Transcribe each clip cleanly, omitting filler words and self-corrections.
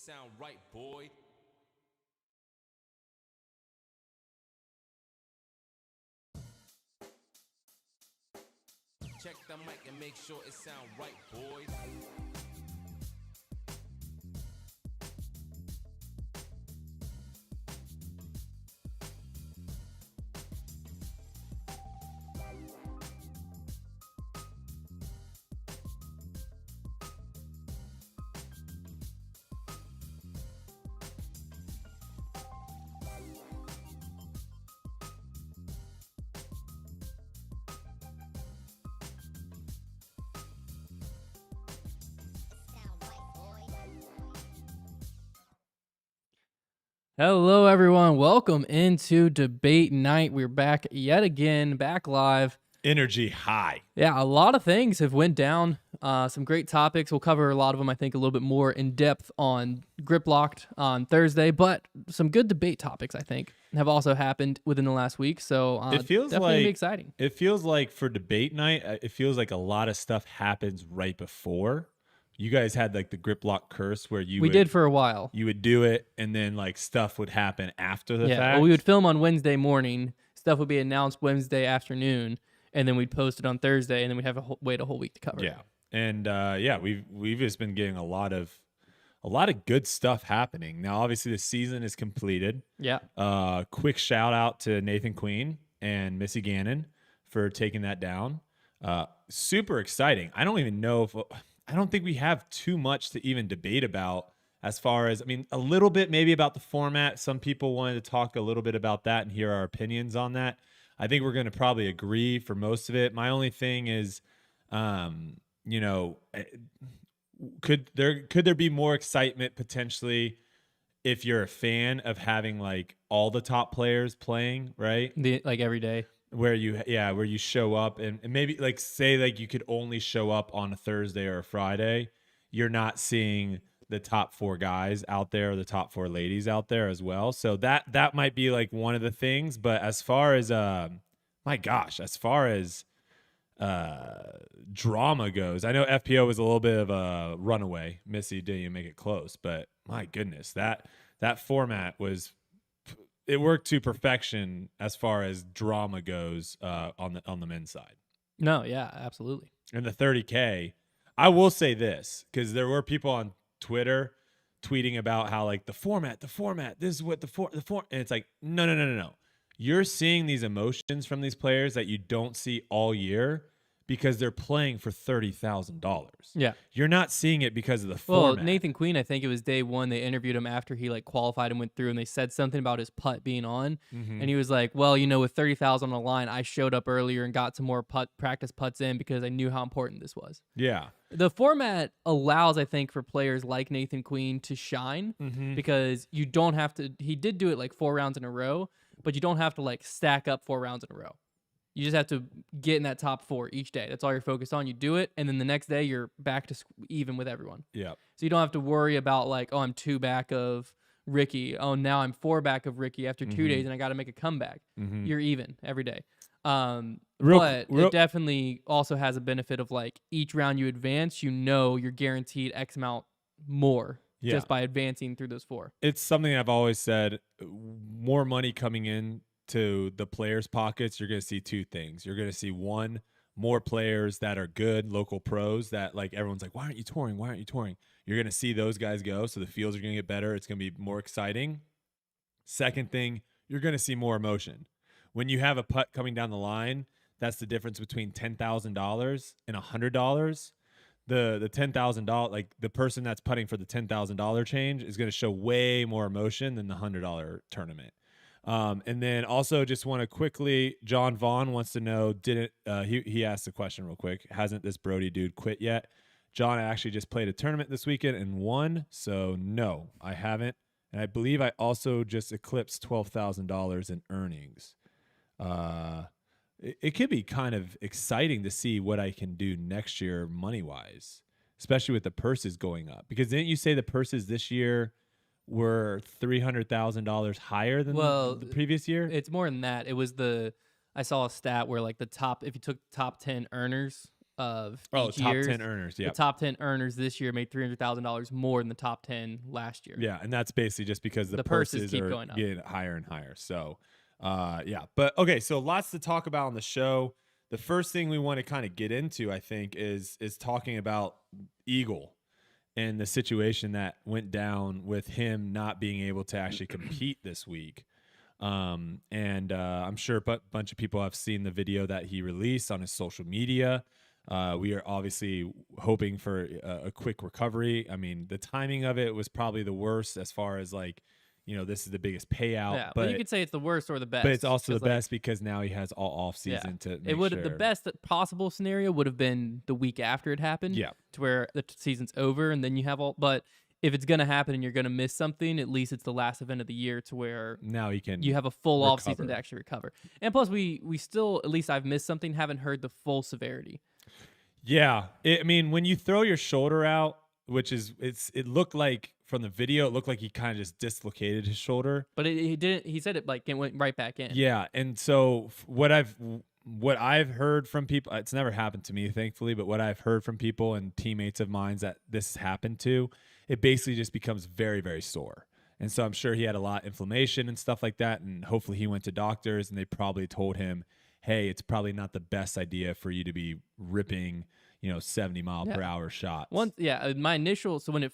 sound right, boy. Check the mic and make sure it sound right, boys. Hello, everyone. Welcome into debate night. We're back yet again, back live. Energy high. Yeah, a lot of things have went down. Some great topics. We'll cover a lot of them, I think, a little bit more in depth on Grip Locked on Thursday. But some good debate topics, I think, have also happened within the last week. So It feels definitely like be exciting. It feels like for debate night, it feels like a lot of stuff happens right before. You guys had like the grip lock curse where We did for a while. you would do it and then like stuff would happen after the Yeah, fact. well, we would film on Wednesday morning. Stuff would be announced Wednesday afternoon, and then we'd post it on Thursday, and then we'd have wait a whole week to cover. Yeah, and we've just been getting a lot of good stuff happening. Now, obviously, the season is completed. Yeah. Quick shout out to Nathan Queen and Missy Gannon for taking that down. Super exciting. I don't think we have too much to even debate about as far as, a little bit maybe about the format. Some people wanted to talk a little bit about that and hear our opinions on that. I think we're going to probably agree for most of it. My only thing is, could there be more excitement potentially if you're a fan of having like all the top players playing, right? Like every day. Where you show up and maybe like say like you could only show up on a Thursday or a Friday. You're not seeing the top 4 guys out there or the top 4 ladies out there as well. So that might be like one of the things. But as far as drama goes, I know FPO was a little bit of a runaway. Missy didn't even make it close, but my goodness, that format it worked to perfection as far as drama goes on the men's side. No, yeah, absolutely. And the 30K, I will say this, because there were people on Twitter tweeting about how like the format, this is what the form, and it's like, no. You're seeing these emotions from these players that you don't see all year because they're playing for $30,000. Yeah. You're not seeing it because of the format. Well, Nathan Queen, I think it was day one, they interviewed him after he like qualified and went through, and they said something about his putt being on. Mm-hmm. And he was like, well, with 30,000 on the line, I showed up earlier and got some more practice putts in because I knew how important this was. Yeah. The format allows, I think, for players like Nathan Queen to shine because you don't have to, he did do it like 4 rounds in a row, but you don't have to like stack up 4 rounds in a row. You just have to get in that top 4 each day. That's all you're focused on. You do it, and then the next day you're back to even with everyone. Yeah. So you don't have to worry about like, oh, I'm 2 back of Ricky. Oh, now I'm 4 back of Ricky after 2 days, and I got to make a comeback. You're even every day. But it definitely also has a benefit of like each round you advance, you're guaranteed X amount more just by advancing through those 4. It's something I've always said. More money coming in to the players' pockets, you're going to see 2 things. You're going to see, 1, more players that are good, local pros that like everyone's like, why aren't you touring? You're going to see those guys go, so the fields are going to get better. It's going to be more exciting. Second thing, you're going to see more emotion. When you have a putt coming down the line, that's the difference between $10,000 and $100. The $10,000, like the person that's putting for the $10,000 change is going to show way more emotion than the $100 tournament. And then also just want to quickly, John Vaughn wants to know, he asked a question real quick. Hasn't this Brodie dude quit yet? John, I actually just played a tournament this weekend and won. So no, I haven't. And I believe I also just eclipsed $12,000 in earnings. It could be kind of exciting to see what I can do next year money-wise, especially with the purses going up. Because didn't you say the purses this year were $300,000 higher than the previous year? It's more than that. It was I saw a stat where like if you took the top 10 earners of each top year's. 10 earners. Yeah. The top 10 earners this year made $300,000 more than the top 10 last year. Yeah, and that's basically just because the purses keep are going up. getting higher and higher. So, yeah. But okay, so lots to talk about on the show. The first thing we want to kind of get into, I think, is talking about Eagle and the situation that went down with him not being able to actually compete this week. I'm sure a bunch of people have seen the video that he released on his social media. We are obviously hoping for a quick recovery. I mean, the timing of it was probably the worst as far as like, this is the biggest payout. Yeah, but you could say it's the worst or the best. But it's also the best because now he has all off season to make it would sure. The best possible scenario would have been the week after it happened. Yeah. To where the season's over and then you have all. But if it's gonna happen and you're gonna miss something, at least it's the last event of the year to where now you have a full off season to actually recover. And plus, we still, at least I've missed something, haven't heard the full severity. Yeah, I mean, when you throw your shoulder out, which is it looked like from the video, it looked like he kind of just dislocated his shoulder. But he didn't. He said it like it went right back in. Yeah, and so what I've heard from people, it's never happened to me, thankfully, but what I've heard from people and teammates of mine that this happened to, it basically just becomes very, very sore. And so I'm sure he had a lot of inflammation and stuff like that, and hopefully he went to doctors and they probably told him, hey, it's probably not the best idea for you to be ripping, 70-mile-per-hour shots. My initial, so when I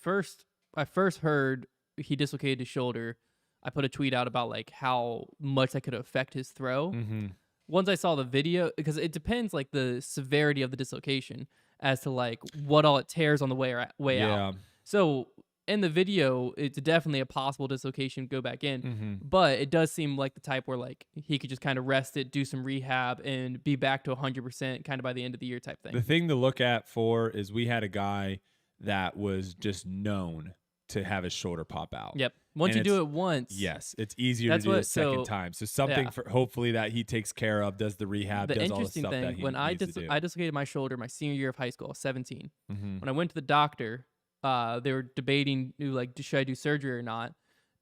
first heard he dislocated his shoulder, I put a tweet out about like how much that could affect his throw. Mm-hmm. Once I saw the video, because it depends like the severity of the dislocation as to like what all it tears on the way out. So in the video, it's definitely a possible dislocation, go back in. Mm-hmm. But it does seem like the type where like he could just kind of rest it, do some rehab, and be back to 100% kind of by the end of the year type thing. The thing to look at for is we had a guy that was just known to have his shoulder pop out. Yep. Once you do it once. Yes. It's easier to do it a second time. So something for hopefully that he takes care of, does the rehab, does all the stuff that he when I dislocated my shoulder my senior year of high school, 17. Mm-hmm. When I went to the doctor, they were debating like should I do surgery or not,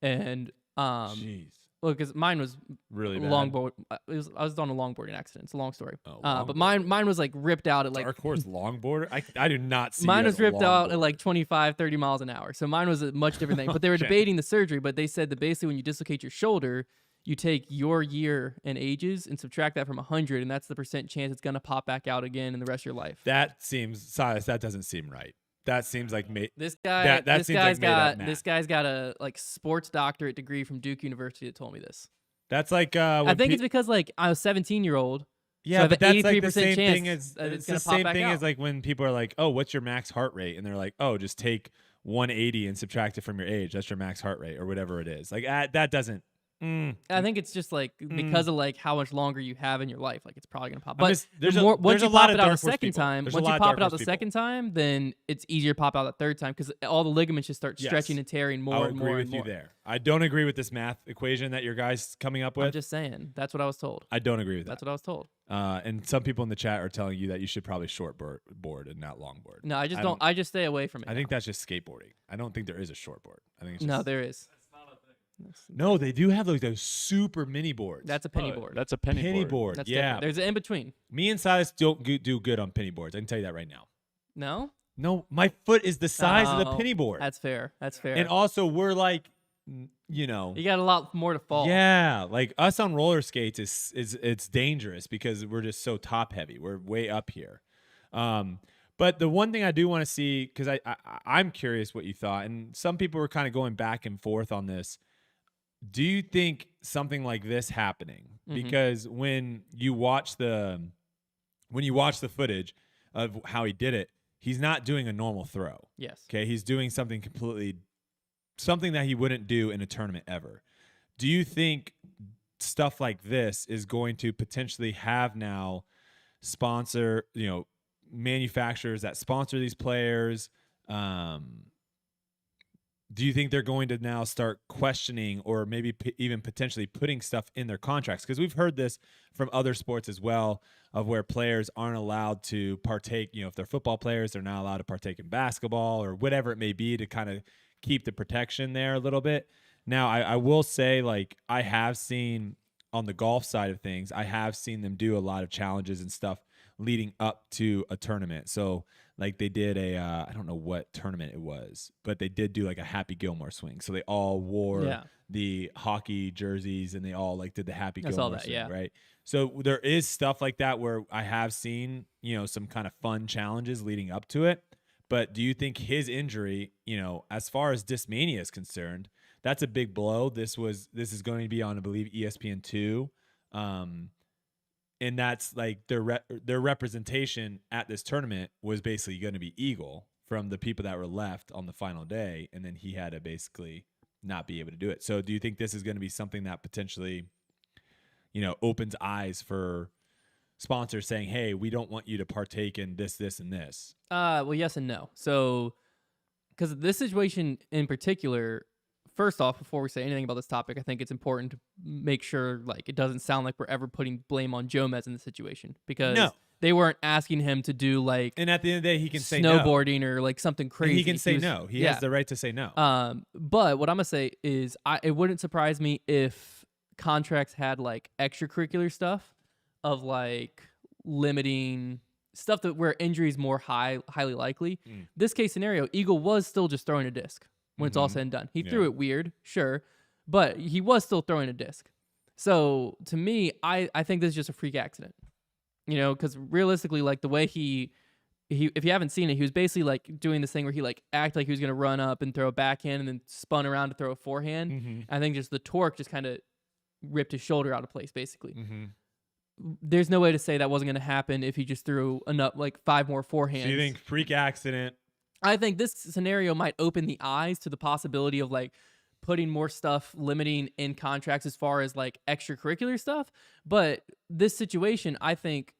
and jeez. Well, because mine was really bad. Longboard. I was on a longboarding accident. It's a long story. Oh, but mine was like ripped out at like Dark Horse longboarder. I do not see. Mine was ripped out at like 25, 30 miles an hour. So mine was a much different thing. But they were debating the surgery. But they said that basically when you dislocate your shoulder, you take your year and ages and subtract that from 100, and that's the percent chance it's gonna pop back out again in the rest of your life. That seems, Silas. That doesn't seem right. That seems like this guy's got a like sports doctorate degree from Duke University that told me this. That's like I think it's because like I was 17-year-old. Yeah, so but that's like the same chance thing as it's the same thing as like when people are like, "Oh, what's your max heart rate?" and they're like, "Oh, just take 180 and subtract it from your age. That's your max heart rate or whatever it is." Like that doesn't. I think it's just like because of like how much longer you have in your life, like it's probably gonna pop. But once you pop it out the second time, then it's easier to pop out the third time because all the ligaments just start stretching and tearing more and more. I agree with you there. I don't agree with this math equation that your guy's coming up with. I'm just saying that's what I was told. I don't agree with that. That's what I was told. And some people in the chat are telling you that you should probably shortboard and not longboard. No, I just don't. I just stay away from it. I think that's just skateboarding. I don't think there is a shortboard. I think it's no, there is. No, they do have like those super mini boards. That's a penny board. That's a penny board. That's yeah. Different. There's an in between. Me and Silas don't do good on penny boards. I can tell you that right now. No, my foot is the size of the penny board. That's fair. And also, we're like, you got a lot more to fall. Yeah, like us on roller skates it's dangerous because we're just so top heavy. We're way up here. But the one thing I do want to see, because I'm curious what you thought, and some people were kind of going back and forth on this. Do you think something like this happening? Mm-hmm. Because when you watch the footage of how he did it, he's not doing a normal throw. Yes. Okay, he's doing something that he wouldn't do in a tournament ever. Do you think stuff like this is going to potentially have now manufacturers that sponsor these players? Do you think they're going to now start questioning or maybe even potentially putting stuff in their contracts? Because we've heard this from other sports as well, of where players aren't allowed to partake. If they're football players, they're not allowed to partake in basketball or whatever it may be to kind of keep the protection there a little bit. Now, I will say, like, I have seen on the golf side of things, I have seen them do a lot of challenges and stuff leading up to a tournament. So like they did I don't know what tournament it was, but they did do like a Happy Gilmore swing. So they all wore the hockey jerseys and they all like did the Happy Gilmore swing, right? So there is stuff like that where I have seen, some kind of fun challenges leading up to it. But do you think his injury, as far as Discmania is concerned, that's a big blow. This is going to be on, I believe, ESPN2. And that's like their representation at this tournament was basically going to be Eagle from the people that were left on the final day. And then he had to basically not be able to do it. So do you think this is going to be something that potentially, opens eyes for sponsors saying, hey, we don't want you to partake in this, this, and this? Well, yes and no. So, because this situation in particular, first off, before we say anything about this topic, I think it's important to make sure like it doesn't sound like we're ever putting blame on Jomez in the situation, because they weren't asking him to do like, and at the end of the day, he can say snowboarding or like something crazy. And he can say no. He has the right to say no. But what I'm gonna say is, it wouldn't surprise me if contracts had like extracurricular stuff of like limiting stuff that where injury is more highly likely. This case scenario, Eagle was still just throwing a disc when it's all said and done. He threw it weird, sure, but he was still throwing a disc. So to me, I think this is just a freak accident, because realistically, like the way he if you haven't seen it, he was basically like doing this thing where he like acted like he was going to run up and throw a backhand and then spun around to throw a forehand. I think just the torque just kind of ripped his shoulder out of place, basically. There's no way to say that wasn't going to happen if he just threw enough, like 5 more forehands. So you think freak accident? I think this scenario might open the eyes to the possibility of like putting more stuff limiting in contracts as far as like extracurricular stuff. But this situation, I think,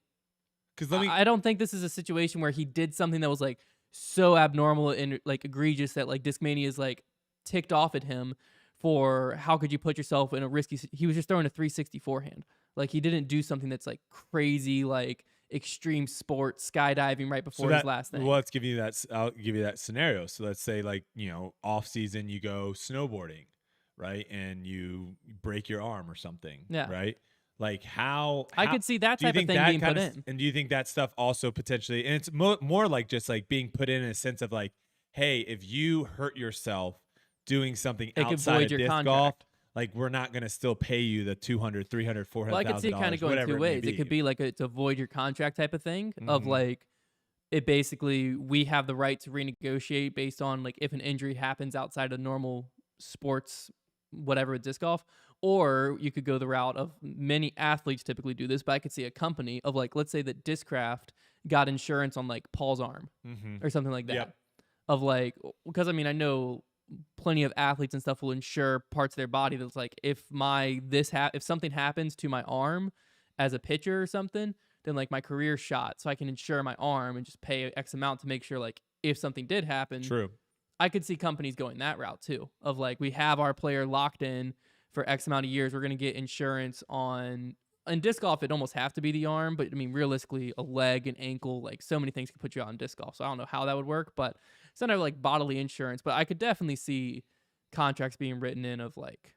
I don't think this is a situation where he did something that was like so abnormal and like egregious that like Discmania is like ticked off at him for how could you put yourself in a risky. He was just throwing a 360 forehand. Like he didn't do something that's like crazy, like extreme sport skydiving right before his last thing. Well, let's give you that. I'll give you that scenario. So let's say like, off season, you go snowboarding, right? And you break your arm or something, right? Like how I could see that type of thing being put in. And do you think that stuff also potentially, and it's more like just like being put in a sense of like, hey, if you hurt yourself doing something outside of disc golf, like we're not going to still pay you the $200, $300, $400,000. Well, I could see it kind of going two ways. It could be like a to void your contract type of thing of like, it basically, we have the right to renegotiate based on like if an injury happens outside of normal sports, whatever, with disc golf. Or you could go the route of, many athletes typically do this, but I could see a company of like, let's say that Discraft got insurance on like Paul's arm or something like that. Of like, because I mean, I know plenty of athletes and stuff will insure parts of their body that's like, if something happens to my arm as a pitcher or something, then like my career's shot. So I can insure my arm and just pay X amount to make sure like if something did happen. True. I could see companies going that route too, of like, we have our player locked in for X amount of years. We're going to get insurance on, in disc golf, it'd almost have to be the arm, but I mean, realistically, a leg, an ankle, like so many things could put you out in disc golf. So I don't know how that would work, but it's not like bodily insurance. But I could definitely see contracts being written in of like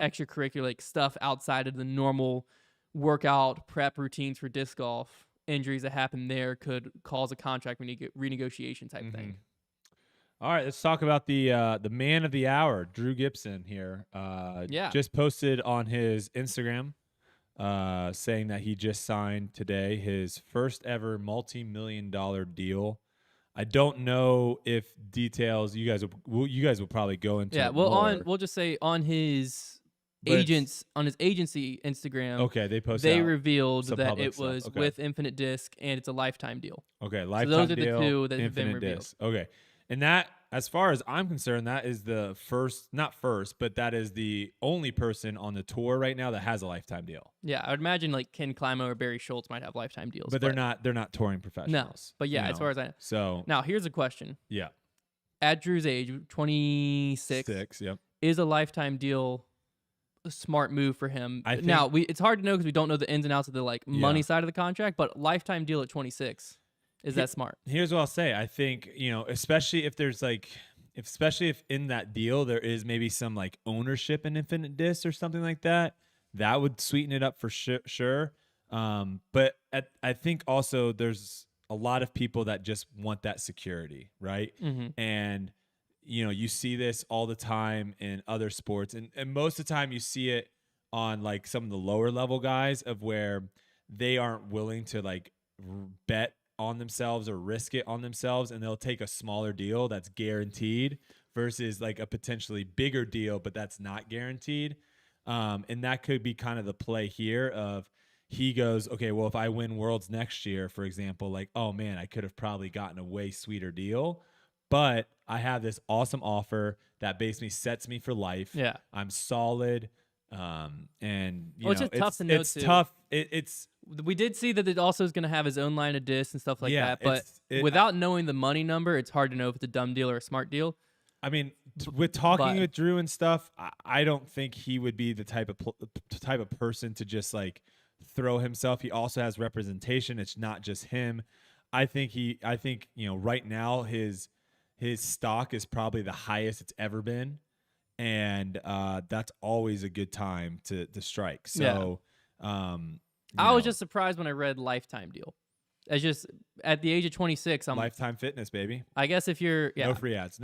extracurricular like stuff outside of the normal workout prep routines for disc golf. Injuries that happen there could cause a contract renegotiation type thing. All right, let's talk about the man of the hour, Drew Gibson here. Just posted on his Instagram saying that he just signed today his first ever multi-million-dollar deal. I don't know if details you guys will probably go into. Yeah, well, we'll just say on his agency Instagram. Okay, they revealed that it was with Infinite Disc and it's a lifetime deal. Okay, lifetime deal. So those are deal, the two that have Infinite been revealed. Disc. Okay. And that, as far as I'm concerned, that is the not first, but that is the only person on the tour right now that has a lifetime deal. Yeah, I would imagine like Ken Climo or Barry Schultz might have lifetime deals. But they're not touring professionals. No, but yeah, as far as I know. So now here's a question. Yeah. At Drew's age, 26, is a lifetime deal a smart move for him? I think, now, it's hard to know because we don't know the ins and outs of the like money side of the contract, but lifetime deal at 26. Is that smart? Here's what I'll say. I think, especially if there's especially if in that deal there is maybe some like ownership in Infinite Disc or something like that, that would sweeten it up for sure. But I think also there's a lot of people that just want that security, right? And you see this all the time in other sports, and most of the time you see it on like some of the lower level guys of where they aren't willing to like bet on themselves or risk it on themselves, and they'll take a smaller deal that's guaranteed versus like a potentially bigger deal, but that's not guaranteed. And that could be kind of the play here of he goes, okay, well, if I win Worlds next year, for example, like, oh man, I could have probably gotten a way sweeter deal, but I have this awesome offer that basically sets me for life. Yeah. I'm solid. And it's just tough to know it's too. tough. We did see that it also is going to have his own line of discs and stuff like that, but it's without knowing the money number, it's hard to know if it's a dumb deal or a smart deal. I mean, with talking with Drew and stuff, I don't think he would be the type of person to just like throw himself. He also has representation. It's not just him. I think right now his stock is probably the highest it's ever been. And that's always a good time to strike. So I was just surprised when I read lifetime deal. It's just at the age of 26, I'm Lifetime Fitness, baby. I guess if you're No free ads,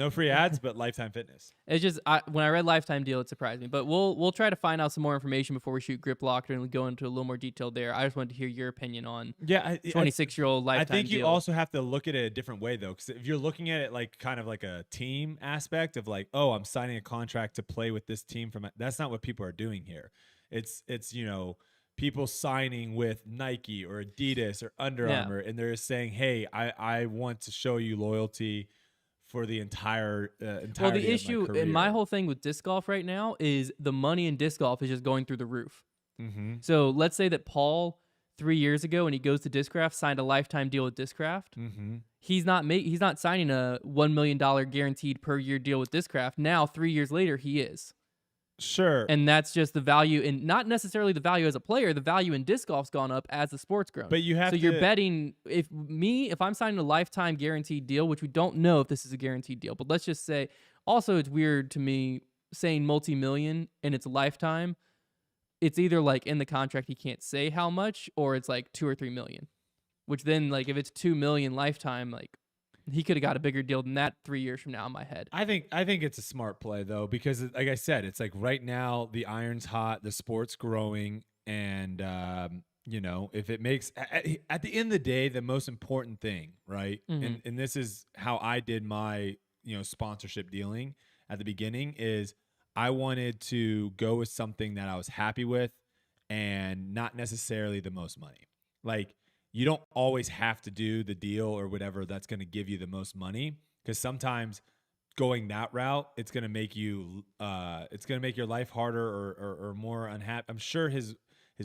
but Lifetime Fitness. It's just when I read lifetime deal, it surprised me. But we'll try to find out some more information before we shoot Grip Locker and go into a little more detail there. I just wanted to hear your opinion on 26-year-old lifetime deal. I think you also have to look at it a different way though, because if you're looking at it like kind of like a team aspect of like, oh, I'm signing a contract to play with this team that's not what people are doing here. It's people signing with Nike or Adidas or Under Armour, and they're just saying, hey, I want to show you loyalty for the entire well, the issue in my whole thing with disc golf right now is the money in disc golf is just going through the roof. So let's say that Paul 3 years ago when he goes to Discraft signed a lifetime deal with Discraft. He's not signing a $1 million guaranteed per year deal with Discraft. Now 3 years later he is. Sure. And that's just the value, and not necessarily the value as a player. The value in disc golf's gone up as the sport's grown. But you're betting if I'm signing a lifetime guaranteed deal, which we don't know if this is a guaranteed deal, but let's just say. Also, it's weird to me saying multi-million and it's a lifetime. It's either like in the contract he can't say how much, or it's like 2 or 3 million. Which then, like, if it's 2 million lifetime, like, he could have got a bigger deal than that 3 years from now in my head. I think it's a smart play though, because like I said, it's like right now the iron's hot, the sport's growing, and if it makes at the end of the day, the most important thing, right? And this is how I did my sponsorship dealing at the beginning is I wanted to go with something that I was happy with and not necessarily the most money. Like, you don't always have to do the deal or whatever that's going to give you the most money, because sometimes going that route, it's going to make your life harder or more unhappy. I'm sure his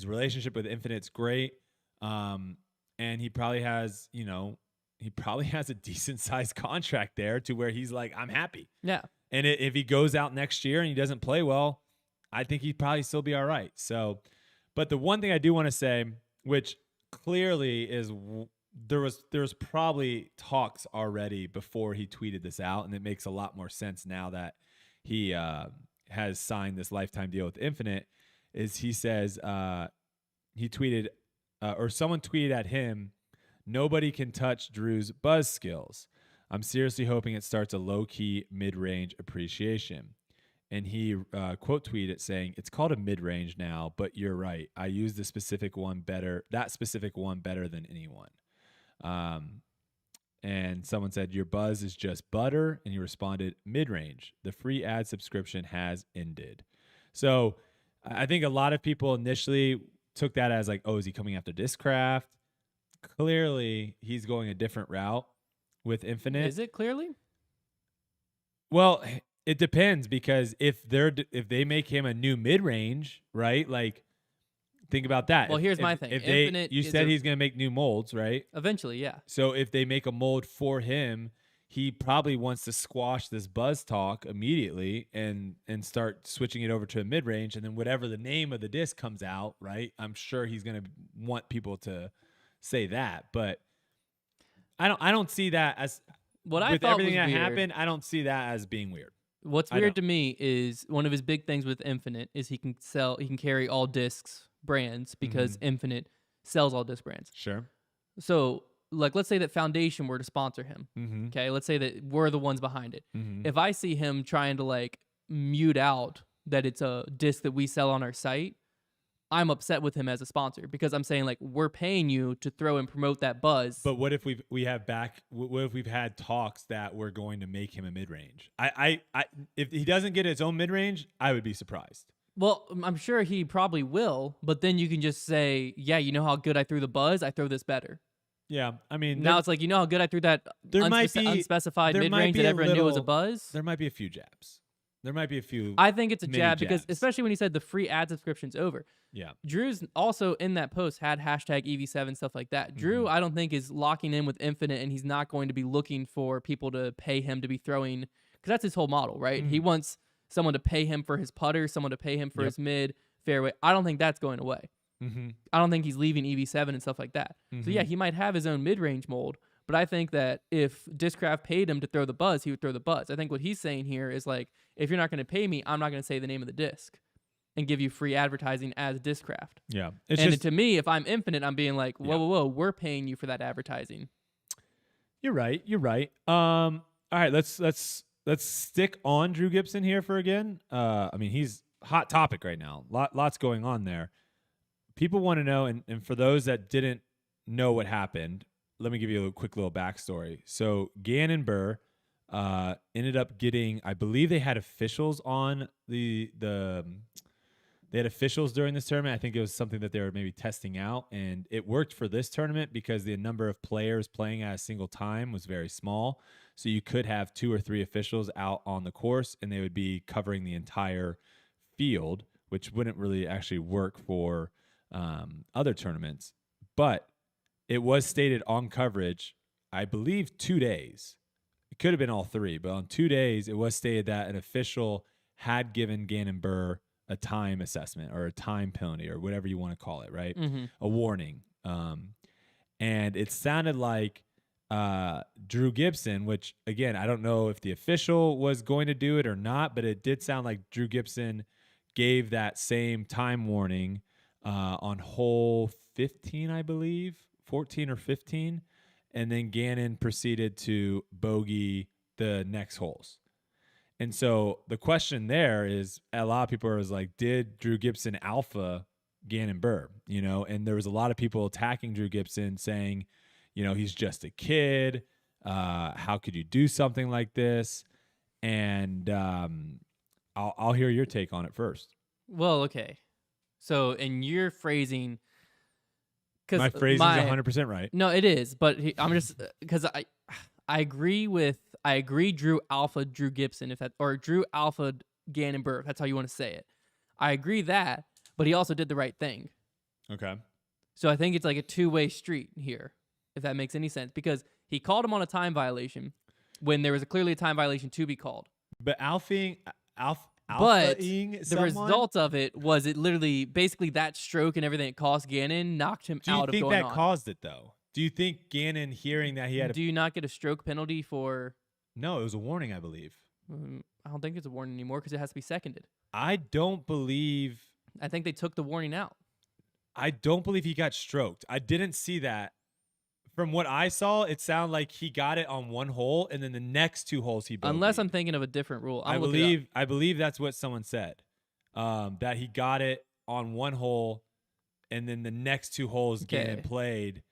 relationship with Infinite's great. And he probably has a decent sized contract there to where he's like, I'm happy. Yeah. And if he goes out next year and he doesn't play well, I think he'd probably still be all right. So, but the one thing I do want to say, which clearly is there was probably talks already before he tweeted this out, and it makes a lot more sense now that he has signed this lifetime deal with Infinite, is he says he tweeted or someone tweeted at him, nobody can touch Drew's buzz skills. I'm seriously hoping it starts a low-key mid-range appreciation. And he quote tweeted saying, it's called a mid-range now, but you're right. I use that specific one better than anyone. And someone said, your buzz is just butter. And he responded, mid-range. The free ad subscription has ended. So I think a lot of people initially took that as like, oh, is he coming after Discraft? Clearly, he's going a different route with Infinite. Is it clearly? Well, it depends, because if they make him a new mid-range, right? Like, think about that. Well, here's my thing. You said he's going to make new molds, right? Eventually, yeah. So if they make a mold for him, he probably wants to squash this buzz talk immediately and start switching it over to a mid-range, and then whatever the name of the disc comes out, right? I'm sure he's going to want people to say that, but I don't see that as what I with thought everything was that weird. happened. I don't see that as being weird. What's weird to me is one of his big things with Infinite is he can carry all discs brands, because Infinite sells all disc brands. Sure. So, like, let's say that Foundation were to sponsor him. Mm-hmm. Okay, let's say that we're the ones behind it. Mm-hmm. If I see him trying to like mute out that it's a disc that we sell on our site, I'm upset with him as a sponsor because I'm saying like we're paying you to throw and promote that buzz. But what if what if we've had talks that we're going to make him a mid range? If he doesn't get his own mid range, I would be surprised. Well, I'm sure he probably will, but then you can just say, yeah, you know how good I threw the buzz? I throw this better. Yeah, I mean, now it's like, you know how good I threw that unspecified mid range that everyone knew was a buzz? There might be a few jabs. There might be a few. I think it's a jab jabs. because, especially when he said the free ad subscription's over. Yeah. Drew's also in that post had hashtag EV7, stuff like that. Drew, I don't think, is locking in with Infinite, and he's not going to be looking for people to pay him to be throwing, because that's his whole model, right? He wants someone to pay him for his putter, someone to pay him for his mid fairway. I don't think that's going away. I don't think he's leaving EV7 and stuff like that. So yeah, he might have his own mid-range mold, but I think that if Discraft paid him to throw the buzz, he would throw the buzz. I think what he's saying here is like, if you're not going to pay me, I'm not going to say the name of the disc and give you free advertising as Discraft. Yeah. To me, if I'm Infinite, I'm being like, whoa, we're paying you for that advertising. You're right. All right, let's stick on Drew Gibson here for again. I mean, he's hot topic right now. Lots going on there. People want to know, and for those that didn't know what happened, let me give you a quick little backstory. So Gannon Buhr ended up getting, I believe they had officials on they had officials during this tournament. I think it was something that they were maybe testing out, and it worked for this tournament because the number of players playing at a single time was very small. So you could have 2 or 3 officials out on the course, and they would be covering the entire field, which wouldn't really actually work for other tournaments. But it was stated on coverage, I believe 2 days. It could have been all 3, but on 2 days, it was stated that an official had given Gannon Buhr a time assessment or a time penalty or whatever you want to call it, right? A warning. And it sounded like Drew Gibson, which, again, I don't know if the official was going to do it or not, but it did sound like Drew Gibson gave that same time warning on hole 15, I believe, 14 or 15, and then Gannon proceeded to bogey the next holes. And so the question there is, a lot of people are like, did Drew Gibson alpha Gannon Buhr? You know, and there was a lot of people attacking Drew Gibson saying, you know, he's just a kid. How could you do something like this? And I'll hear your take on it first. Well, okay. So in your phrasing, my phrasing is 100% right. No, it is, but I'm just because I agree. Drew alpha Drew Gibson, or Drew alpha Gannon Buhr, if that's how you want to say it. I agree that, but he also did the right thing. Okay. So I think it's like a two-way street here, if that makes any sense, because he called him on a time violation when there was clearly a time violation to be called. But alphaing the result of it was it literally basically that stroke and everything it cost Gannon knocked him out of going on. Do you think that caused it though? Do you think Gannon hearing that he had Do you not get a stroke penalty for? No, it was a warning, I believe. I don't think it's a warning anymore because it has to be seconded. I don't believe. I think they took the warning out. I don't believe he got stroked. I didn't see that. From what I saw, it sounded like he got it on one hole, and then the next 2 holes he bogeyed. Unless I'm thinking of a different rule. I believe that's what someone said. That he got it on one hole, and then the next 2 holes Gannon played,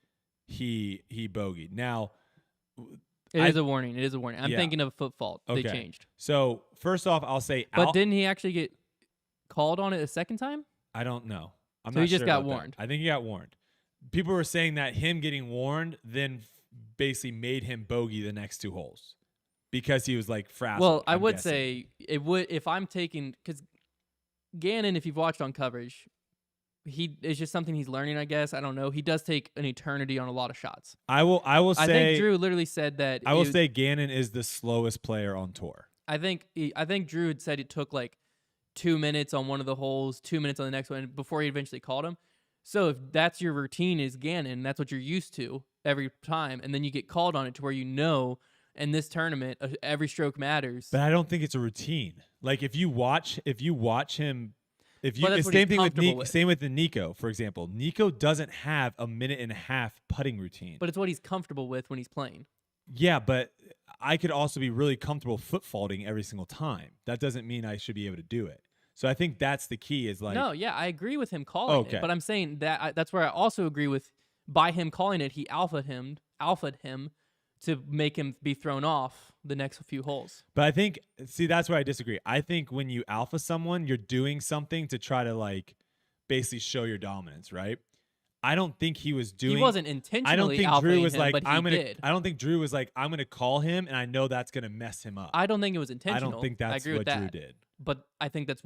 he bogeyed. Now, it is a warning. It is a warning. I'm thinking of a foot fault. Okay. They changed. So first off, I'll say, but didn't he actually get called on it a second time? I don't know. So he just got warned. I think he got warned. People were saying that him getting warned then basically made him bogey the next 2 holes because he was like frazzled. Well, I would say it would if I'm taking, because Gannon, if you've watched on coverage, it's just something he's learning, I guess. I don't know. He does take an eternity on a lot of shots. I will say. I think Drew literally said that. I will say Gannon is the slowest player on tour. I think Drew had said it took like 2 minutes on one of the holes, 2 minutes on the next one before he eventually called him. So if that's your routine is Gannon, that's what you're used to every time, and then you get called on it to where you know in this tournament every stroke matters. But I don't think it's a routine. Like if you watch him If you But that's what same he's thing with comfortable with. same with Nico, for example. Nico doesn't have a 1.5-minute putting routine. But it's what he's comfortable with when he's playing. Yeah, but I could also be really comfortable foot faulting every single time. That doesn't mean I should be able to do it. So I think that's the key. Is like No, yeah, I agree with him calling it, but I'm saying that that's where I also agree with by him calling it. He alphaed him to make him be thrown off the next few holes. But I think, see, that's where I disagree. I think when you alpha someone, you're doing something to try to like basically show your dominance, right? I don't think he was doing. He wasn't intentionally. I don't think Drew was like, but I'm gonna. did. I don't think Drew was like, I'm gonna call him, and I know that's gonna mess him up. I don't think it was I intentional. don't think that's I agree what with that. Drew did. But I think that's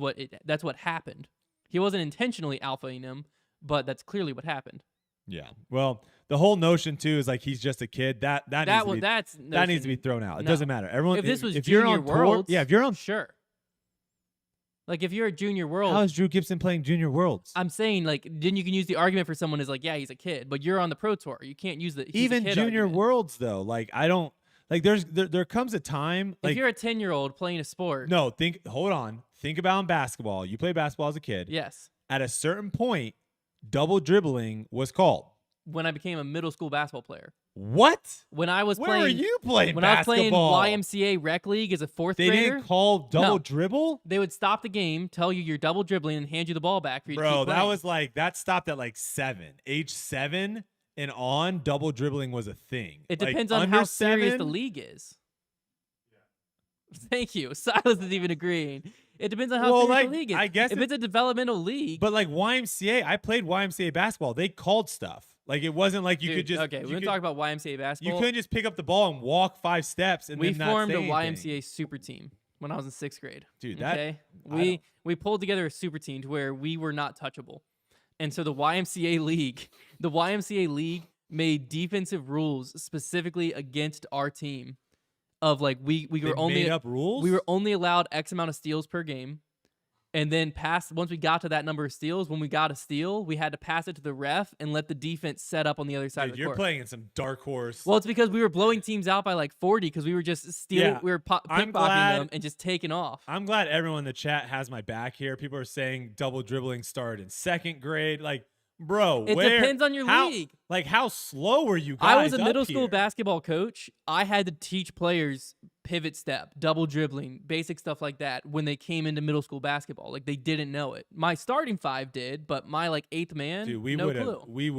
what happened. He wasn't intentionally alphaing him, but that's clearly what happened. Yeah. Well, the whole notion too is like he's just a kid. That needs to be thrown out. It doesn't matter. Everyone. If this was if you're Junior on tour, Worlds, yeah. If you're on, sure. Like if you're a Junior World, how is Drew Gibson playing Junior Worlds? I'm saying like then you can use the argument for someone is like yeah he's a kid, but you're on the Pro Tour. You can't use the even Junior argument. Worlds though. Like I don't like. There comes a time like if you're a 10-year-old playing a sport. No, hold on. Think about in basketball. You play basketball as a kid. Yes. At a certain point, double dribbling was called. When I became a middle school basketball player. What? When I was Where playing. were you playing when basketball? I was playing YMCA rec league as a fourth They grader. didn't call double No. dribble? They would stop the game, tell you you're double dribbling, and hand you the ball back for you to keep Bro, playing. that was like, that stopped at like 7. Age 7 and on, double dribbling was a thing. It Like, depends on under how serious the 7? league is. Thank you. Silas is even agreeing. It depends on how Well, serious like, the league is. I guess if it's a developmental league. But like YMCA, I played YMCA basketball. They called stuff. Like it wasn't like you Dude, could just. Okay, we're gonna talk about YMCA basketball. You couldn't just pick up the ball and walk 5 steps and we then not formed say a anything. YMCA super team when I was in 6th grade. Dude, that okay, we pulled together a super team to where we were not touchable, and so the YMCA league made defensive rules specifically against our team. Of like we They were only made up rules. we were only allowed X amount of steals per game. And then once we got to that number of steals, when we got a steal, we had to pass it to the ref and let the defense set up on the other side of the You're court. playing in some dark horse. Well, it's because we were blowing teams out by like 40 because we were just stealing, Yeah, we were I'm pickpocketing glad- them and just taking off. I'm glad everyone in the chat has my back here. People are saying double dribbling started in 2nd grade. Like, bro, It depends on your league. Like, how slow were you guys? I was a up middle school here? basketball coach. I had to teach players pivot step, double dribbling, basic stuff like that when they came into middle school basketball. Like they didn't know it. My starting 5 did, but my like 8th man, Dude, we no would have, clue. we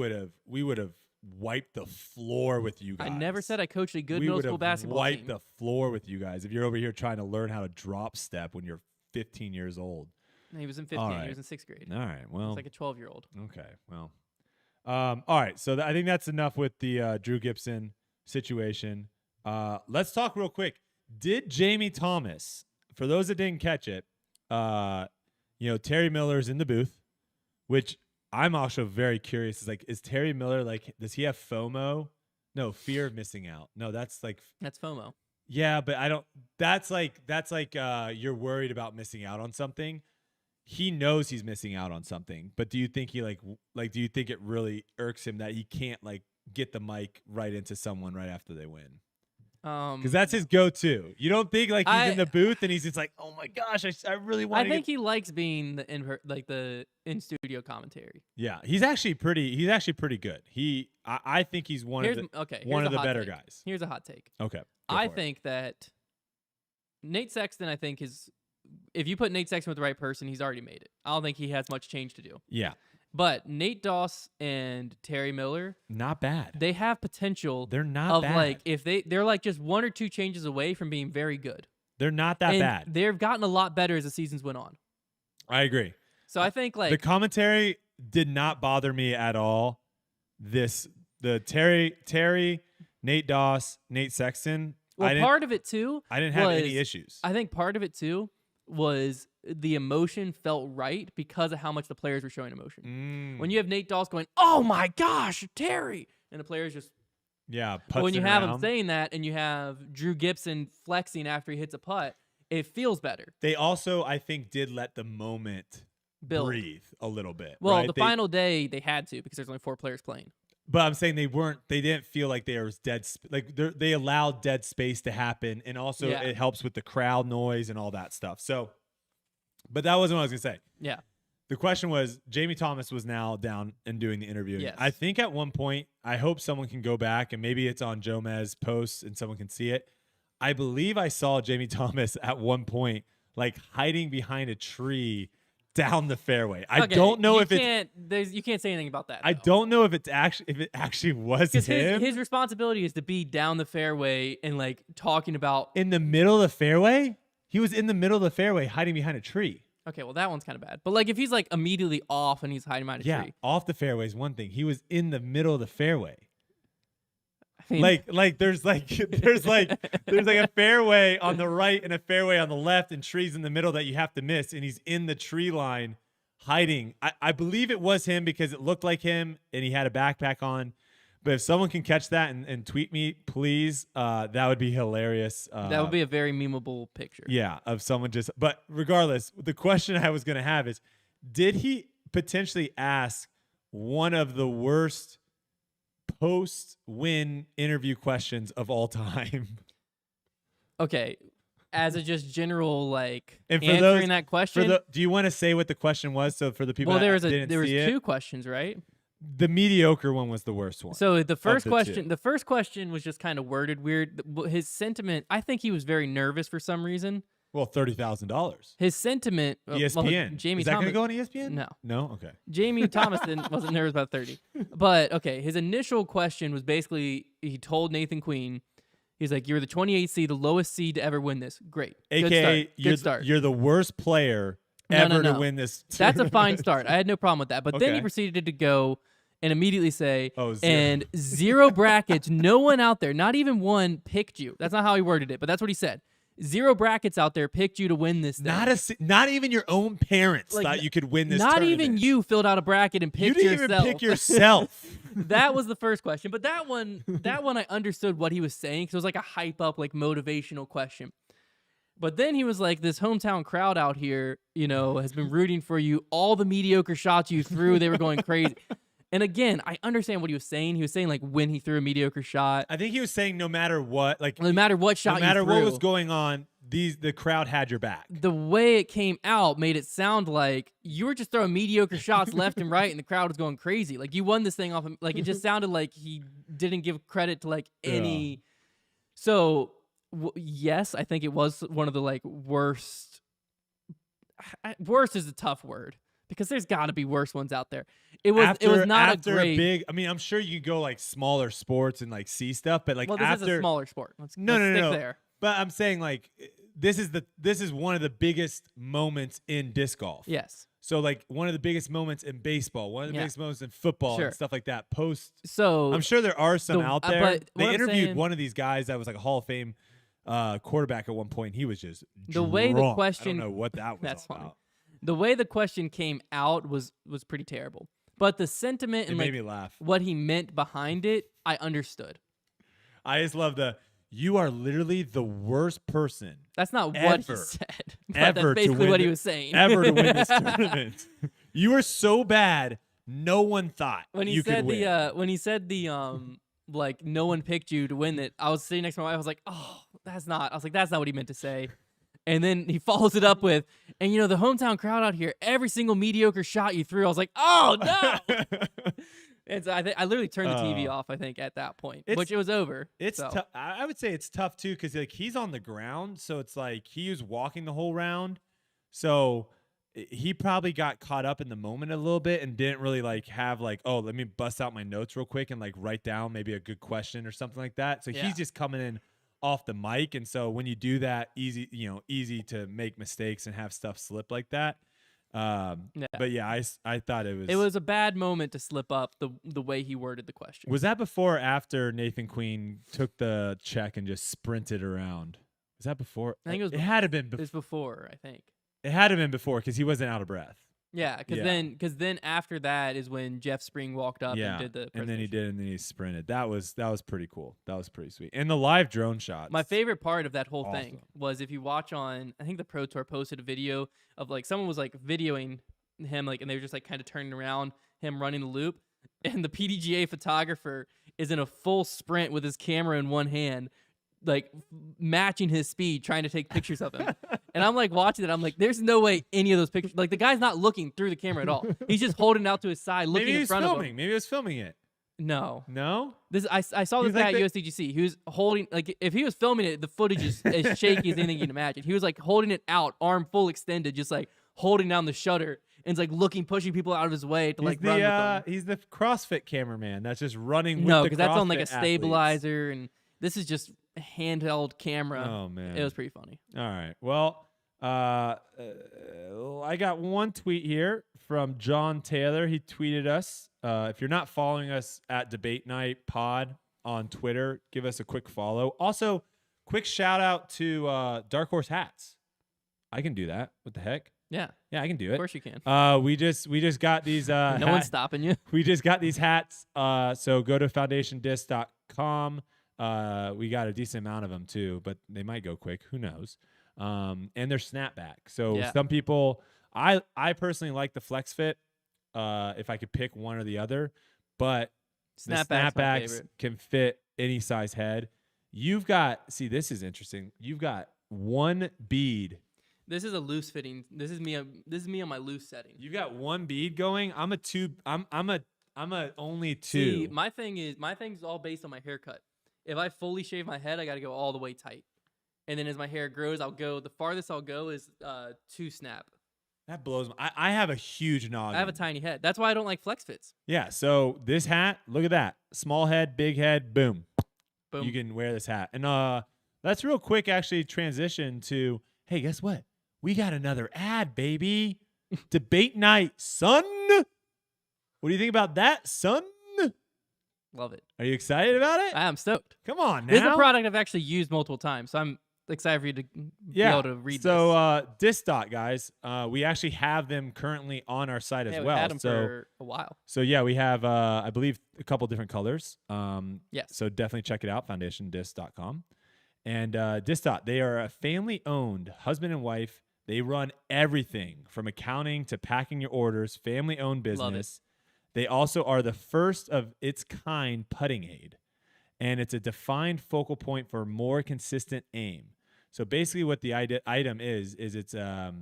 would have wiped the floor with you guys. I never said I coached a good we middle would school have basketball wiped team. the floor with you guys if you're over here trying to learn how to drop step when you're 15 years old. He was in 15. All He right. was in 6th grade. All right, well, It's like a 12-year-old. okay, well, all right. So I think that's enough with the Drew Gibson situation. Let's talk real quick. Did Jamie Thomas, for those that didn't catch it, Terry Miller's in the booth, which I'm also very curious. Is like, is Terry Miller like, does he have FOMO? No, fear of missing out. No, that's FOMO. Yeah, but I don't. That's like you're worried about missing out on something. He knows he's missing out on something, but do you think he do you think it really irks him that he can't like get the mic right into someone right after they win? Because that's his go-to. You don't think like he's in the booth and he's just like, oh my gosh, I really want. I think he likes being the in studio commentary. Yeah, he's actually pretty good. I think he's one of the better guys. Here's a hot take. Okay, I think that Nate Sexton, if you put Nate Sexton with the right person, he's already made it. I don't think he has much change to do. Yeah. But Nate Doss and Terry Miller, not bad. They have potential. They're not bad. Like if they're like just 1 or 2 changes away from being very good. They're not that bad. They've gotten a lot better as the seasons went on. I agree. So I think like the commentary did not bother me at all. The Terry, Nate Doss, Nate Sexton. Well, part of it too. I didn't have any issues. I think part of it too was the emotion felt right because of how much the players were showing emotion. When you have Nate Doss going, "Oh my gosh, Terry," and the players just when you have him saying that, and you have Drew Gibson flexing after he hits a putt, it feels better. They also, I think, did let the moment breathe a little bit. Well, right? the final day they had to because there's only 4 players playing. But I'm saying they didn't feel like there was they allowed dead space to happen, and also it helps with the crowd noise and all that stuff. So, but that wasn't what I was gonna say. Yeah. The question was, Jamie Thomas was now down and doing the interviewing. Yes. I think at one point, I hope someone can go back and maybe it's on Jomez posts and someone can see it. I believe I saw Jamie Thomas at one point like hiding behind a tree down the fairway. I don't know if you can't say anything about that. I don't know if it actually was him. His responsibility is to be down the fairway and like talking about in the middle of the fairway. He was in the middle of the fairway hiding behind a tree. Okay, well that one's kind of bad. But like if he's like immediately off and he's hiding behind a tree. Yeah, off the fairway is one thing. He was in the middle of the fairway. I mean, there's a fairway on the right and a fairway on the left and trees in the middle that you have to miss, and he's in the tree line hiding. I believe it was him because it looked like him and he had a backpack on. But if someone can catch that and tweet me, please, that would be hilarious. That would be a very memeable picture. Yeah, of someone just. But regardless, the question I was going to have is, did he potentially ask one of the worst post-win interview questions of all time? Okay, as a just general like and for answering that question. Do you want to say what the question was? So for the people there was see two questions, right? The mediocre one was the worst one. So the first question was just kind of worded weird. His sentiment, I think he was very nervous for some reason. Well, $30,000. His sentiment, ESPN. Jamie Is that going Thomas to go on ESPN? No. No? Okay. Jamie Thomas wasn't nervous about 30. But okay, his initial question was basically he told Nathan Queen, he's like, "You're the 28th seed, the lowest seed to ever win this. Great. AKA, Good start. You're the worst player ever to win this. That's a fine start. I had no problem with that. But then he proceeded to go and immediately say, and 0 brackets, no one out there, not even one, picked you. That's not how he worded it, but that's what he said. 0 brackets out there picked you to win this thing. Not even your own parents thought you could win this Not tournament. even you filled out a bracket and picked yourself. You didn't even pick yourself. That was the first question. But that one I understood what he was saying because it was like a hype up, like motivational question. But then he was like, this hometown crowd out here, has been rooting for you. All the mediocre shots you threw, they were going crazy. And again, I understand what he was saying. He was saying like when he threw a mediocre shot. I think he was saying no matter what, no matter what shot, no matter you threw, what was going on, the crowd had your back. The way it came out made it sound like you were just throwing mediocre shots left and right, and the crowd was going crazy. Like you won this thing off. Like it just sounded like he didn't give credit to like any. Yeah. So yes, I think it was one of the like worst. Worst is a tough word. Because there's got to be worse ones out there. It was not a great. A big. I mean, I'm sure you could go like smaller sports and like see stuff, but like this is a smaller sport. Let's stick there. But I'm saying like this is one of the biggest moments in disc golf. Yes. So like one of the biggest moments in baseball, one of the biggest moments in football and stuff like that. So I'm sure there are some out there. But they interviewed one of these guys that was like a Hall of Fame quarterback at one point. He was just drunk. Way the question. I don't know what that was that's all funny. about. The way the question came out was pretty terrible. But the sentiment and made me laugh. What he meant behind it, I understood. I just love you are literally the worst person. That's not what he said. But ever that's basically what he was saying. Ever to win this tournament. You were so bad, no one thought when he you said could win. When he said like no one picked you to win it, I was sitting next to my wife. I was like, oh, that's not. I was like, that's not what he meant to say. And then he follows it up with, and the hometown crowd out here, every single mediocre shot you threw, I was like, oh no! And so I literally turned the TV off. I think at that point, which it was over. It's tough. I would say it's tough too because like he's on the ground, so it's like he was walking the whole round, so he probably got caught up in the moment a little bit and didn't really like have like, oh, let me bust out my notes real quick and like write down maybe a good question or something like that. So he's just coming in off the mic, and so when you do that, easy to make mistakes and have stuff slip like that. But yeah, I thought it was a bad moment to slip up the way he worded the question. Was that before or after Nathan Queen took the check and just sprinted around? Was that before? I think it was. It had to have been. It was before. I think it had to have been before because he wasn't out of breath. Yeah, because then after that is when Jeff Spring walked up and did the presentation. And then he sprinted. That was pretty cool. That was pretty sweet. And the live drone shots. My favorite part of that whole thing was if you watch on, I think the Pro Tour posted a video of like someone was like videoing him like, and they were just like kind of turning around him running the loop, and the PDGA photographer is in a full sprint with his camera in one hand, like matching his speed, trying to take pictures of him. And I'm like watching it. I'm like, there's no way any of those pictures. Like the guy's not looking through the camera at all. He's just holding it out to his side, looking in front of him. Maybe he was filming it. No. I saw this guy at USDGC. He was holding, like, if he was filming it, the footage is as shaky as anything you can imagine. He was like holding it out, arm full extended, just like holding down the shutter and it's like pushing people out of his way to run with them. He's the CrossFit cameraman that's just running with No, because that's on like a stabilizer, and this is just a handheld camera. Oh, man. It was pretty funny. All right. Well, I got one tweet here from John Taylor. He tweeted us. If you're not following us at Debate Night Pod on Twitter, give us a quick follow. Also, quick shout out to Dark Horse Hats. I can do that. What the heck? Yeah. Yeah, I can do it. Of course you can. We just got these. No one's stopping you. We just got these hats. So go to foundationdisc.com. We got a decent amount of them too, but they might go quick. Who knows? And they're snapback. So some people, I personally like the Flex Fit. If I could pick one or the other, but the snapbacks can fit any size head. You've got, this is interesting. You've got one bead. This is a loose fitting. This is me on my loose setting. You've got one bead going. I'm a only two. See, my thing's all based on my haircut. If I fully shave my head, I got to go all the way tight. And then as my hair grows, the farthest I'll go is 2 snap. That blows I have a huge noggin. I have a tiny head. That's why I don't like flex fits. Yeah, so this hat, look at that. Small head, big head, boom. Boom. You can wear this hat. And let's real quick actually transition to, hey, guess what? We got another ad, baby. Debate night, son. What do you think about that, son? Love it. Are you excited about it? I am stoked. Come on now. This is a product I've actually used multiple times, so I'm excited for you to be able to read this. Disc guys, we actually have them currently on our site as well. We've had them for a while. So yeah, we have I believe a couple different colors. Yes. So definitely check it out, foundationdisc.com. And Disc they are a family-owned husband and wife. They run everything from accounting to packing your orders, family-owned business. They also are the first of its kind putting aid. And it's a defined focal point for more consistent aim. So basically what the item is it's a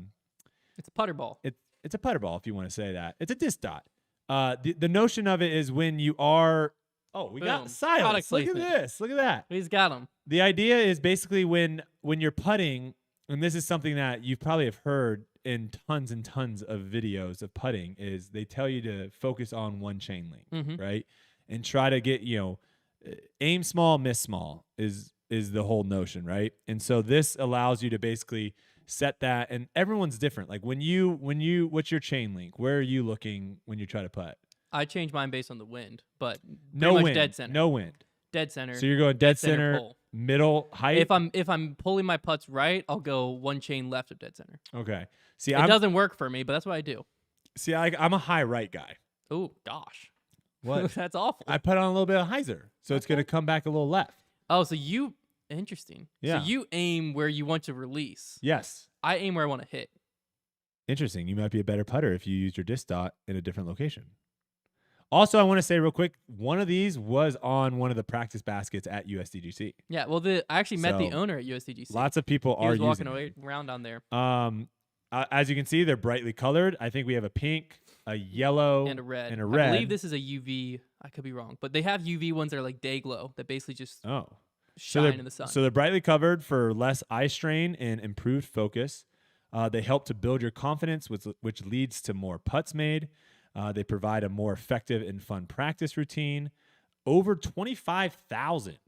putter ball. It's a putter ball, if you want to say that. It's a disc dot. The notion of it is when you are... Oh, we got Silas. Look at this. Look at that. He's got them. The idea is basically when you're putting, and this is something that you probably have heard in tons and tons of videos of putting, is they tell you to focus on one chain link, right? And try to get, aim small, miss small is the whole notion, right? And so this allows you to basically set that, and everyone's different. Like what's your chain link? Where are you looking when you try to putt? I change mine based on the wind, but no wind, dead center. No wind. Dead center. So you're going dead center pull. Middle, height. If I'm pulling my putts right, I'll go one chain left of dead center. Okay. See, it doesn't work for me, but that's what I do. See, I'm a high right guy. Oh gosh. What? That's awful. I put on a little bit of hyzer, so it's going to come back a little left. Oh, so interesting. Yeah. So you aim where you want to release. Yes. I aim where I want to hit. Interesting. You might be a better putter if you used your disc dot in a different location. Also, I want to say real quick, one of these was on one of the practice baskets at USDGC. Yeah, well, I actually met the owner at USDGC. Lots of people are using walking around down there. As you can see, they're brightly colored. I think we have a pink, a yellow, and a red. I believe this is a UV. I could be wrong, but they have UV ones that are like day glow that basically just shine in the sun. So they're brightly covered for less eye strain and improved focus. They help to build your confidence, which leads to more putts made. They provide a more effective and fun practice routine. Over 25,000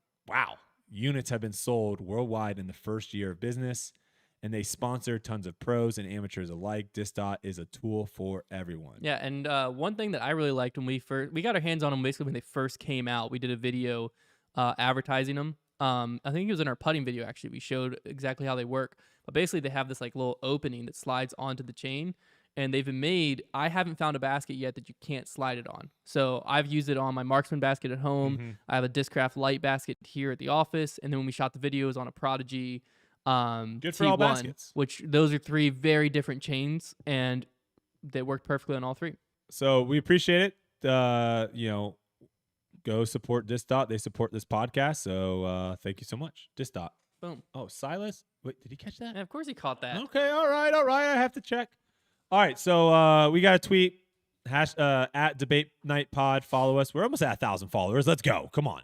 units have been sold worldwide in the first year of business, and they sponsor tons of pros and amateurs alike. Disc Dot is a tool for everyone. Yeah, and one thing that I really liked when we got our hands on them basically when they first came out, we did a video advertising them. I think it was in our putting video, actually. We showed exactly how they work. But basically, they have this like little opening that slides onto the chain. And they've been made, I haven't found a basket yet that you can't slide it on. So I've used it on my Marksman basket at home. I have a Discraft light basket here at the office. And then when we shot the videos on a Prodigy Good for T1, all baskets. which those are 3 very different chains. And they worked perfectly on all 3. So we appreciate it. Go support Disc Dot. They support this podcast. So thank you so much. Disc Dot. Boom. Oh, Silas. Wait, did he catch that? Yeah, of course he caught that. Okay, all right. I have to check. All right, so we got a tweet at Debate Night Pod. Follow us. We're almost at 1,000 followers. Let's go. Come on.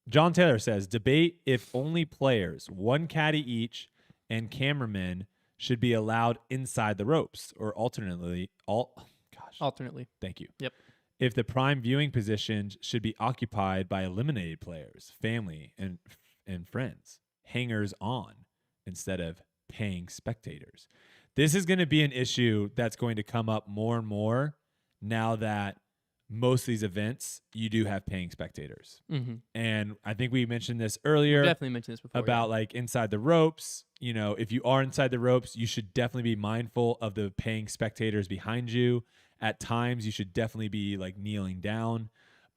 John Taylor says, debate if only players, one caddy each, and cameramen should be allowed inside the ropes, or alternately. Thank you. Yep. If the prime viewing positions should be occupied by eliminated players, family, and friends, hangers on, instead of paying spectators. This is going to be an issue that's going to come up more and more now that most of these events, you do have paying spectators. Mm-hmm. And I think we mentioned this earlier. We definitely mentioned this before. About like inside the ropes. You know, if you are inside the ropes, you should definitely be mindful of the paying spectators behind you. At times, you should definitely be like kneeling down.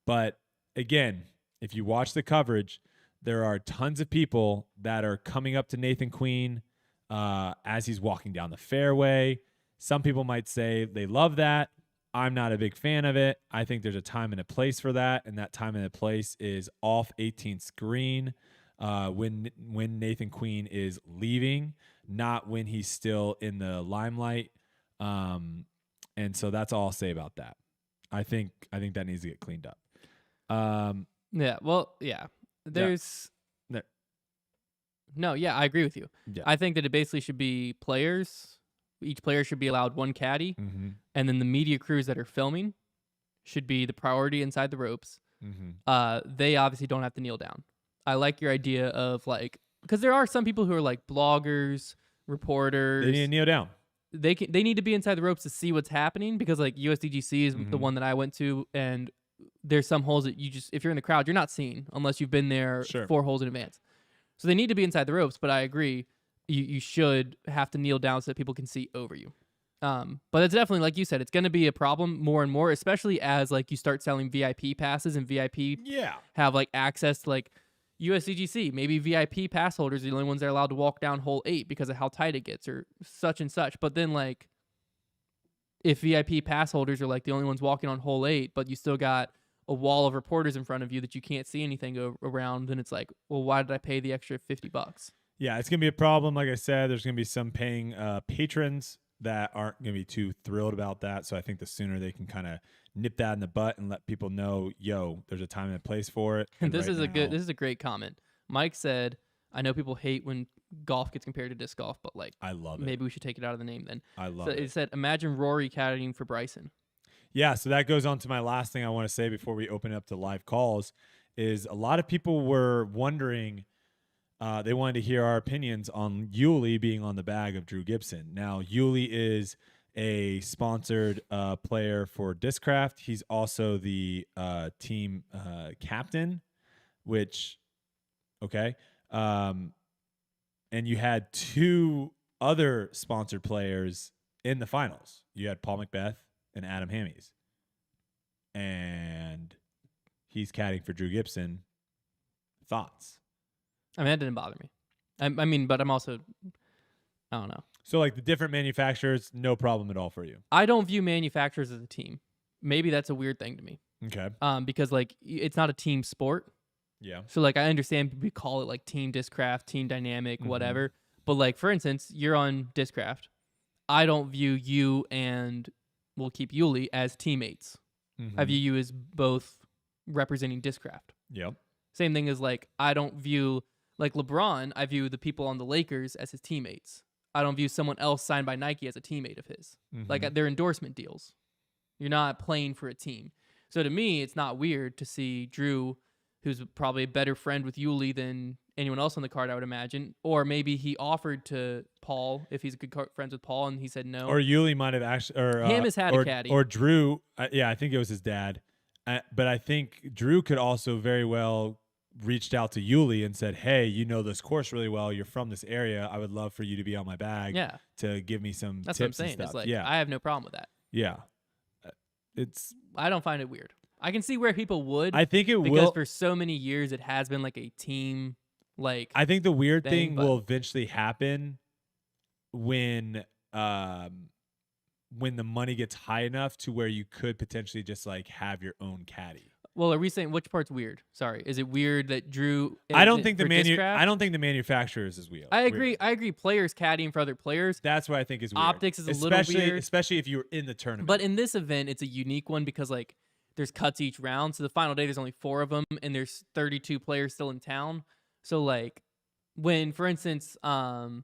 But again, if you watch the coverage, there are tons of people that are coming up to Nathan Queen as he's walking down the fairway. Some people might say they love that. I'm not a big fan of it. I think there's a time and a place for that, and that time and a place is off 18th green when Nathan Queen is leaving, not when he's still in the limelight. And so that's all I'll say about that. I think that needs to get cleaned up. Yeah. Well, yeah. There's. Yeah. No, yeah, I agree with you. Yeah. I think that it basically should be players. Each player should be allowed one caddy, and then the media crews that are filming should be the priority inside the ropes. They obviously don't have to kneel down. I like your idea of like, because there are some people who are like bloggers, reporters. They need to kneel down. They need to be inside the ropes to see what's happening, because like USDGC is the one that I went to, and there's some holes that you just, if you're in the crowd, you're not seeing unless you've been there 4 holes in advance. So they need to be inside the ropes, but I agree. You should have to kneel down so that people can see over you. But it's definitely, like you said, it's going to be a problem more and more, especially as like you start selling VIP passes and VIP have like access to like USDGC. Maybe VIP pass holders are the only ones that are allowed to walk down hole 8 because of how tight it gets or such and such. But then like if VIP pass holders are like the only ones walking on hole 8, but you still got a wall of reporters in front of you that you can't see anything around, then it's like, well, why did I pay the extra $50? Yeah, it's going to be a problem. Like I said, there's going to be some paying patrons that aren't going to be too thrilled about that. So I think the sooner they can kind of nip that in the butt and let people know, yo, there's a time and a place for it. And this is a great comment. Mike said, I know people hate when golf gets compared to disc golf, but like, I love it. Maybe we should take it out of the name then. I love it. It said, imagine Rory caddying for Bryson. Yeah, so that goes on to my last thing I want to say before we open up to live calls is a lot of people were wondering, they wanted to hear our opinions on Yuli being on the bag of Drew Gibson. Now, Yuli is a sponsored player for Discraft. He's also the team captain, which, okay. And you had 2 other sponsored players in the finals. You had Paul McBeth and Adam Hammies. And he's caddying for Drew Gibson. Thoughts? I mean, that didn't bother me. I mean, but I'm also, I don't know. So, like the different manufacturers, no problem at all for you. I don't view manufacturers as a team. Maybe that's a weird thing to me. Okay. Because like it's not a team sport. Yeah. So like I understand we call it like team Discraft, team dynamic, whatever. But like for instance, you're on Discraft. I don't view you and we'll keep Yuli as teammates. I view you as both representing Discraft. Yep. Same thing as like I don't view like LeBron. I view the people on the Lakers as his teammates. I don't view someone else signed by Nike as a teammate of his. Like they're endorsement deals. You're not playing for a team. So to me, it's not weird to see Drew, who's probably a better friend with Yuli than anyone else on the card, I would imagine. Or maybe he offered to Paul if he's good friends with Paul, and he said no. Or Yuli might have actually, or Ham has had a caddy. Or Drew. I think it was his dad. But I think Drew could also very well reached out to Yuli and said, hey, you know this course really well. You're from this area. I would love for you to be on my bag to give me some That's tips what I'm saying. and stuff. It's like, I have no problem with that. Yeah. I don't find it weird. I can see where people would. I think it will. Because for so many years, it has been like a team. Like I think the weird thing will eventually happen when the money gets high enough to where you could potentially just like have your own caddy. Well, are we saying which part's weird? Sorry, is it weird that Drew? I don't think the Discraft? manufacturers is weird. I agree. I agree. Players caddying for other players. That's what I think is weird. Optics is a little weird, especially if you were in the tournament. But in this event, it's a unique one because like there's cuts each round. So the final day, there's only 4 of them, and there's 32 players still in town. So like when, for instance, who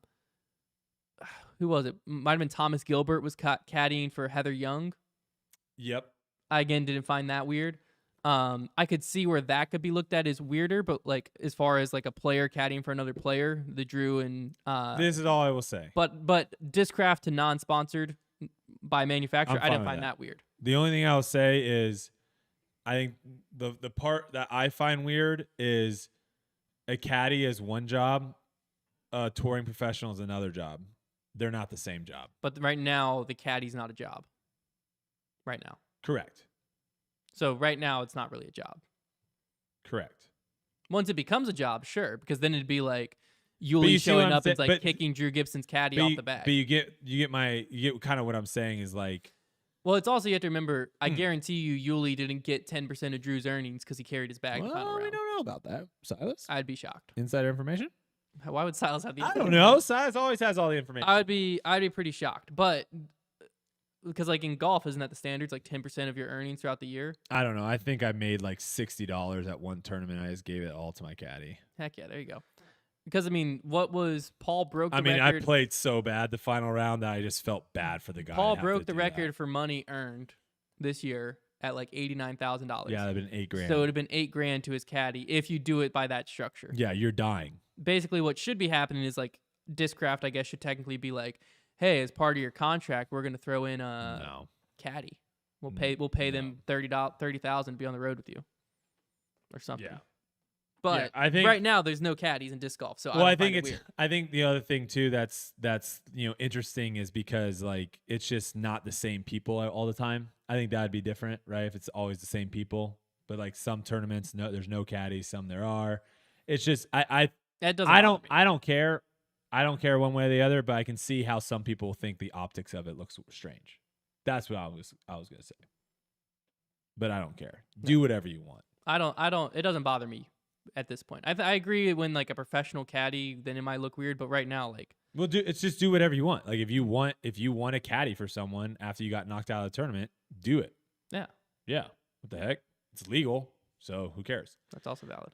was it? Might have been Thomas Gilbert was caddying for Heather Young. Yep. I again didn't find that weird. I could see where that could be looked at as weirder, but like as far as like a player caddying for another player, the Drew and this is all I will say. But Discraft to non-sponsored by manufacturer, I didn't find that weird. The only thing I'll say is, I think the part that I find weird is a caddy is one job, a touring professional is another job. They're not the same job. But right now, the caddy's not a job. Right now. Correct. So right now, it's not really a job. Correct. Once it becomes a job, sure, because then it'd be like Yuli showing up and like kicking Drew Gibson's caddy off the bag. But you get kind of what I'm saying is like. Well, it's also you have to remember. I guarantee you, Yuli didn't get 10% of Drew's earnings because he carried his bag. Well, the final round. we don't know about that, Silas. I'd be shocked. Insider information? Why would Silas have the? I don't know. Silas always has all the information. I'd be pretty shocked, but. Because like in golf, isn't that the standards? Like 10% of your earnings throughout the year. I don't know. I think I made like $60 at one tournament. I just gave it all to my caddy. Heck yeah, there you go. Because I mean, what was Paul broke the record? I played so bad the final round that I just felt bad for the guy. Paul broke the record for money earned this year at like $89,000. Yeah, it'd have been $8,000. So it would have been $8,000 to his caddy if you do it by that structure. Yeah, you're dying. Basically, what should be happening is like Discraft, I guess, should technically be like, hey, as part of your contract, we're going to throw in a caddy. We'll pay them $30,000 to be on the road with you, or something. Yeah. But I think right now there's no caddies in disc golf, so well, I think I think the other thing too that's interesting is because like it's just not the same people all the time. I think that'd be different, right? If it's always the same people, but like some tournaments, there's no caddies, some there are. It's just I don't care. I don't care one way or the other, but I can see how some people think the optics of it looks strange. That's what I was gonna say. But I don't care. Do whatever you want. I don't. It doesn't bother me at this point. I agree when like a professional caddy, then it might look weird. But right now, like, well, it's just do whatever you want. Like if you want a caddy for someone after you got knocked out of the tournament, do it. Yeah. Yeah. What the heck? It's legal, so who cares? That's also valid.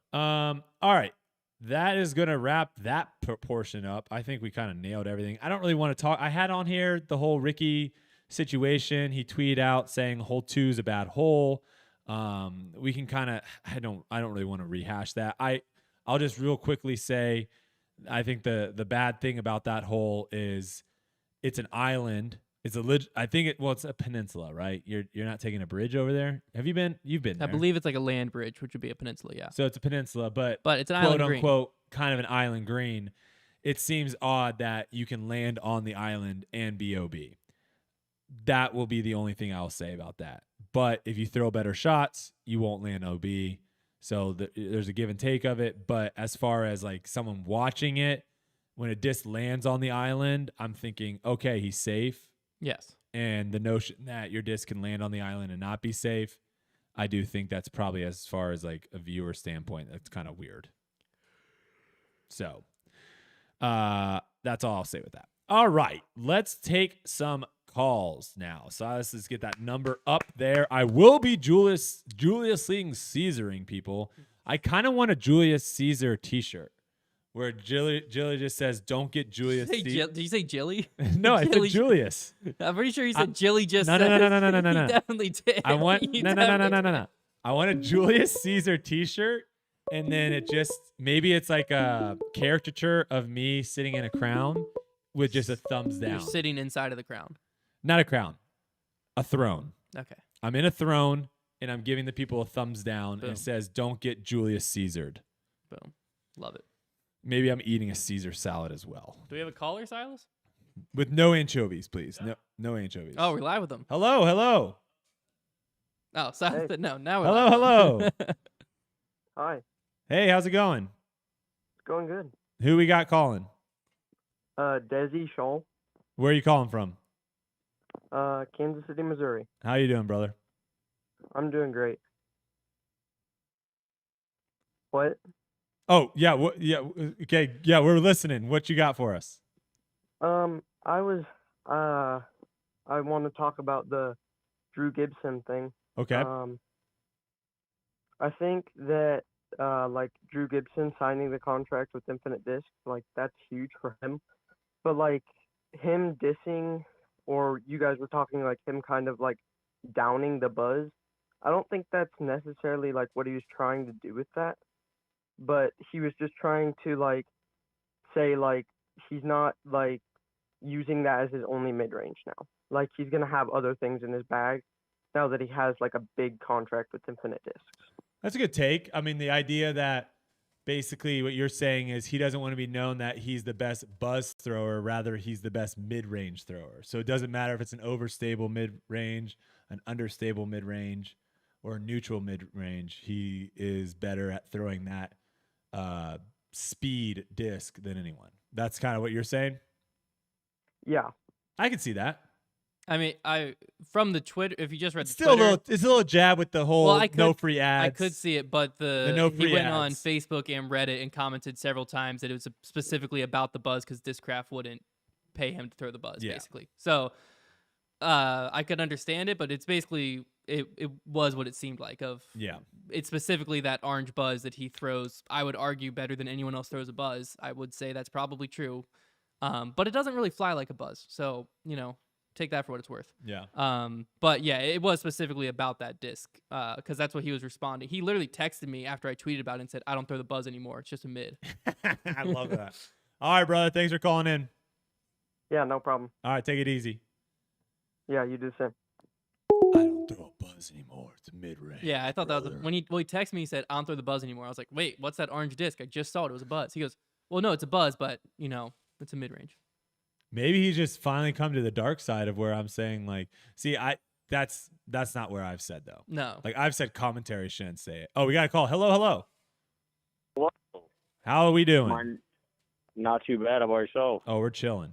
All right. That is going to wrap that portion up. I think we kind of nailed everything. I don't really want to talk. I had on here the whole Ricky situation. He tweeted out saying hole 2 is a bad hole. We can kind of, I don't really want to rehash that. I'll just real quickly say, I think the bad thing about that hole is it's an island. It's a peninsula, right? You're not taking a bridge over there. Have you been? You've been there. I believe it's like a land bridge, which would be a peninsula, yeah. So it's a peninsula, but it's an island green. Quote unquote, kind of an island green. It seems odd that you can land on the island and be OB. That will be the only thing I'll say about that. But if you throw better shots, you won't land OB. So there's a give and take of it. But as far as like someone watching it, when a disc lands on the island, I'm thinking, okay, he's safe. Yes. And the notion that your disc can land on the island and not be safe, I do think that's probably, as far as like a viewer standpoint, that's kind of weird. So that's all I'll say with that. All right, let's take some calls now. So let's just get that number up there. I will be Julius Caesaring people. I kind of want a Julius Caesar t-shirt. Where Jilly just says, "Don't get Julius." Did you say Jilly? No, I said Julius. I'm pretty sure you said Jilly just. No. You definitely did. I want no. I want a Julius Caesar T-shirt, and then maybe it's like a caricature of me sitting in a crown with just a thumbs down. You're sitting inside of the crown. Not a crown, a throne. Okay. I'm in a throne, and I'm giving the people a thumbs down, Boom. and it says, "Don't get Julius Caesared." Boom. Love it. Maybe I'm eating a Caesar salad as well. Do we have a caller, Silas? With no anchovies, please. No anchovies. Oh, we're live with them. Hello. Oh, Silas said no. Now we're Hello. Hi. Hey, how's it going? It's going good. Who we got calling? Desi Scholl, Where are you calling from? Kansas City, Missouri. How you doing, brother? I'm doing great. What? Oh, yeah. Yeah. Okay. Yeah, we're listening. What you got for us? I was I want to talk about the Drew Gibson thing. Okay. I think that like Drew Gibson signing the contract with Infinite Disc, like that's huge for him. But like him dissing, or you guys were talking like him kind of like downing the buzz. I don't think that's necessarily like what he was trying to do with that. But he was just trying to like say like he's not like using that as his only mid range now. Like he's gonna have other things in his bag now that he has like a big contract with Infinite Discs. That's a good take. I mean, the idea that basically what you're saying is he doesn't want to be known that he's the best buzz thrower, rather he's the best mid-range thrower. So it doesn't matter if it's an overstable mid-range, an understable mid-range, or a neutral mid-range. He is better at throwing that speed disc than anyone. That's kind of what you're saying? Yeah. I can see that. I mean, from the Twitter, if you just read the Still Twitter, it's a little jab with the whole no free ads. I could see it, but the no free he went ads. on Facebook and Reddit and commented several times that it was specifically about the buzz because Discraft wouldn't pay him to throw the buzz, basically. So I could understand it, but it's basically it was what it seemed like. It's specifically that orange buzz that he throws. I would argue better than anyone else throws a buzz. I would say that's probably true, but it doesn't really fly like a buzz. So take that for what it's worth. Yeah. But yeah, it was specifically about that disc because that's what he was responding. He literally texted me after I tweeted about it and said, "I don't throw the buzz anymore. It's just a mid." I love that. All right, brother. Thanks for calling in. Yeah, no problem. All right, take it easy. Yeah, you do the same. I don't throw a buzz anymore. It's a mid-range. Yeah, I thought that was when he texted me. He said, "I don't throw the buzz anymore." I was like, "Wait, what's that orange disc? I just saw it. It was a buzz." He goes, "Well, no, it's a buzz, but it's a mid range." Maybe he's just finally come to the dark side of where I'm saying like, see, that's not where I've said though. No, like I've said commentary shouldn't say it. Oh, we got a call. Hello. Hello. How are we doing? Not too bad. How about yourself? Oh, we're chilling.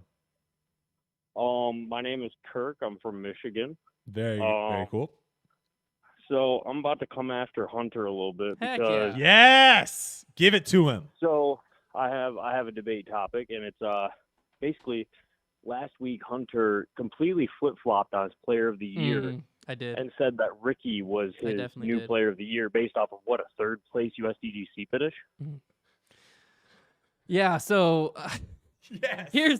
My name is Kirk. I'm from Michigan. Very cool. So I'm about to come after Hunter a little bit Heck because yes, give it to him. So I have a debate topic, and it's basically last week Hunter completely flip-flopped on his player of the year. I did. And said that Ricky was his new player of the year based off of what, a third place USDGC finish? Mm-hmm. Yeah, so yes. Here's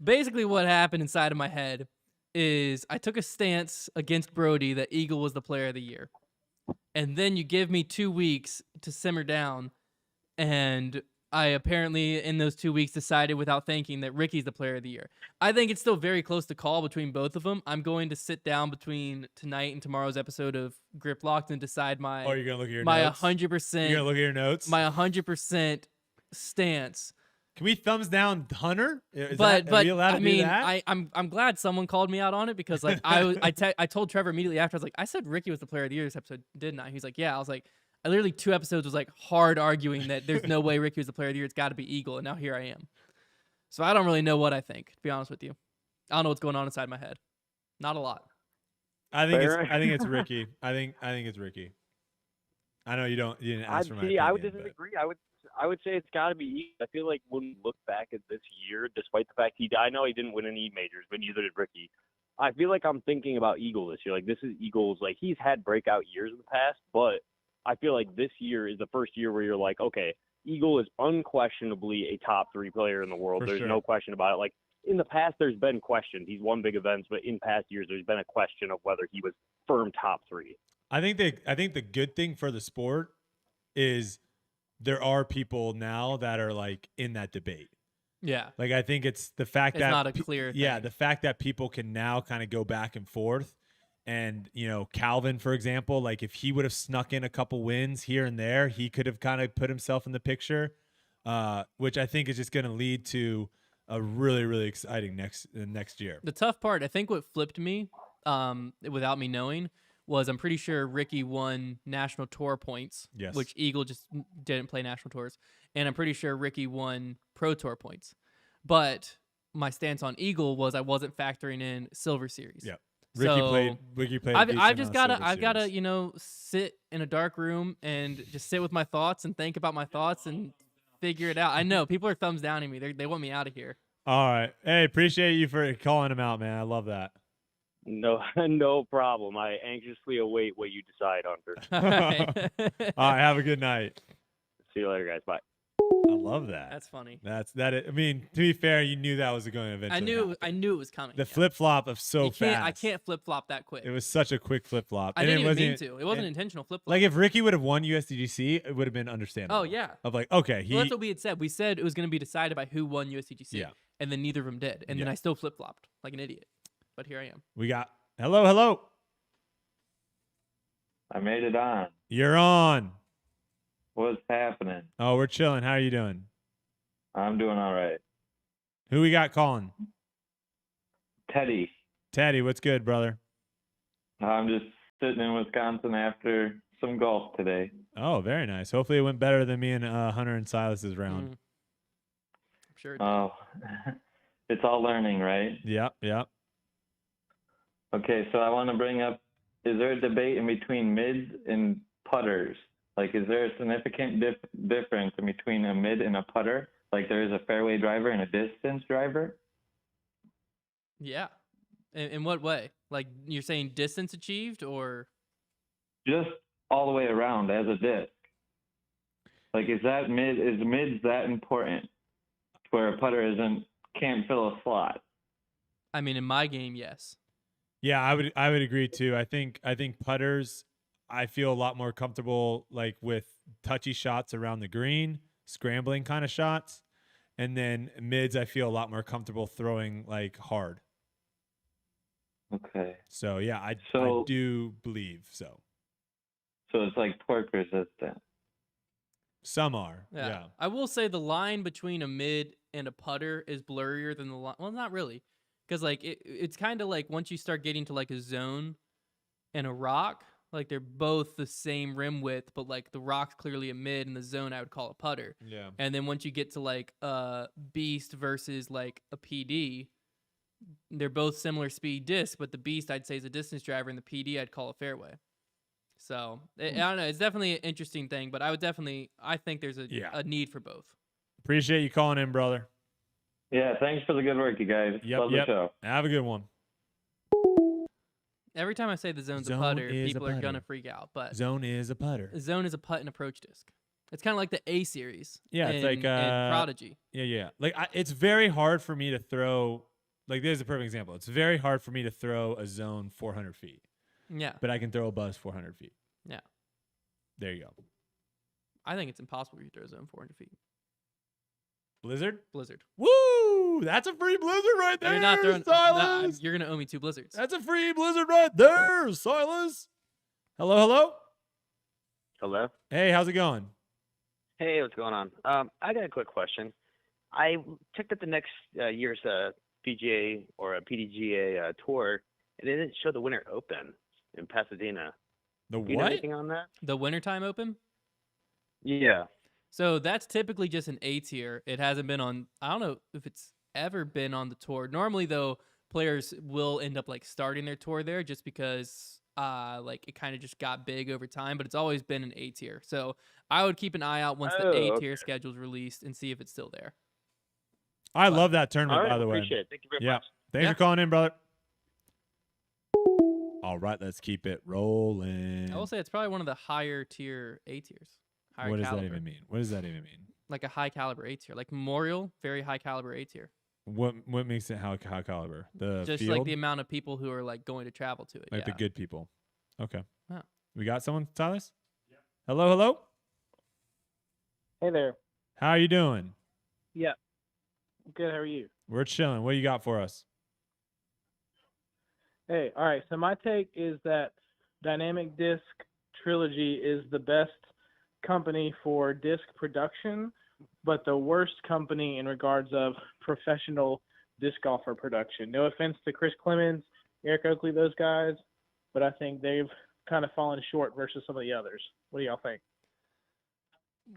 basically what happened inside of my head is I took a stance against Brodie that Eagle was the player of the year. And then you give me 2 weeks to simmer down, and I apparently in those 2 weeks decided without thinking that Ricky's the player of the year. I think it's still very close to call between both of them. I'm going to sit down between tonight and tomorrow's episode of Grip Locked and decide my you're gonna look at your my notes? 100%. You're gonna look at your notes? My 100% stance. Can we thumbs down Hunter? But are we allowed to I mean, do that? I'm glad someone called me out on it because like I told Trevor immediately after. I was like, I said Ricky was the player of the year this episode, didn't I? He's like, yeah. I was like, I literally 2 episodes was like hard arguing that there's no way Ricky was the player of the year. It's got to be Eagle, and now here I am. So I don't really know what I think, to be honest with you. I don't know what's going on inside my head. Not a lot. I think it's Ricky. I think it's Ricky. I know you didn't ask for my opinion. I would disagree. I would say it's got to be Eagle. I feel like when we look back at this year, despite the fact I know he didn't win any majors, but neither did Ricky. I feel like I'm thinking about Eagle this year. Like this is Eagle's. Like he's had breakout years in the past, but I feel like this year is the first year where you're like, okay, Eagle is unquestionably a top 3 player in the world. There's no question about it. Like in the past, there's been questions. He's won big events, but in past years, there's been a question of whether he was firm top 3. I think the good thing for the sport is there are people now that are like in that debate. Yeah. Like I think it's the fact that it's not a clear thing. Yeah, the fact that people can now kind of go back and forth. And, Calvin, for example, like if he would have snuck in a couple wins here and there, he could have kind of put himself in the picture, which I think is just going to lead to a really, really exciting next year. The tough part, I think what flipped me without me knowing was I'm pretty sure Ricky won national tour points, which Eagle just didn't play national tours. And I'm pretty sure Ricky won pro tour points. But my stance on Eagle was I wasn't factoring in Silver Series. Yep. Ricky played. I've just gotta sit in a dark room and just sit with my thoughts and think about my thoughts and figure it out. I know people are thumbs downing me. They want me out of here. All right. Hey, appreciate you for calling him out, man. I love that. No, no problem. I anxiously await what you decide, Hunter. All right. All right. Have a good night. See you later, guys. Bye. I love that. That's funny. I mean, to be fair, you knew that was going to eventually. I knew it was coming. The flip flop of fast. I can't flip flop that quick. It was such a quick flip flop. I didn't even mean to. It wasn't intentional flip flop. Like if Ricky would have won USDGC, it would have been understandable. Oh yeah. Of like, okay, well, that's what we had said. We said it was going to be decided by who won USDGC. Yeah. And then neither of them did. And then I still flip flopped like an idiot. But here I am. We got hello. I made it on. You're on. What's happening? Oh, we're chilling. How are you doing? I'm doing all right. Who we got calling? Teddy. Teddy, what's good, brother? I'm just sitting in Wisconsin after some golf today. Oh, very nice. Hopefully it went better than me and Hunter and Silas's round. I'm sure it did. Oh, it's all learning, right? Yep. Okay, so I want to bring up, is there a debate in between mids and putters? Like, is there a significant difference in between a mid and a putter? Like there is a fairway driver and a distance driver? Yeah. In what way? Like you're saying distance achieved or? Just all the way around as a disc. Like is mids that important where a putter can't fill a slot? I mean, in my game, yes. Yeah, I would agree too. I think putters, I feel a lot more comfortable like with touchy shots around the green, scrambling kind of shots, and then mids I feel a lot more comfortable throwing like hard. Okay. So yeah, I do believe so. So it's like torque resistant. Some are. Yeah. I will say the line between a mid and a putter is blurrier than the line. Well, not really, because like it's kind of like once you start getting to like a zone and a rock. Like they're both the same rim width, but like the rock's clearly a mid and the zone I would call a putter. Yeah. And then once you get to like a beast versus like a PD, they're both similar speed disc, but the beast I'd say is a distance driver and the PD I'd call a fairway. So I don't know. It's definitely an interesting thing, but I think there's a need for both. Appreciate you calling in, brother. Yeah, thanks for the good work, you guys. Love the show. Have a good one. Every time I say the zone's a putter, people are going to freak out. But zone is a putter. Zone is a putt and approach disc. It's kind of like the A series. Yeah, it's like Prodigy. Yeah. Like it's very hard for me to throw. Like there's a perfect example. It's very hard for me to throw a zone 400 feet. Yeah. But I can throw a buzz 400 feet. Yeah. There you go. I think it's impossible if you throw a zone 400 feet. Blizzard. Woo! That's a free blizzard right there, You're not throwing, Silas. you're gonna owe me 2 blizzards. That's a free blizzard right there, Silas. Hello. Hey, how's it going? Hey, what's going on? I got a quick question. I checked out the next year's PGA or a PDGA tour, and it didn't show the Winter Open in Pasadena. The Do you know what? anything on that? The Wintertime Open? Yeah. So that's typically just an A tier. It hasn't been on, I don't know if it's ever been on the tour. Normally, though, players will end up like starting their tour there just because like it kind of just got big over time, but it's always been an A tier. So I would keep an eye out once the A tier schedule's released and see if it's still there. I love that tournament, by the way. Appreciate it. Thank you very much. Thanks for calling in, brother. All right, let's keep it rolling. I will say it's probably one of the higher tier A tiers. What does that even mean? What does that even mean? Like a high caliber A tier, like Memorial, very high caliber A tier. What makes it high caliber? The just field? like the amount of people who are like going to travel to it. Like the good people. Okay. Oh. We got someone, Silas? Yeah. Hello. Hey there. How are you doing? Yeah. Good. How are you? We're chilling. What do you got for us? Hey. All right. So my take is that Dynamic Disc Trilogy is the best company for disc production, but the worst company in regards of professional disc golfer production. No offense to Chris Clemens, Eric Oakley, those guys, but I think they've kind of fallen short versus some of the others. What do y'all think?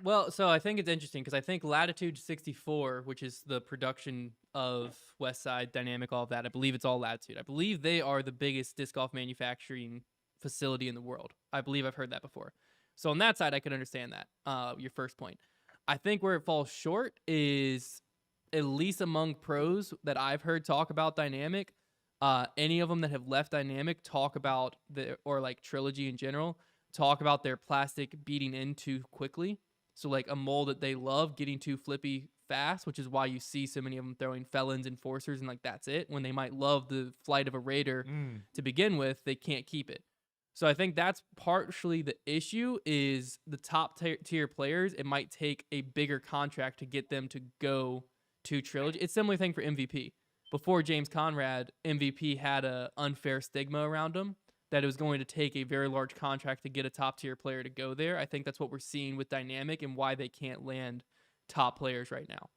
Well, so I think it's interesting because I think Latitude 64, which is the production of Westside, Dynamic, all of that, I believe it's all Latitude. I believe they are the biggest disc golf manufacturing facility in the world. I believe I've heard that before. So on that side, I can understand that, your first point. I think where it falls short is, at least among pros that I've heard talk about Dynamic, any of them that have left Dynamic talk about, or like Trilogy in general, talk about their plastic beating in too quickly. So like a mold that they love getting too flippy fast, which is why you see so many of them throwing felons and forcers and like that's it. When they might love the flight of a Raider to begin with, they can't keep it. So I think that's partially the issue is the top tier players. It might take a bigger contract to get them to go to Trilogy. It's a similar thing for MVP. Before James Conrad, MVP had a unfair stigma around him that it was going to take a very large contract to get a top tier player to go there. I think that's what we're seeing with Dynamic and why they can't land top players right now.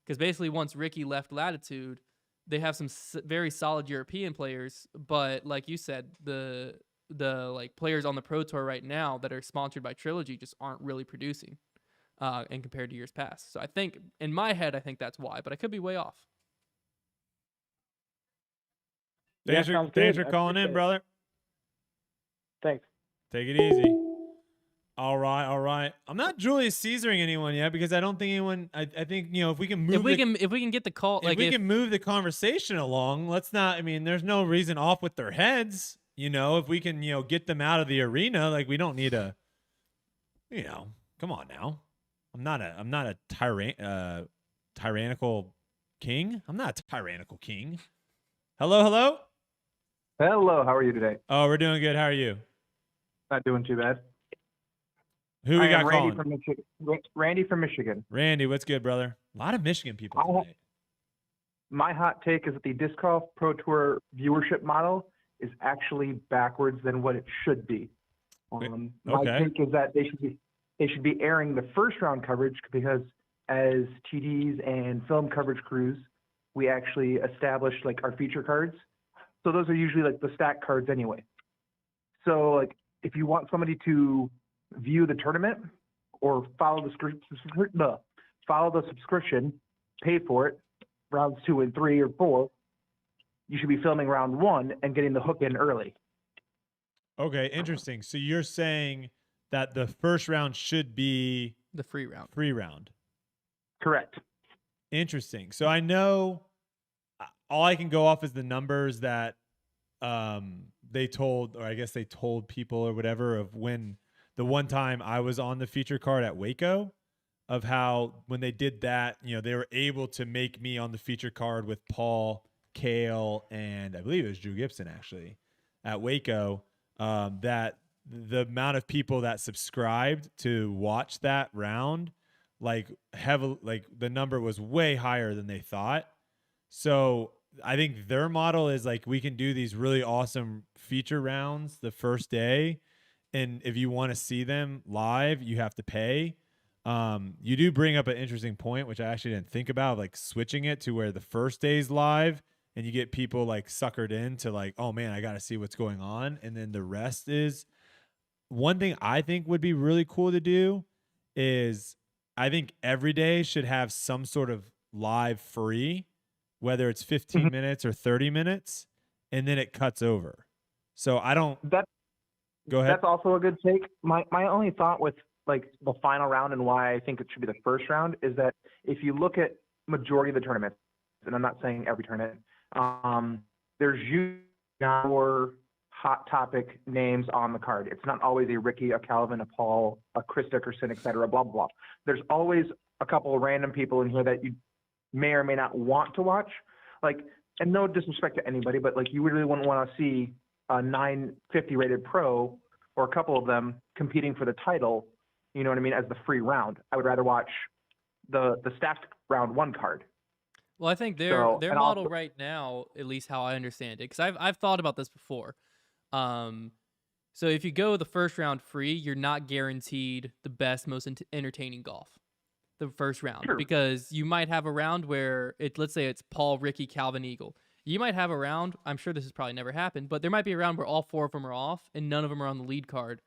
Because basically once Ricky left Latitude, they have some very solid European players, but like you said, the like players on the Pro Tour right now that are sponsored by Trilogy just aren't really producing and compared to years past. So I think in my head, I think that's why, but I could be way off. Thanks for calling in, brother. Thanks. Take it easy. All right. I'm not Julius Caesaring anyone yet because I don't think anyone. I think if we can move. If we can get the call, if we can move the conversation along, let's not. I mean, there's no reason off with their heads. If we can get them out of the arena, like we don't need a. Come on now. I'm not a tyrannical king. I'm not a tyrannical king. Hello. Hello, how are you today? Oh, we're doing good. How are you? Not doing too bad. Who we got Randy calling? from Michigan. Randy from Michigan. Randy, what's good, brother? A lot of Michigan people tonight. My hot take is that the Disc Golf Pro Tour viewership model is actually backwards than what it should be. My take is that they should be airing the first round coverage because as TDs and film coverage crews, we actually establish like our feature cards. So those are usually like the stack cards anyway. So like if you want somebody to view the tournament or follow the subscription, pay for it, rounds 2 and 3 or 4, you should be filming round 1 and getting the hook in early. Okay, interesting. So you're saying that the first round should be the free round. Free round. Correct. Interesting. So I know all I can go off is the numbers that they told, or I guess they told people or whatever, of when the one time I was on the feature card at Waco, of how when they did that, they were able to make me on the feature card with Paul, Kale, and I believe it was Drew Gibson actually at Waco, that the amount of people that subscribed to watch that round, like the number was way higher than they thought. So I think their model is like, we can do these really awesome feature rounds the first day. And if you want to see them live, you have to pay. You do bring up an interesting point, which I actually didn't think about, like switching it to where the first day's live and you get people like suckered into like, oh man, I got to see what's going on. And then the rest is one thing I think would be really cool to do is I think every day should have some sort of live free, whether it's 15 minutes or 30 minutes, and then it cuts over. So I don't. Go ahead. That's also a good take. My only thought with like the final round and why I think it should be the first round is that if you look at majority of the tournaments, and I'm not saying every tournament, there's usually more hot topic names on the card. It's not always a Ricky, a Calvin, a Paul, a Chris Dickerson, et cetera, blah, blah, blah. There's always a couple of random people in here that you may or may not want to watch. Like, and no disrespect to anybody, but like you really wouldn't want to see a 950 rated pro or a couple of them competing for the title, you know what I mean, as the free round. I would rather watch the stacked round 1 card. Well, I think their model right now, at least how I understand it, because I've thought about this before. So if you go the first round free, you're not guaranteed the best, most entertaining golf the first round. Sure. Because you might have a round where let's say it's Paul, Ricky, Calvin, Eagle. You might have a round, I'm sure this has probably never happened, but there might be a round where all 4 of them are off and none of them are on the lead card.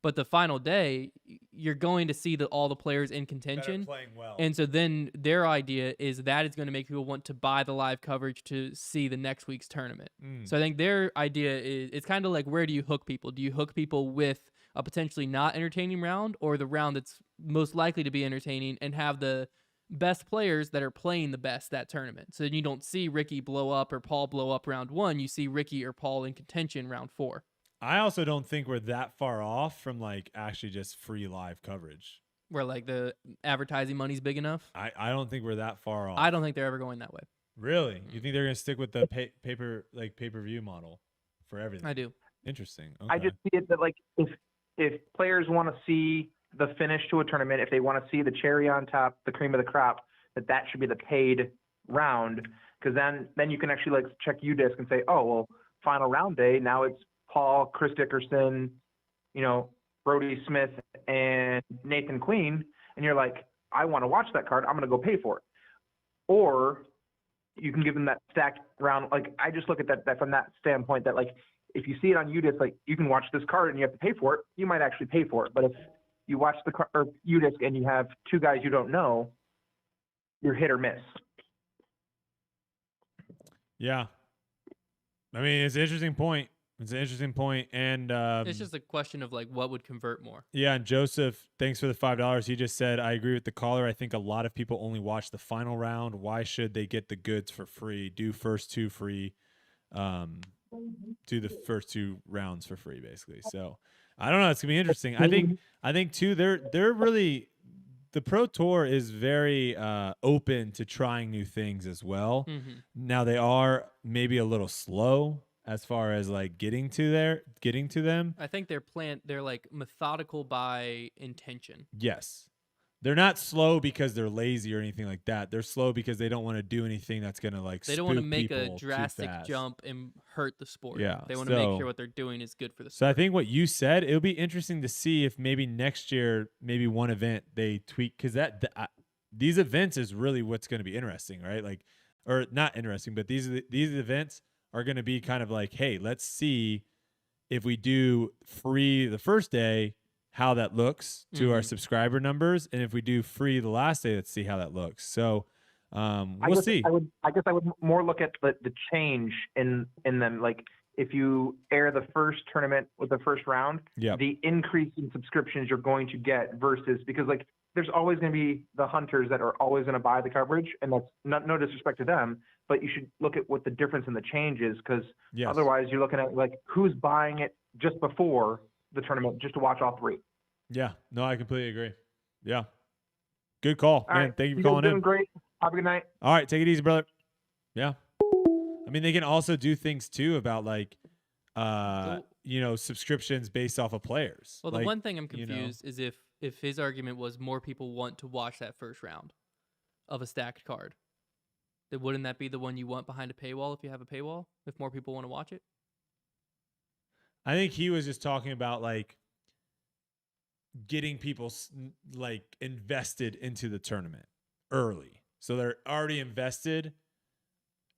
But the final day, you're going to see all the players in contention. Playing well. And so then their idea is that is going to make people want to buy the live coverage to see the next week's tournament. So I think their idea is, it's kind of like, where do you hook people? Do you hook people with a potentially not entertaining round, or the round that's most likely to be entertaining and have the best players that are playing the best that tournament? So then you don't see Ricky blow up or Paul blow up round 1. You see Ricky or Paul in contention round 4. I also don't think we're that far off from like actually just free live coverage. Where like the advertising money's big enough. I don't think we're that far off. I don't think they're ever going that way. Really? You think they're going to stick with the pay-per-view model for everything? I do. Interesting. Okay. I just see it that like if players want to see the finish to a tournament, if they want to see the cherry on top, the cream of the crop, that should be the paid round, because then you can actually like check UDisc and say, oh well, final round day, now it's Paul, Chris Dickerson, Brodie Smith, and Nathan Queen, and you're like, I want to watch that card, I'm going to go pay for it. Or you can give them that stacked round. Like, I just look at that from that standpoint, that like, if you see it on UDisc, like, you can watch this card and you have to pay for it, you might actually pay for it. But if you watch the UDisc and you have two guys you don't know, you're hit or miss. Yeah. I mean, it's an interesting point. And it's just a question of like, what would convert more. Yeah, and Joseph, thanks for the $5. He just said, I agree with the caller. I think a lot of people only watch the final round. Why should they get the goods for free? Do first two free. Do the first 2 rounds for free, basically. So I don't know. It's gonna be interesting. I think too. They're really, the Pro Tour is very open to trying new things as well. Now they are maybe a little slow as far as like getting to them. I think they're like methodical by intention. Yes. They're not slow because they're lazy or anything like that. They're slow because they don't want to do anything that's going to like they don't want to make a drastic jump and hurt the sport. Yeah. They want to make sure what they're doing is good for the sport. So I think what you said, it'll be interesting to see if maybe next year, maybe one event they tweak, because these events is really what's going to be interesting, right? Like, or not interesting, but these events are going to be kind of like, hey, let's see if we do free the first day, how that looks to our subscriber numbers, and if we do free the last day, let's see how that looks. So we'll see. I guess I would more look at the change in them. Like, if you air the first tournament with the first round, the increase in subscriptions you're going to get versus, because like there's always going to be the hunters that are always going to buy the coverage, and that's no disrespect to them, but you should look at what the difference in the change is, because otherwise you're looking at like who's buying it just before the tournament just to watch all 3. Yeah, no, I completely agree. Yeah, good call, all man. Right. Thank you for calling in. Doing great. Have a good night. All right, take it easy, brother. Yeah, I mean, they can also do things too about like, subscriptions based off of players. Well, like, the one thing I'm confused is if his argument was more people want to watch that first round of a stacked card, then wouldn't that be the one you want behind a paywall if you have a paywall? If more people want to watch it? I think he was just talking about like getting people like invested into the tournament early. So they're already invested.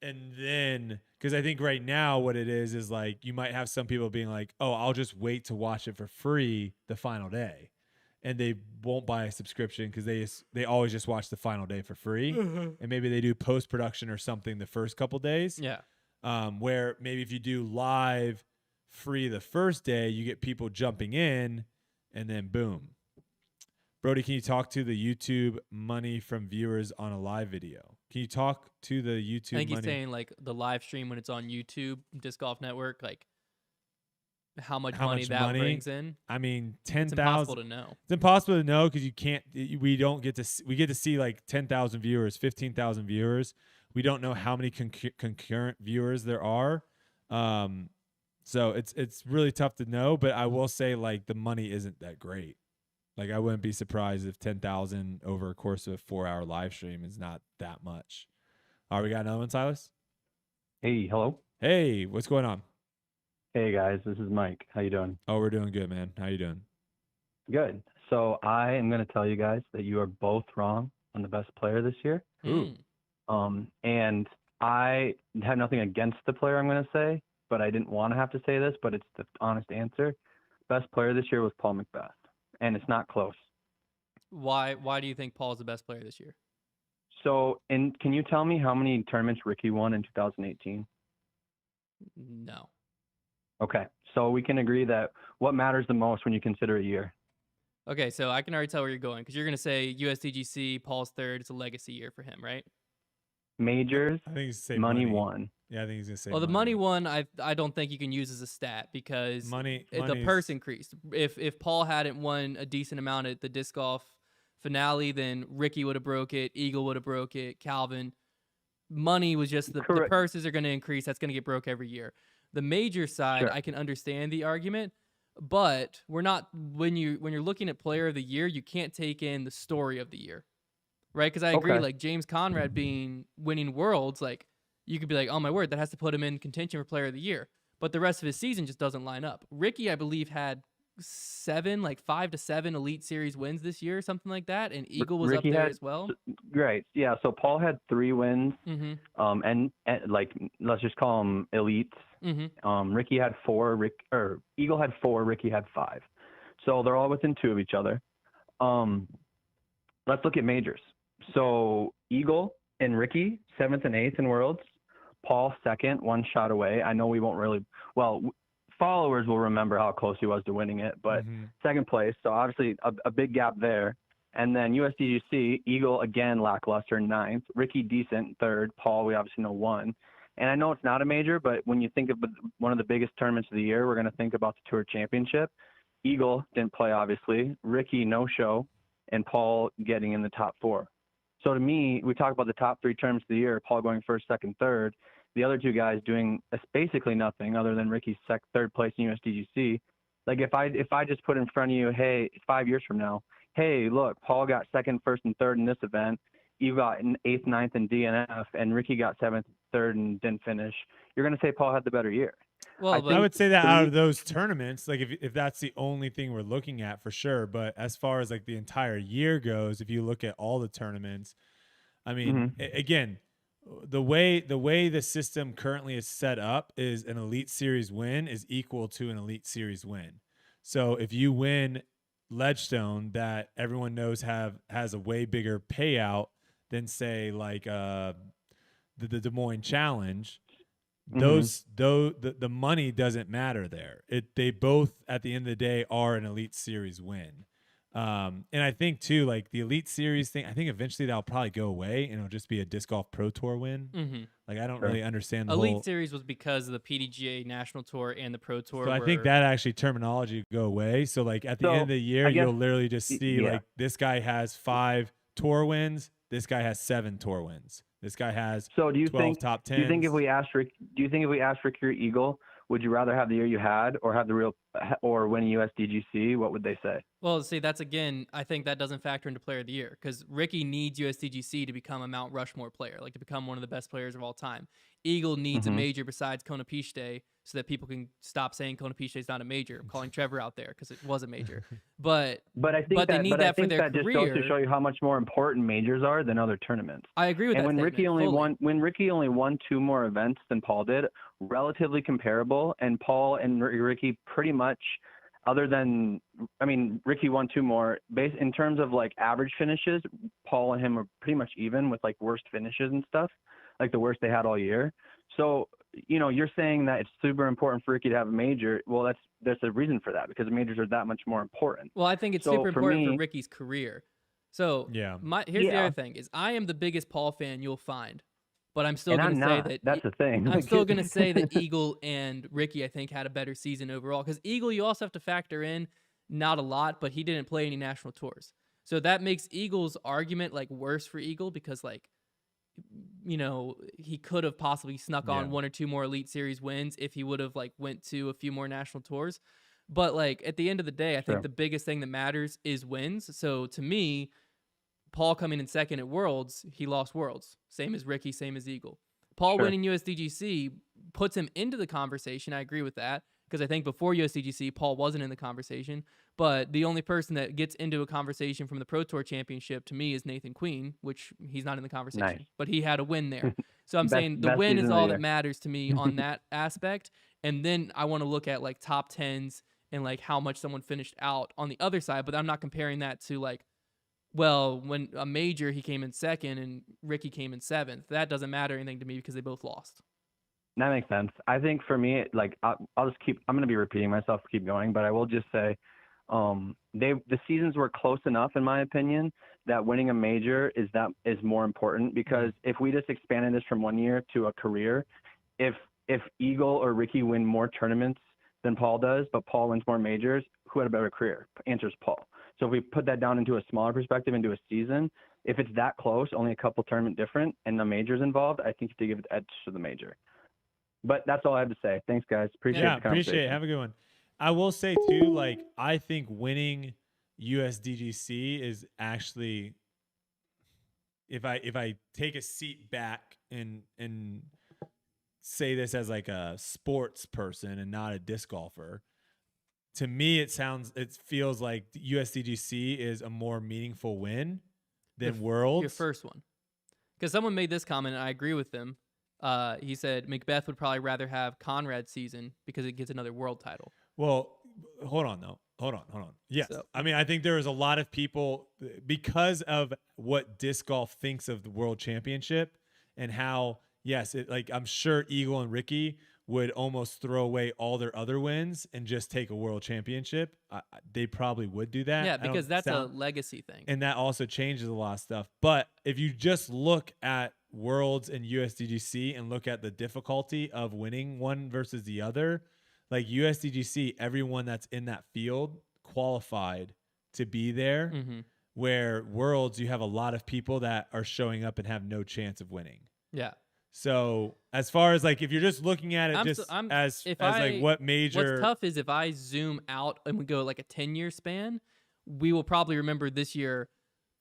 And then, because I think right now what it is like you might have some people being like, oh, I'll just wait to watch it for free the final day. And they won't buy a subscription because they always just watch the final day for free. And maybe they do post-production or something the first couple days. Yeah. Where maybe if you do live free the first day, you get people jumping in, and then boom. Brodie, can you talk to the YouTube money from viewers on a live video? Can you talk to the YouTube money? I think he's saying like the live stream when it's on YouTube, Disc Golf Network, like how much money brings in. I mean, 10,000. It's impossible to know. It's impossible to know because we get to see like 10,000 viewers, 15,000 viewers. We don't know how many concurrent viewers there are. So it's really tough to know, but I will say like the money isn't that great. Like I wouldn't be surprised if 10,000 over a course of a 4-hour live stream is not that much. All right, we got another one, Silas? Hey, hello. Hey, what's going on? Hey guys, this is Mike. How you doing? Oh, we're doing good, man. How you doing? Good. So I am going to tell you guys that you are both wrong on the best player this year. Ooh. And I have nothing against the player I'm going to say, but I didn't want to have to say this, but it's the honest answer. best player this year was Paul Macbeth, and it's not close. Why do you think Paul's the best player this year? So, can you tell me how many tournaments Ricky won in 2018? No. Okay, so we can agree that what matters the most when you consider a year? Okay, so I can already tell where you're going because you're going to say USDGC, Paul's third. It's a legacy year for him, right? Majors, I think he's say money won. Yeah, I think he's gonna say. Well, the money one, I don't think you can use as a stat because the purse increased. If Paul hadn't won a decent amount at the disc golf finale, then Ricky would have broke it, Eagle would have broke it, Calvin. Money was just the purses are going to increase. That's going to get broke every year. The major side, I can understand the argument, but we're not when you're looking at player of the year, you can't take in the story of the year. Right? Because I agree, like James Conrad winning Worlds, like you could be like, oh my word, that has to put him in contention for player of the year. But the rest of his season just doesn't line up. Ricky, I believe, had 5 to 7 Elite Series wins this year, something like that, and Eagle was Ricky up there had, as well. Great, yeah. So Paul had 3 wins, Mm-hmm. and like let's just call them elites. Mm-hmm. Ricky had 4, Eagle had 4, Ricky had 5. So they're all within 2 of each other. Let's look at majors. So Eagle and Ricky, 7th and 8th in Worlds. Paul, 2nd, 1 shot away. I know we won't really, followers will remember how close he was to winning it, but 2nd place. So obviously a big gap there. And then USDGC, Eagle again lackluster, 9th. Ricky decent, 3rd. Paul, we obviously know 1. And I know it's not a major, but when you think of one of the biggest tournaments of the year, we're going to think about the Tour Championship. Eagle didn't play, obviously. Ricky, no show. And Paul getting in the top 4. So to me, we talk about the top 3 tournaments of the year, Paul going 1st, 2nd, 3rd. The other 2 guys doing basically nothing other than Ricky's 3rd place in USDGC. Like if I just put in front of you, hey, 5 years from now, hey, look, Paul got 2nd, 1st, and 3rd in this event. You got 8th, 9th in DNF, and Ricky got 7th, 3rd, and didn't finish. You're going to say Paul had the better year. Well, I would say that out of those tournaments, like if that's the only thing we're looking at for sure. But as far as like the entire year goes, if you look at all the tournaments, I mean, again, the way the system currently is set up is an Elite Series win is equal to an Elite Series win. So if you win Ledgestone, that everyone knows has a way bigger payout than say like the Des Moines Challenge. The money doesn't matter there. They both at the end of the day are an Elite Series win. And I think too, like the Elite Series thing, I think eventually that'll probably go away and it'll just be a Disc Golf Pro Tour win. Like I don't really understand the Elite whole Series was because of the PDGA National Tour and the Pro Tour. So I think that actually terminology will go away. So like at the end of the year, you'll literally just see like this guy has 5 tour wins, this guy has 7 tour wins. This guy has 12 top 10s. Do you think if we asked Ricky or Eagle, would you rather have the year you had or have or win USDGC? What would they say? Well, see, that's again, I think that doesn't factor into player of the year because Ricky needs USDGC to become a Mount Rushmore player, like to become one of the best players of all time. Eagle needs a major besides Kona Pichte so that people can stop saying Kona Pichte is not a major. I'm calling Trevor out there because it was a major. But I think they need that for their just career. goes to show you how much more important majors are than other tournaments. I agree with that. And when Ricky only won 2 more events than Paul did, relatively comparable, and Paul and Ricky pretty much, other than, I mean, Ricky won 2 more. In terms of like average finishes, Paul and him are pretty much even with like worst finishes and stuff, like the worst they had all year. So, you're saying that it's super important for Ricky to have a major. Well, there's a reason for that because majors are that much more important. Well, I think it's super important for Ricky's career. So here's the other thing is I am the biggest Paul fan you'll find. But I'm still going to say that that's the thing. I'm still going to say that Eagle and Ricky, I think, had a better season overall. Because Eagle, you also have to factor in not a lot, but he didn't play any national tours. So that makes Eagle's argument like worse for Eagle because like, he could have possibly snuck on 1 or 2 more Elite Series wins if he would have like went to a few more national tours. But like at the end of the day, I think the biggest thing that matters is wins. So to me, Paul coming in 2nd at Worlds, he lost Worlds. Same as Ricky, same as Eagle. Paul winning USDGC puts him into the conversation. I agree with that because I think before USDGC, Paul wasn't in the conversation. But the only person that gets into a conversation from the Pro Tour Championship to me is Nathan Queen, which he's not in the conversation. But he had a win there. So I'm saying the win is all that matters to me on that aspect. And then I want to look at like top 10s and like how much someone finished out on the other side. But I'm not comparing that to like, well, when a major he came in second and Ricky came in seventh. That doesn't matter anything to me because they both lost. That makes sense. I think for me, like I'll just I'm going to be repeating myself to keep going, but I will just say the seasons were close enough, in my opinion, that winning a major is more important, because if we just expanded this from 1 year to a career, if Eagle or Ricky win more tournaments than Paul does, but Paul wins more majors, who had a better career? Answer's Paul. So if we put that down into a smaller perspective, into a season, if it's that close, only a couple tournament different, and the major's involved, I think you have to give it the edge to the major. But that's all I have to say. Thanks, guys. Appreciate the conversation. Appreciate it. Have a good one. I will say too, like, I think winning USDGC is actually, if I take a seat back and say this as like a sports person and not a disc golfer, to me it feels like USDGC is a more meaningful win than Worlds. Your first one. Because someone made this comment, and I agree with them. He said Macbeth would probably rather have Conrad's season because it gets another world title. Well, hold on, though. Hold on. Yes. So, I mean, I think there is a lot of people, because of what disc golf thinks of the World Championship and how, yes, I'm sure Eagle and Ricky would almost throw away all their other wins and just take a World Championship. They probably would do that. Yeah, because that's a legacy thing. And that also changes a lot of stuff. But if you just look at Worlds and USDGC and look at the difficulty of winning one versus the other, like USDGC, everyone that's in that field qualified to be there, where Worlds, you have a lot of people that are showing up and have no chance of winning. Yeah. So as far as like, if you're just looking at it what major, what's tough is if I zoom out and we go like a 10-year span, we will probably remember this year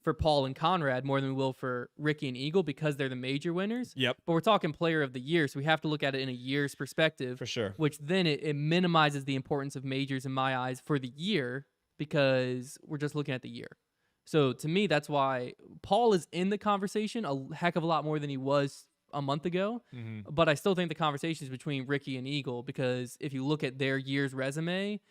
for Paul and Conrad more than we will for Ricky and Eagle because they're the major winners. Yep. But we're talking player of the year, so we have to look at it in a year's perspective. For sure. Which then it minimizes the importance of majors in my eyes for the year because we're just looking at the year. So to me, that's why Paul is in the conversation a heck of a lot more than he was a month ago. But I still think the conversation is between Ricky and Eagle because if you look at their year's resume,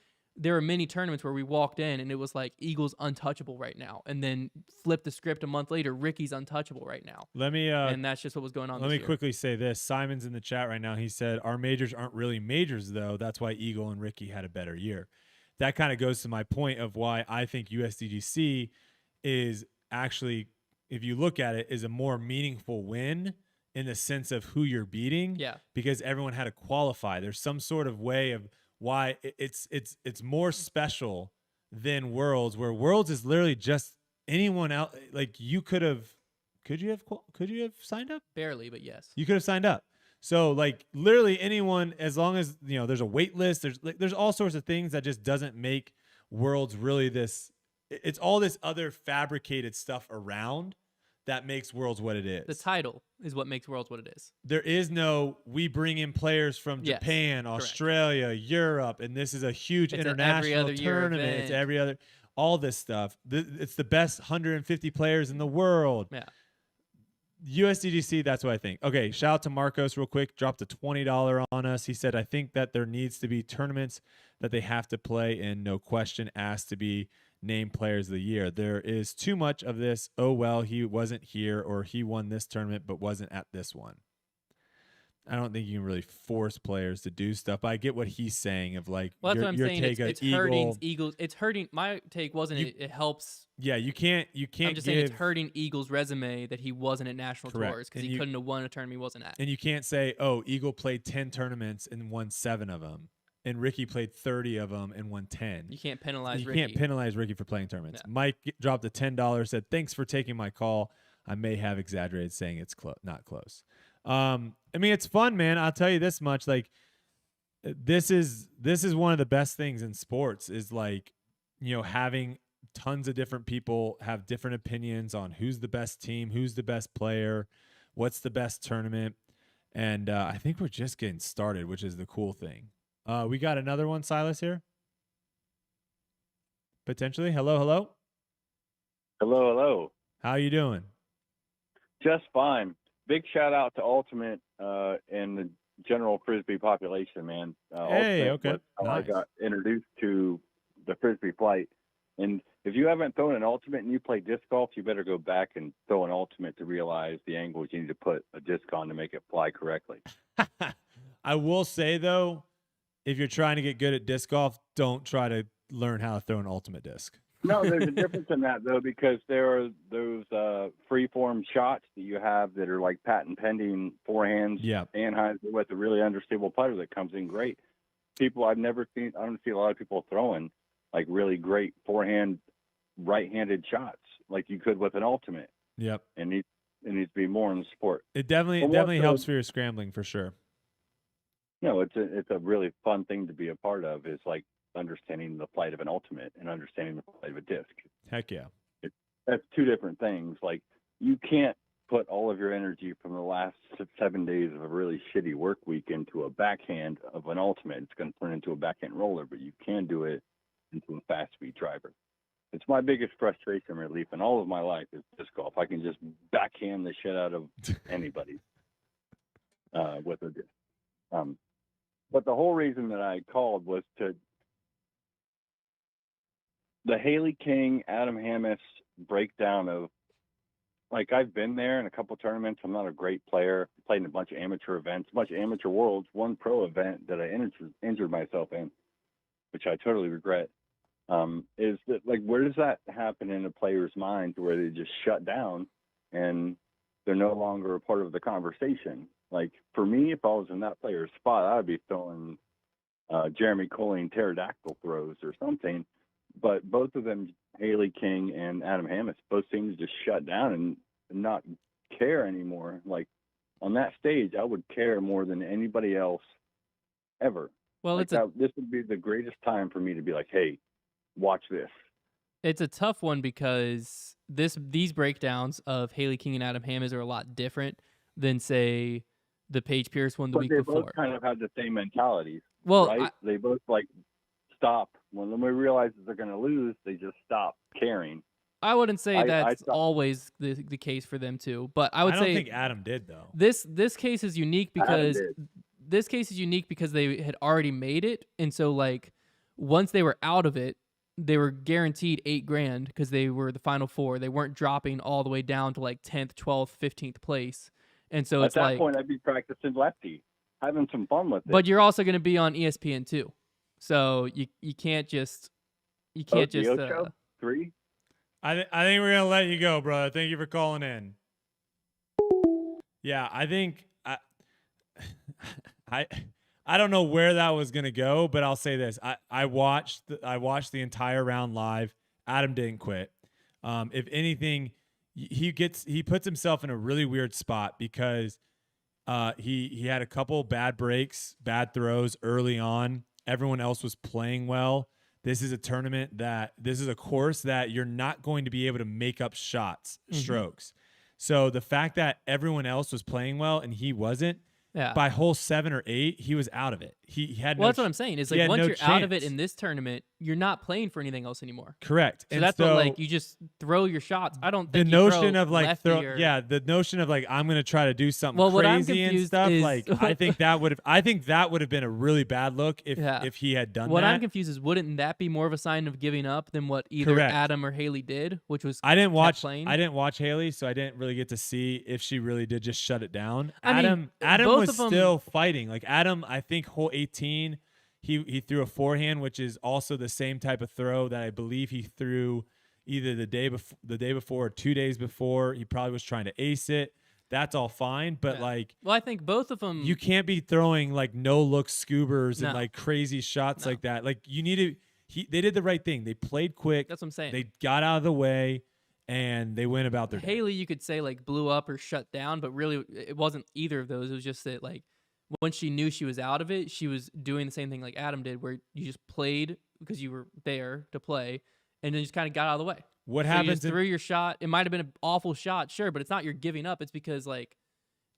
there are many tournaments where we walked in and it was like Eagle's untouchable right now, and then flip the script a month later, Ricky's untouchable right now. And that's just what was going on. Let me quickly say this: Simon's in the chat right now. He said our majors aren't really majors though. That's why Eagle and Ricky had a better year. That kind of goes to my point of why I think USDGC is actually, if you look at it, is a more meaningful win in the sense of who you're beating. Yeah. Because everyone had to qualify. There's some sort of way of why it's more special than Worlds, where Worlds is literally just anyone else. Like could you have signed up? Barely, but yes. You could have signed up. So like literally anyone, as long as there's a wait list, there's all sorts of things that just doesn't make Worlds really this. It's all this other fabricated stuff around that makes Worlds what it is. The title is what makes Worlds what it is. There is no, we bring in players from Japan, Australia, Europe, and this is a huge international tournament. It's every other, all this stuff. It's the best 150 players in the world. Yeah. USDGC, that's what I think. Okay, shout out to Marcos real quick. Dropped a $20 on us. He said, I think that there needs to be tournaments that they have to play in, no question asked to be named players of the year. There is too much of this. Oh, well, he wasn't here, or he won this tournament but wasn't at this one. I don't think you can really force players to do stuff. But I get what he's saying of like, well, that's what I'm saying. It's hurting Eagles. It's hurting. My take wasn't it helps. Yeah, you can't. I'm just saying it's hurting Eagle's resume that he wasn't at national tours because he couldn't have won a tournament he wasn't at. And you can't say, oh, Eagle played 10 tournaments and won 7 of them. And Ricky played 30 of them and won 10. You can't penalize Ricky. You can't penalize Ricky for playing tournaments. Yeah. Mike dropped a $10, said, thanks for taking my call. I may have exaggerated saying it's not close. I mean, it's fun, man. I'll tell you this much. Like, this is one of the best things in sports is like, having tons of different people have different opinions on who's the best team, who's the best player, what's the best tournament. And I think we're just getting started, which is the cool thing. We got another one, Silas, here. Potentially. Hello. Hello. How you doing? Just fine. Big shout out to Ultimate and general frisbee population, man. Hey, Ultimate okay, was how nice. I got introduced to the frisbee flight. And if you haven't thrown an ultimate and you play disc golf, you better go back and throw an ultimate to realize the angles you need to put a disc on to make it fly correctly. I will say though, if you're trying to get good at disc golf, don't try to learn how to throw an ultimate disc. No, there's a difference in that though, because there are those free-form shots that you have that are like patent pending forehands and hinds with a really understable putter that comes in great. People I've never seen, I don't see a lot of people throwing like really great forehand right-handed shots like you could with an ultimate. Yep. And it needs to be more in the sport. It definitely helps for your scrambling for sure. No, it's a really fun thing to be a part of. Is like understanding the flight of an ultimate and understanding the flight of a disc. Heck yeah. That's two different things. Like you can't put all of your energy from the last 7 days of a really shitty work week into a backhand of an ultimate. It's going to turn into a backhand roller, but you can do it into a fast speed driver. It's my biggest frustration relief in all of my life is disc golf. I can just backhand the shit out of anybody with a disc. But the whole reason that I called was to the Haley King, Adam Hammis breakdown of, like, I've been there in a couple tournaments. I'm not a great player. Played in a bunch of amateur events, a bunch of amateur worlds, one pro event that I injured myself in, which I totally regret. Is that, like, where does that happen in a player's mind to where they just shut down and they're no longer a part of the conversation? Like, for me, if I was in that player's spot, I would be throwing Jeremy Colleen pterodactyl throws or something. But both of them, Haley King and Adam Hammis, both seem to just shut down and not care anymore. Like, on that stage, I would care more than anybody else ever. Well, like this would be the greatest time for me to be like, hey, watch this. It's a tough one because these breakdowns of Haley King and Adam Hammis are a lot different than, say, the Paige Pierce one the week before. They both kind of have the same mentalities. Well, right? They both like stop when they realize that they're going to lose. They just stop caring. I wouldn't say that's always the case for them too, but I would say I don't think Adam did though. This case is unique because they had already made it, and so like once they were out of it, they were guaranteed $8,000 because they were the final four. They weren't dropping all the way down to like 10th, 12th, 15th place. And so at that point, I'd be practicing lefty, having some fun with it. But you're also going to be on ESPN too, so you can't just Ocho? 3. I think we're gonna let you go, brother. Thank you for calling in. Yeah, I think I don't know where that was gonna go, but I'll say this: I watched the entire round live. Adam didn't quit. If anything, he puts himself in a really weird spot because he had a couple bad breaks, bad throws early on. Everyone else was playing well. This is a this is a course that you're not going to be able to make up shots, strokes. So the fact that everyone else was playing well and he wasn't, by hole 7 or 8, he was out of it. He had that's what I'm saying. Is like once you're out of it in this tournament, you're not playing for anything else anymore. Correct. So that's what, like, you just throw your shots. I don't think the notion of like the notion of like I'm gonna try to do something crazy and stuff. Like I think that would have been a really bad look if he had done that. What I'm confused is, wouldn't that be more of a sign of giving up than what either Adam or Haley did, which was I didn't watch Haley, so I didn't really get to see if she really did just shut it down. Adam was still fighting. Like Adam, I think hole 18, he threw a forehand, which is also the same type of throw that I believe he threw either the day before or 2 days before. He probably was trying to ace it. That's all fine, but like, well, I think both of them. You can't be throwing like no look scoobers and like crazy shots like that. Like you need to. They did the right thing. They played quick. That's what I'm saying. They got out of the way. And they went about their Haley, you could say like blew up or shut down, but really it wasn't either of those. It was just that like once she knew she was out of it, she was doing the same thing like Adam did, where you just played because you were there to play, and then just kind of got out of the way. What happens? You just threw your shot. It might have been an awful shot, sure, but it's not you're giving up. It's because like,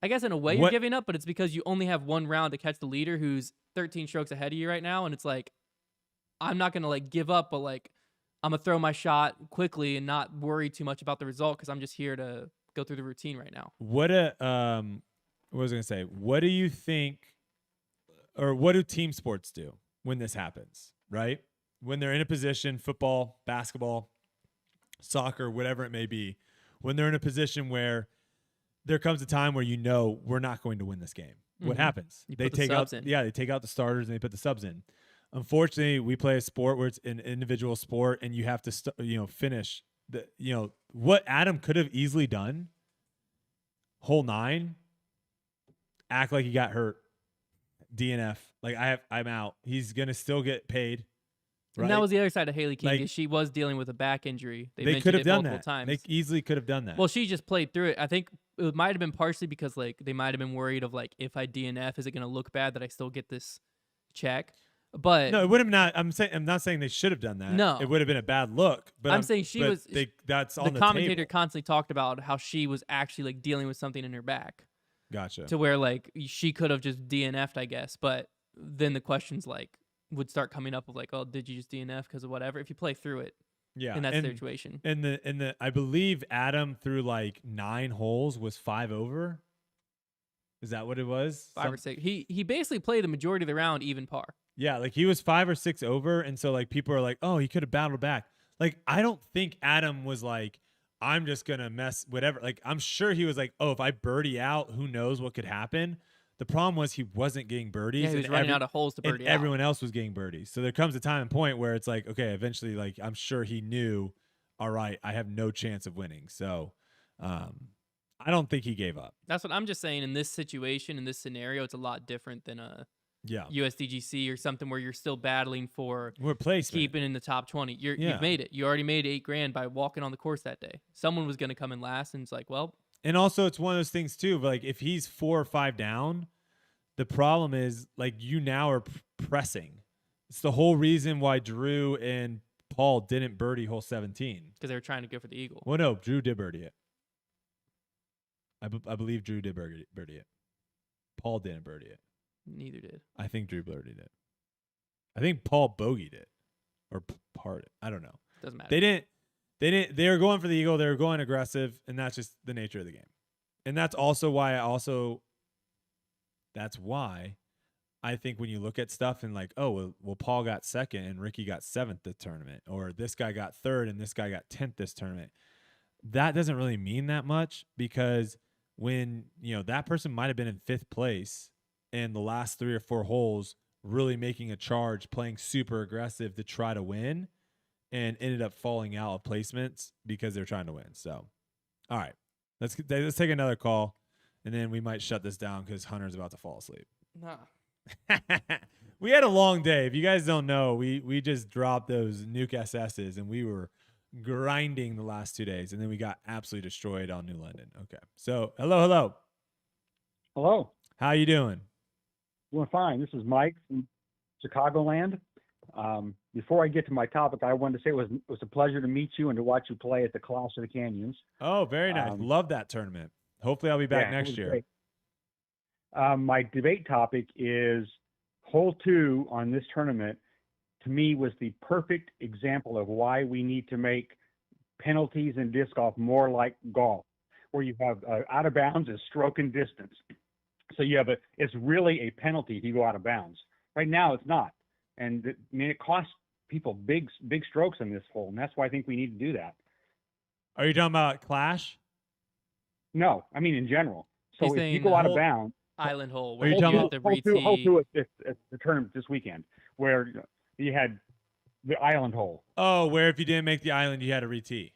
I guess in a way you're giving up, but it's because you only have one round to catch the leader who's 13 strokes ahead of you right now, and it's like, I'm not gonna like give up, but like, I'm going to throw my shot quickly and not worry too much about the result because I'm just here to go through the routine right now. What was I going to say? What do you think or what do team sports do when this happens, right? When they're in a position, football, basketball, soccer, whatever it may be, when they're in a position where there comes a time where we're not going to win this game. What happens? You they put the take out subs in. they take out the starters and they put the subs in. Unfortunately, we play a sport where it's an individual sport and you have to finish the what Adam could have easily done. Hole 9, act like he got hurt. DNF. Like I'm out. He's going to still get paid. Right? And that was the other side of Haley King, Like, is she was dealing with a back injury. They mentioned could have it done multiple that. times. They easily could have done that. Well, she just played through it. I think it might have been partially because like they might have been worried of like, if I DNF, is it going to look bad that I still get this check? But no, it would have not. I'm not saying they should have done that. No. It would have been a bad look. But I'm saying that's on the the commentator table. constantly talked about how she was actually like dealing with something in her back. Gotcha. To where like she could have just DNF'd, I guess. But then the questions like would start coming up of like, oh, did you just DNF because of whatever? If you play through it, Yeah, in that situation. And the I believe Adam through like 9 holes was 5 over. Is that what it was? 5 or 6. He basically played the majority of the round even par. Yeah, like he was 5 or 6 over, and so like people are like, oh, he could have battled back. Like I don't think Adam was like, I'm just gonna mess whatever. Like I'm sure he was like, oh, if I birdie out, who knows what could happen. The problem was he wasn't getting birdies. Yeah, he was running out of holes to birdie out. Everyone else was getting birdies. So there comes a time and point where it's like, okay, eventually, like I'm sure he knew, all right, I have no chance of winning. So I don't think he gave up. That's what I'm just saying. In this situation, in this scenario, it's a lot different than a USDGC or something where you're still battling for keeping in the top 20. You've made it. You already made $8,000 by walking on the course that day. Someone was going to come in last, and it's like, well. And also, it's one of those things too. But like, if he's 4 or 5 down, the problem is like you now are pressing. It's the whole reason why Drew and Paul didn't birdie hole 17 because they were trying to go for the eagle. Well, no, Drew did birdie it. I believe Drew did birdie it. Paul didn't birdie it. Neither did. I think Drew birdied it. I think Paul bogeyed it or parred it. I don't know. Doesn't matter. They didn't. They were going for the eagle. They were going aggressive, and that's just the nature of the game. And that's also why That's why I think when you look at stuff and like, oh, well, Paul got 2nd and Ricky got 7th this tournament, or this guy got 3rd and this guy got 10th this tournament, that doesn't really mean that much because when, that person might have been in 5th place and the last 3 or 4 holes really making a charge, playing super aggressive to try to win and ended up falling out of placements because they're trying to win. So, all right, let's take another call. And then we might shut this down because Hunter's about to fall asleep. Nah. We had a long day. If you guys don't know, we just dropped those nuke SSs and we were grinding the last 2 days. And then we got absolutely destroyed on New London. Okay. So, hello. Hello. How you doing? Doing fine. This is Mike from Chicagoland. Before I get to my topic, I wanted to say it was a pleasure to meet you and to watch you play at the Clash of the Canyons. Oh, very nice. Love that tournament. Hopefully I'll be back next year. My debate topic is hole 2 on this tournament, to me, was the perfect example of why we need to make penalties in disc golf more like golf, where you have out of bounds is stroke and distance. So it's really a penalty if you go out of bounds. Right now it's not. And it costs people big strokes in this hole. And that's why I think we need to do that. Are you talking about Clash? No, I mean in general. So if you go out of bounds, island hole. Where you talking about the hole 2 at the tournament this weekend, where you had the island hole. Oh, where if you didn't make the island, you had a re-tee.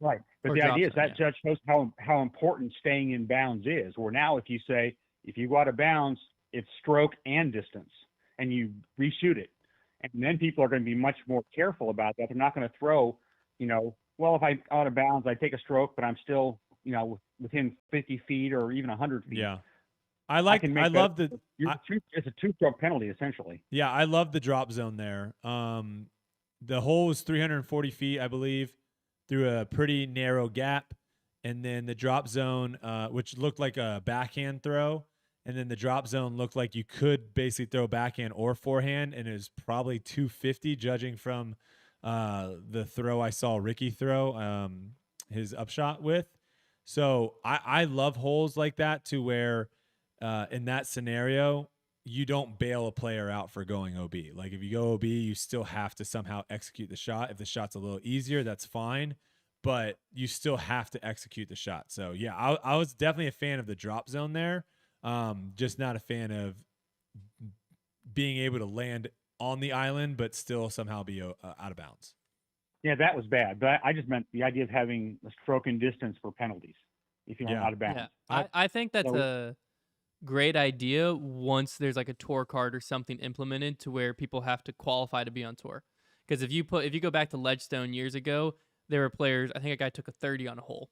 Right, but the idea is that judge shows how important staying in bounds is. Where now, if you say if you go out of bounds, it's stroke and distance, and you reshoot it, and then people are going to be much more careful about that. They're not going to throw, well, if I'm out of bounds, I take a stroke, but I'm still, within 50 feet or even 100 feet. Yeah. It's a 2-stroke penalty, essentially. Yeah, I love the drop zone there. The hole was 340 feet, I believe, through a pretty narrow gap. And then the drop zone, which looked like a backhand throw. And then the drop zone looked like you could basically throw backhand or forehand. And it was probably 250, judging from the throw I saw Ricky throw his upshot with. So I love holes like that to where in that scenario, you don't bail a player out for going OB. Like if you go OB, you still have to somehow execute the shot. If the shot's a little easier, that's fine, but you still have to execute the shot. So yeah, I was definitely a fan of the drop zone there. Just not a fan of being able to land on the island, but still somehow be out of bounds. Yeah, that was bad. But I just meant the idea of having a stroke and distance for penalties if you're out of bounds. Yeah. I think that's a great idea once there's like a tour card or something implemented to where people have to qualify to be on tour. Because if you go back to Ledgestone years ago, there were players, I think a guy took a 30 on a hole,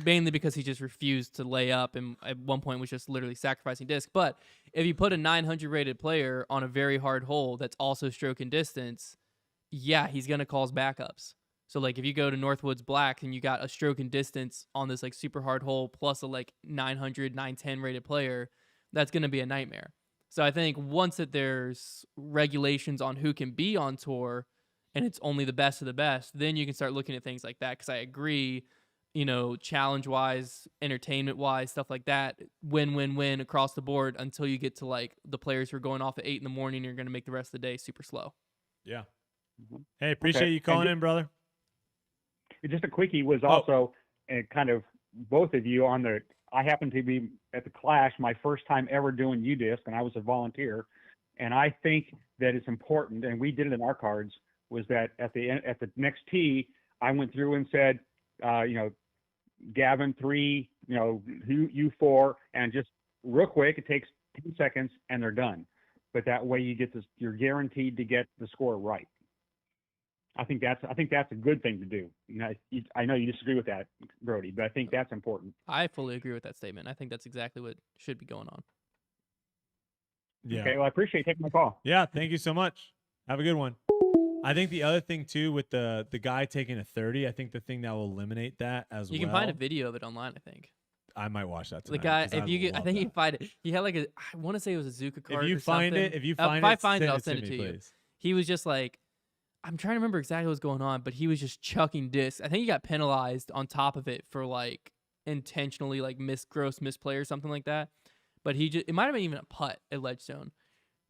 mainly because he just refused to lay up and at one point was just literally sacrificing disc. But if you put a 900 rated player on a very hard hole that's also stroke and distance, yeah, he's going to cause backups. So like if you go to Northwoods Black and you got a stroke and distance on this like super hard hole plus a like 900, 910 rated player, that's going to be a nightmare. So I think once that there's regulations on who can be on tour and it's only the best of the best, then you can start looking at things like that. Because I agree, challenge-wise, entertainment-wise, stuff like that, win across the board until you get to like the players who are going off at 8 in the morning and you're going to make the rest of the day super slow. Yeah. Hey, appreciate you calling in, brother. Just a quickie was also kind of both of you on the. I happened to be at the Clash, my first time ever doing UDisc, and I was a volunteer. And I think that it's important, and we did it in our cards, was that at the next tee, I went through and said, Gavin 3, you 4, and just real quick, it takes 10 seconds and they're done. But that way you get this, you're guaranteed to get the score right. I think that's a good thing to do. I know you disagree with that, Brodie, but I think that's important. I fully agree with that statement. I think that's exactly what should be going on. Yeah. Okay, well, I appreciate you taking my call. Yeah, thank you so much. Have a good one. I think the other thing too with the guy taking a 30, I think the thing that will eliminate that as well. You can find a video of it online, I think. I might watch that tonight. The guy, I think you can find it. He had I want to say it was a Zuka card. If you find it, if I find it, I'll send it to to you. Please. He was just like, I'm trying to remember exactly what was going on, but he was just chucking discs. I think he got penalized on top of it for like intentionally like gross misplay or something like that. But it might have been even a putt at Ledgestone.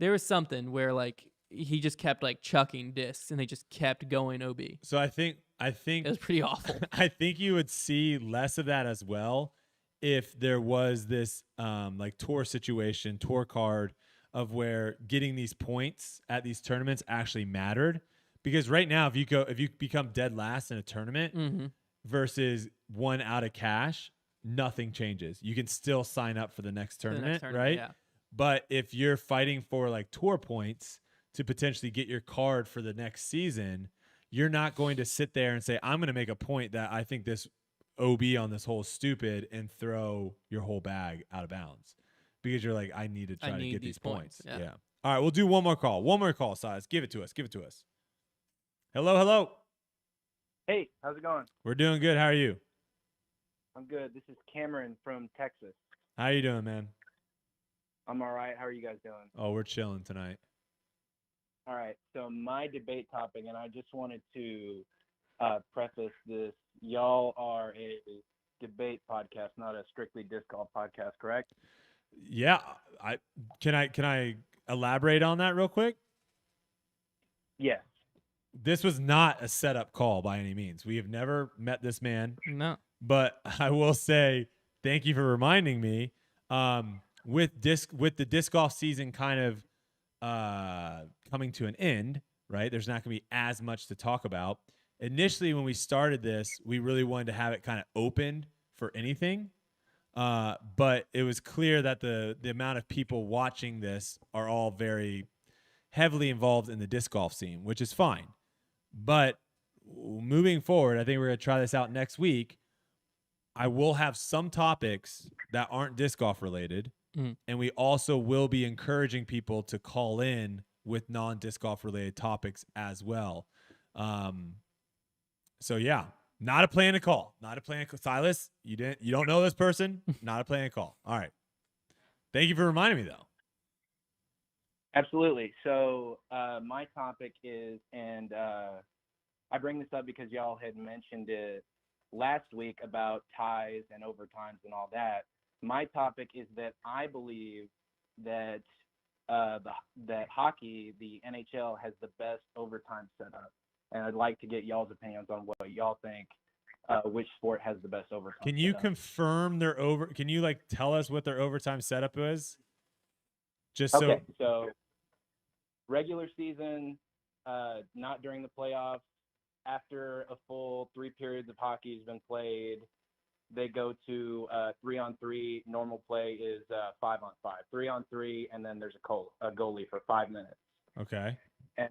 There was something where like he just kept like chucking discs and they just kept going OB. So I think it was pretty awful. I think you would see less of that as well if there was this like tour card of where getting these points at these tournaments actually mattered. Because right now, if you become dead last in a tournament versus one out of cash, nothing changes. You can still sign up for the next tournament, right? Yeah. But if you're fighting for like tour points to potentially get your card for the next season, you're not going to sit there and say, I'm going to make a point that I think this OB on this hole is stupid and throw your whole bag out of bounds. Because you're like, I need to try to get these points. Yeah. All right, we'll do one more call. One more call, Size. Give it to us. Hello. Hey, how's it going? We're doing good. How are you? I'm good. This is Cameron from Texas. How you doing, man? I'm all right. How are you guys doing? Oh, we're chilling tonight. All right. So my debate topic, and I just wanted to preface this. Y'all are a debate podcast, not a strictly disc golf podcast, correct? Yeah. Can I elaborate on that real quick? Yes. This was not a setup call by any means. We have never met this man. No. But I will say thank you for reminding me. With the disc golf season kind of coming to an end, right? There's not going to be as much to talk about. Initially, when we started this, we really wanted to have it kind of open for anything. But it was clear that the amount of people watching this are all very heavily involved in the disc golf scene, which is fine. But moving forward, I think we're going to try this out next week. I will have some topics that aren't disc golf related. And we also will be encouraging people to call in with non-disc golf related topics as well. So yeah, not a plan to call. Silas, you don't know this person. Not a plan to call. All right. Thank you for reminding me though. Absolutely. So my topic is, and I bring this up because y'all had mentioned it last week about ties and overtimes and all that. My topic is that I believe that that hockey, the NHL has the best overtime setup, and I'd like to get y'all's opinions on what y'all think. Which sport has the best overtime? Can you setup. confirm their over? Can you like tell us what their overtime setup is? Just Okay, so regular season, not during the playoffs. After a full 3 periods of hockey has been played, they go to 3-on-3. Normal play is 5-on-5. 3-on-3, and then there's a goalie for 5 minutes. Okay. And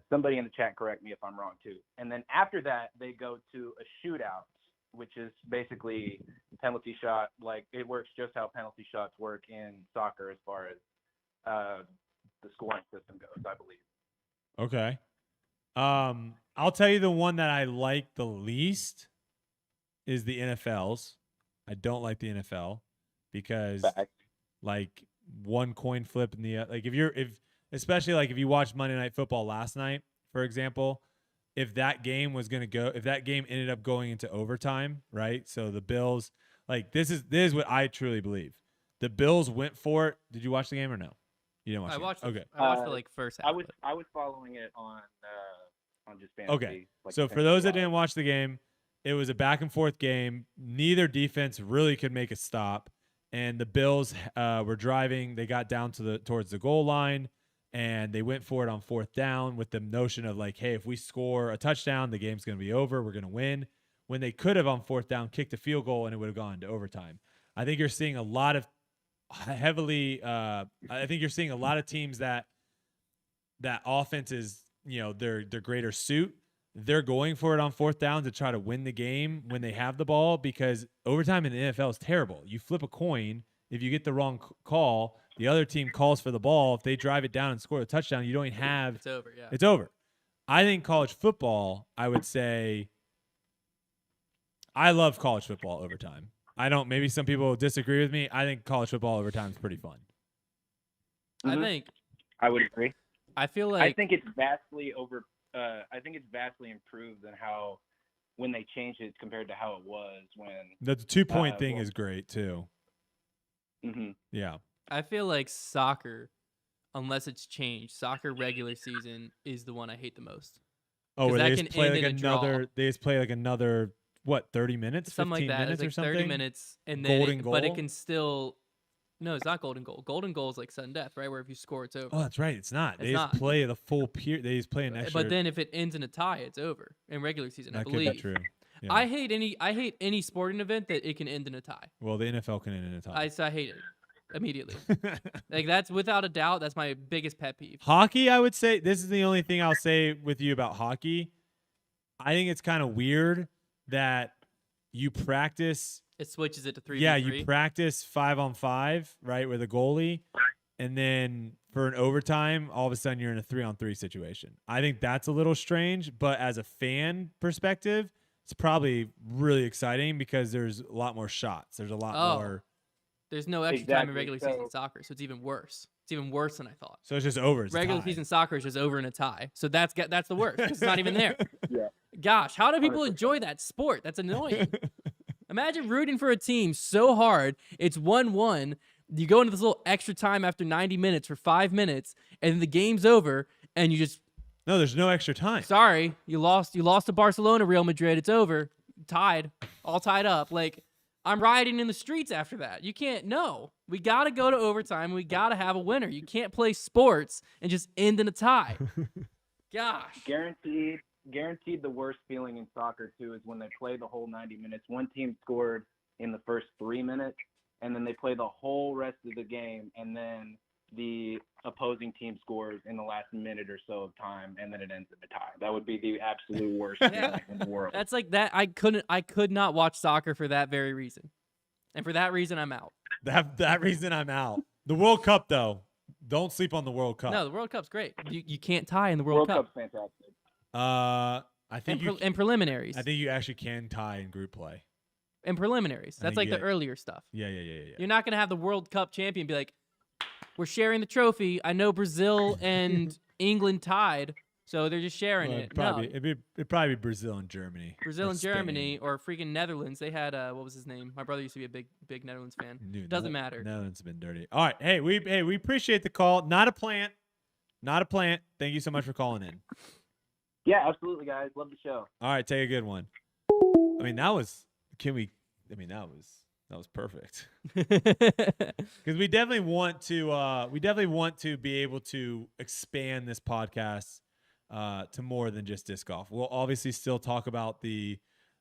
somebody in the chat correct me if I'm wrong too. And then after that, they go to a shootout, which is basically penalty shot. Like it works just how penalty shots work in soccer as far as the scoring system goes, I believe. Okay. I'll tell you the one that I like the least is the NFL's. I don't like the NFL because like one coin flip in the like especially like if you watched Monday Night Football last night, for example, if that game ended up going into overtime, right? So the Bills, like this is what I truly believe. The Bills went for it. Did you watch the game or no? You didn't watch I it. watched Okay. I watched the like first half. I was following it on just fantasy. Okay. Like So for those that didn't watch the game, it was a back and forth game. Neither defense really could make a stop. And the Bills were driving. They got down towards the goal line, and they went for it on 4th down with the notion of like, hey, if we score a touchdown, the game's going to be over. We're going to win. When they could have on 4th down kicked a field goal and it would have gone into overtime. I think you're seeing a lot of teams that offense is, their greater suit. They're going for it on 4th down to try to win the game when they have the ball, because overtime in the NFL is terrible. You flip a coin. If you get the wrong call, the other team calls for the ball. If they drive it down and score a touchdown, you don't even have. It's over. Yeah. It's over. I think college football, I would say, I love college football overtime. I don't. Maybe some people disagree with me. I think college football overtime is pretty fun. I would agree. I feel like I think it's vastly improved than how when they changed it compared to how it was when The 2-point thing is great too. Mm-hmm. Yeah. I feel like soccer, unless it's changed, soccer regular season is the one I hate the most. Oh, where that they can just play end like in a draw. they just play like another what, 30 minutes, Something 15 like that. minutes It's like or something. 30 minutes, and then Golden goal. but it can still. No, it's not golden goal. Golden goal is like sudden death, right? Where if you score, it's over. Oh, that's right. It's not. They It's just not. play the full period. They just play an extra. But then if it ends in a tie, it's over in regular season. I that could believe. be true. Yeah. I hate any sporting event that it can end in a tie. Well, the NFL can end in a tie. I hate it immediately. Like that's without a doubt. That's my biggest pet peeve. Hockey, I would say, this is the only thing I'll say with you about hockey. I think it's kind of weird that you practice. It switches it to 3v3. Yeah, you practice 5-on-5, right, with a goalie, and then for an overtime, all of a sudden you're in a 3-on-3 situation. I think that's a little strange, but as a fan perspective, it's probably really exciting because there's a lot more shots. There's a lot more. There's no extra time in regular season soccer, so it's even worse. It's even worse than I thought. So it's just over. It's regular tied. season soccer is just over in a tie. So that's the worst. 'Cause it's not even there. Yeah. Gosh, how do people enjoy that sport? That's annoying. Imagine rooting for a team so hard. It's 1-1. You go into this little extra time after 90 minutes for 5 minutes, and then the game's over, and you just. No, there's no extra time. Sorry, you lost. You lost to Barcelona, Real Madrid. It's over. Tied. All tied up. Like, I'm rioting in the streets after that. You can't. No. We got to go to overtime. We got to have a winner. You can't play sports and just end in a tie. Gosh. Guaranteed the worst feeling in soccer too is when they play the whole 90 minutes. One team scored in the first 3 minutes, and then they play the whole rest of the game, and then the opposing team scores in the last minute or so of time, and then it ends in a tie. That would be the absolute worst feeling in the world. That's like that. I could not watch soccer for that very reason, and for that reason, I'm out. That reason I'm out. The World Cup though, don't sleep on the World Cup. No, the World Cup's great. You can't tie in the World Cup. Cup's fantastic. I think in preliminaries. I think you actually can tie in group play. In preliminaries. That's like the earlier stuff. Yeah. You're not going to have the World Cup champion be like, we're sharing the trophy. I know Brazil and England tied, So they're just sharing Well, it. It'd probably be Brazil and Germany. Brazil or and Spain. Germany or freaking Netherlands. They had what was his name? My brother used to be a big Netherlands fan. Dude, Doesn't matter. Netherlands have been dirty. All right, hey, we appreciate the call. Not a plant. Thank you so much for calling in. Yeah, absolutely, guys. Love the show. All right, take a good one. I mean, that was perfect. Because we definitely want to be able to expand this podcast to more than just disc golf. We'll obviously still talk about the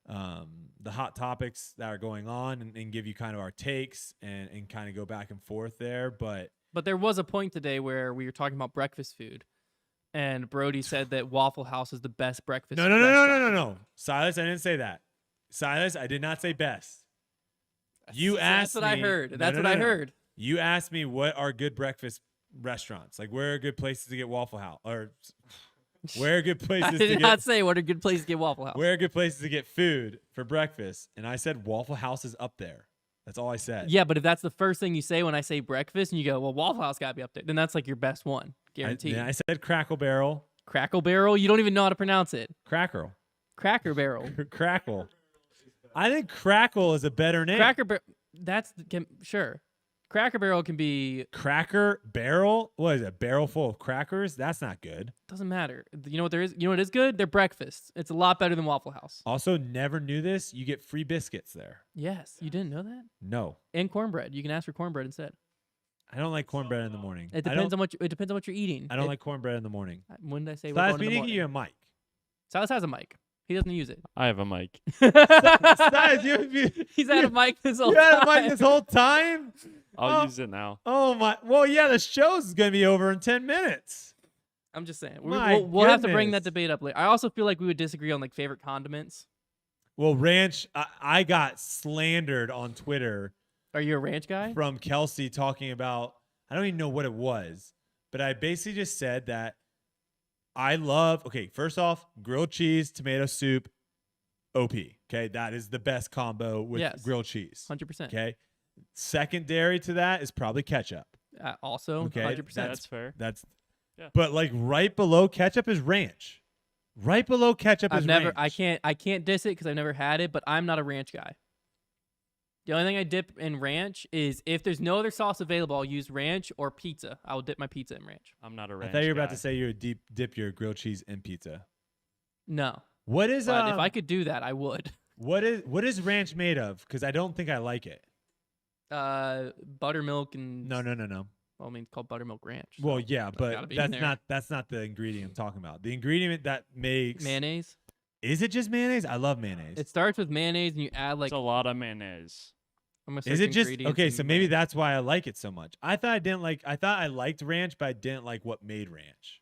hot topics that are going on and give you kind of our takes and kind of go back and forth there. But there was a point today where we were talking about breakfast food, and Brodie said that Waffle House is the best breakfast. No. Silas, I didn't say that. Silas, I did not say best. You asked me. That's what I heard. That's what I heard. You asked me what are good breakfast restaurants, like where are good places to get Waffle House, or where are good places. I did not say what are good places to get Waffle House. Where are good places to get food for breakfast, and I said Waffle House is up there. That's all I said. Yeah, but if that's the first thing you say when I say breakfast, and you go, well, Waffle House got to be up there, then that's like your best one, guaranteed. I said Crackle Barrel. Crackle Barrel? You don't even know how to pronounce it. Cracker Barrel. Crackle. I think Crackle is a better name. Cracker Barrel. Sure. Cracker Barrel can be Cracker Barrel. What is it? A barrel full of crackers? That's not good. Doesn't matter. You know what there is? You know what is good? Their breakfast. It's a lot better than Waffle House. Also, never knew this. You get free biscuits there. Yes, you didn't know that? No. And cornbread. You can ask for cornbread instead. I don't like cornbread in the morning. It depends on what you're eating. I don't like cornbred in the morning. When did I say? Silas, we need to get you a mic. Silas has a mic. He doesn't use it. I have a mic. Silas, he's had a mic this whole time. You time. had a mic this whole time? I'll use it now. Oh my! Well, yeah, the show's gonna be over in 10 minutes. I'm just saying. My We'll have to bring goodness. that debate up later. I also feel like we would disagree on like favorite condiments. Well, ranch. I got slandered on Twitter. Are you a ranch guy? From Kelsey talking about. I don't even know what it was, but I basically just said that I love. Okay, first off, grilled cheese, tomato soup, OP. Okay, that is the best combo with grilled cheese. 100%. Okay. Secondary to that is probably ketchup. Also, okay, 100%. That's fair. But like right below ketchup is ranch. Right below ketchup is ranch. I can't diss it because I've never had it, but I'm not a ranch guy. The only thing I dip in ranch is if there's no other sauce available, I'll use ranch or pizza. I will dip my pizza in ranch. I'm not a ranch I thought you were guy. about to say you would dip your grilled cheese in pizza. No. What is but if I could do that, I would. What is ranch made of? Because I don't think I like it. Buttermilk and No. Well, I mean, it's called buttermilk ranch. So Well, yeah, it's gotta but be in there. that's not the ingredient I'm talking about. The ingredient that makes Mayonnaise. Is it just mayonnaise? I love mayonnaise. It starts with mayonnaise, and you add like It's a lot of mayonnaise. Is it just okay? So maybe that's why I like it so much. I thought I liked ranch, but I didn't like what made ranch.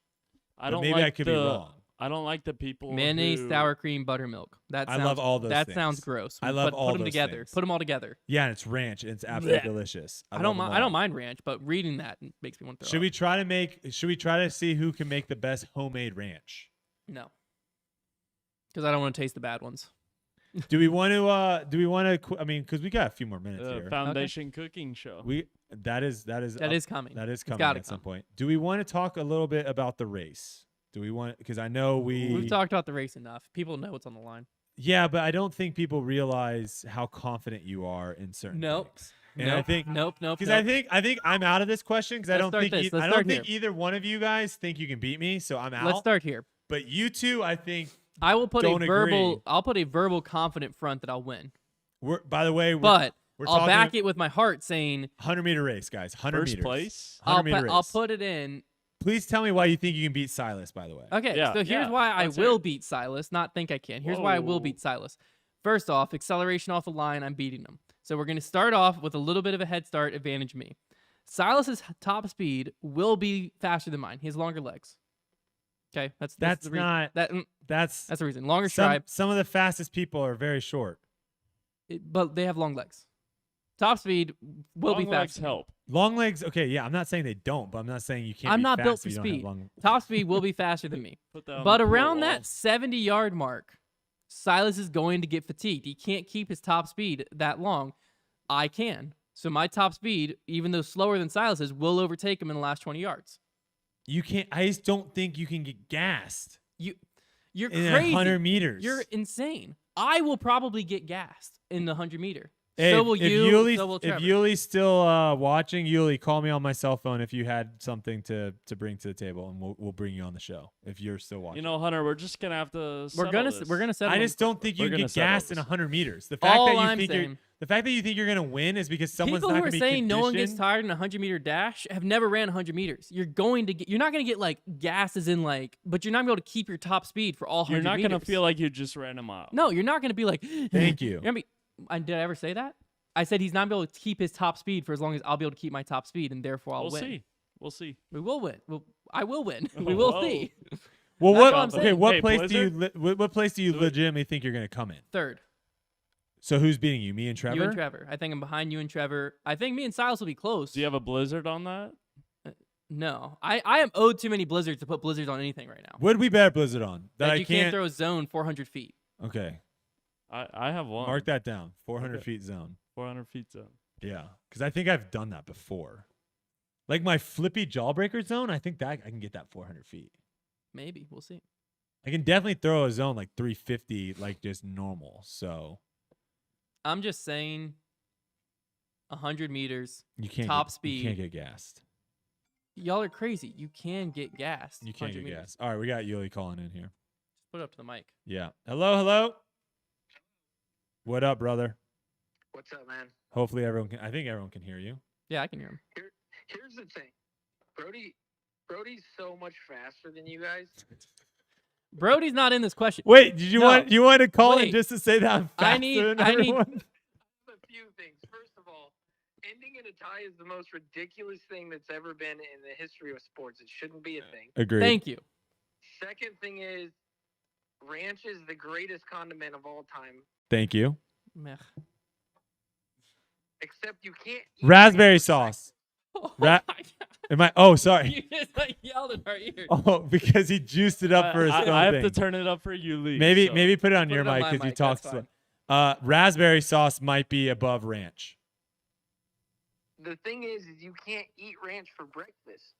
I don't maybe like I could be wrong. I don't like the people mayonnaise, who... sour cream, buttermilk. I love all those That things. sounds gross. I love all put them those together. things. Put them all together. Yeah, and it's ranch, and it's absolutely Blech. delicious. I don't mind ranch, but reading that makes me want to throw Should up. we try to see who can make the best homemade ranch? No. Because I don't want to taste the bad ones. Do we want to? I mean, because we got a few more minutes here. Foundation cooking show. That is coming. That is It's coming gotta at some come. point. Do we want to talk a little bit about the race? Do we want? Because I know We've talked about the race enough. People know what's on the line. Yeah, but I don't think people realize how confident you are in certain things. And I think nope. Because I think I'm out of this question because I don't think Let's either one of you guys think you can beat me, so I'm out. Let's start here. But you two, I think I will put don't a verbal. agree. I'll put a verbal confident front that I'll win. By the way, But we're I'll talking back it with my heart, saying 100-meter race, guys. 100 First meters. place? 100-meter I'll race. put it in. Please tell me why you think you can beat Silas. By the way. Okay, Yeah, so here's why I will beat Silas. Not think I can. Here's why I will beat Silas. First off, acceleration off the line, I'm beating him. So we're going to start off with a little bit of a head start, advantage me. Silas's top speed will be faster than mine. He has longer legs. Okay, that's the reason. That's the reason. Longer stride. Some of the fastest people are very short. But they have long legs. Top speed will be Long legs faster. help. Long legs, okay, yeah. I'm not saying they don't, but I'm not saying you can't. I'm be not fast built if for you don't have speed. long- Top speed will be faster than me. Put that on But the around wall. that 70-yard mark, Silas is going to get fatigued. He can't keep his top speed that long. I can. So my top speed, even though slower than Silas's, will overtake him in the last 20 yards. You can't. I just don't think you can get gassed. You're in crazy. 100 meters. You're insane. I will probably get gassed in the 100 meter. Hey, so will you. So will if Trevor. Yuli's still watching, Yuli, call me on my cell phone if you had something to bring to the table, and we'll bring you on the show if you're still watching. You know, Hunter, we're just gonna have to. We're gonna settle. I just don't think you We're get gonna gassed in settle 100 meters. The fact All that you I'm think saying- the fact that you think you're gonna win is because someone's People not who gonna are be saying no one gets conditioned. tired in a 100 meter dash have never ran 100 meters. You're not gonna get like gas as in like, but you're not gonna be able to keep your top speed for all 100 You're not meters. gonna feel like you just ran a mile. No, you're not gonna be like. Thank you. You're gonna be, did I ever say that? I said he's not able to keep his top speed for as long as I'll be able to keep my top speed, and therefore I'll We'll win. see. We'll see. We will win. I will win. We will Whoa. see. Well, That's what? I'm Okay, saying. what Hey, place Blizzard? what place do you legitimately think you're gonna come in? Third. So who's beating you? Me and Trevor. You and Trevor. I think I'm behind you and Trevor. I think me and Silas will be close. Do you have a blizzard on that? No, I am owed too many blizzards to put blizzards on anything right now. What did we bet Blizzard on? That Like I you can't throw a zone 400 feet. Okay, I have one. mark that down. 400 Okay. feet zone. 400 feet zone. Yeah, because I think I've done that before. Like my flippy jawbreaker zone, I think that I can get that 400 feet. Maybe we'll see. I can definitely throw a zone like 350, like just normal. So I'm just saying, 100 meters. you can't top get, speed. You can't get gassed. Y'all are crazy. You can get gassed. You can't 100 get meters. gassed. All right, we got Yuli calling in here. Just put it up to the mic. Yeah. Hello. What up, brother? What's up, man? Hopefully everyone can. I think everyone can hear you. Yeah, I can hear him. Here's the thing, Brodie's so much faster than you guys. Brodie's not in this question. Wait, did you No. want to call Wait. in just to say that I'm faster I need. than I need. everyone? A few things. First of all, ending in a tie is the most ridiculous thing that's ever been in the history of sports. It shouldn't be a thing. Agreed. Thank you. Second thing is, ranch is the greatest condiment of all time. Thank you. Meh. Except you can't. Raspberry sauce. Am I? Oh, sorry. You just like yelled in our ears. Oh, because he juiced it up for his own I have thing. to turn it up for you, Lee. Maybe so. maybe put it on Put your it on mic my because you mic, talk that's slow. Raspberry sauce might be above ranch. The thing is you can't eat ranch for breakfast,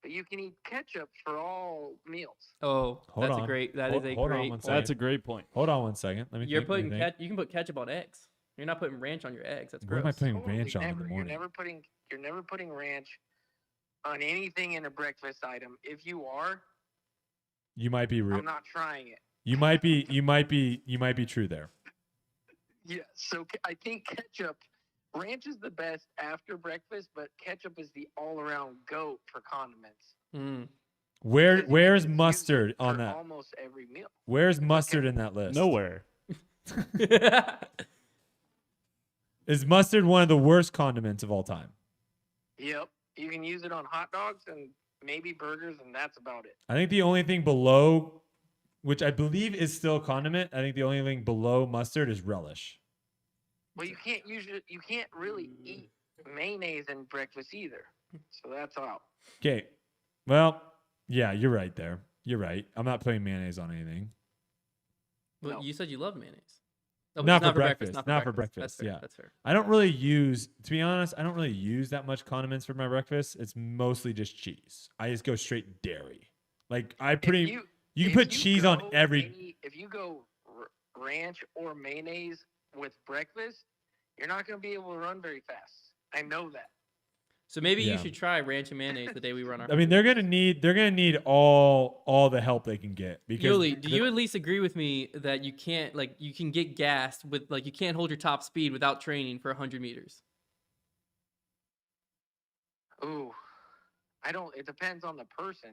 but you can eat ketchup for all meals. Oh, Hold that's on. a great. That Hold- is a hold on great. one point. second. That's a great point. Hold on one second. Let me. You're think, let me putting think. you can put ketchup on eggs. You're not putting ranch on your eggs. That's What gross. am I putting Totally ranch on in the never. morning? You're never putting ranch on anything in a breakfast item. If you are, You might be real. I'm not trying it. You might be true there. Yeah, so I think ketchup, ranch is the best after breakfast, but ketchup is the all-around goat for condiments. Mm. Where's mustard on For that? almost every meal. Where's mustard in that list? Nowhere. Is mustard one of the worst condiments of all time? Yep, you can use it on hot dogs and maybe burgers, and that's about it. I think the only thing below, which I believe is still a condiment, I think the only thing below mustard is relish. Well, you can't really eat mayonnaise in breakfast either, so that's out. Okay. Well, yeah, you're right there. You're right. I'm not putting mayonnaise on anything. Well, you said you love mayonnaise. Oh, but Not it's for breakfast. Not for Not for breakfast. That's fair. Yeah. That's fair. I don't really use, to be honest, I don't really use that much condiments for my breakfast. It's mostly just cheese. I just go straight dairy. Like I pretty, you can If put you cheese on go every. if you go ranch or mayonnaise with breakfast, you're not going to be able to run very fast. I know that. So maybe you Yeah. should try ranch and mayonnaise the day we run our. I mean, they're gonna need all the help they can get because. Yuli, do you at least agree with me that you can't you can get gassed with you can't hold your top speed without training for 100 meters? Ooh, I don't. It depends on the person.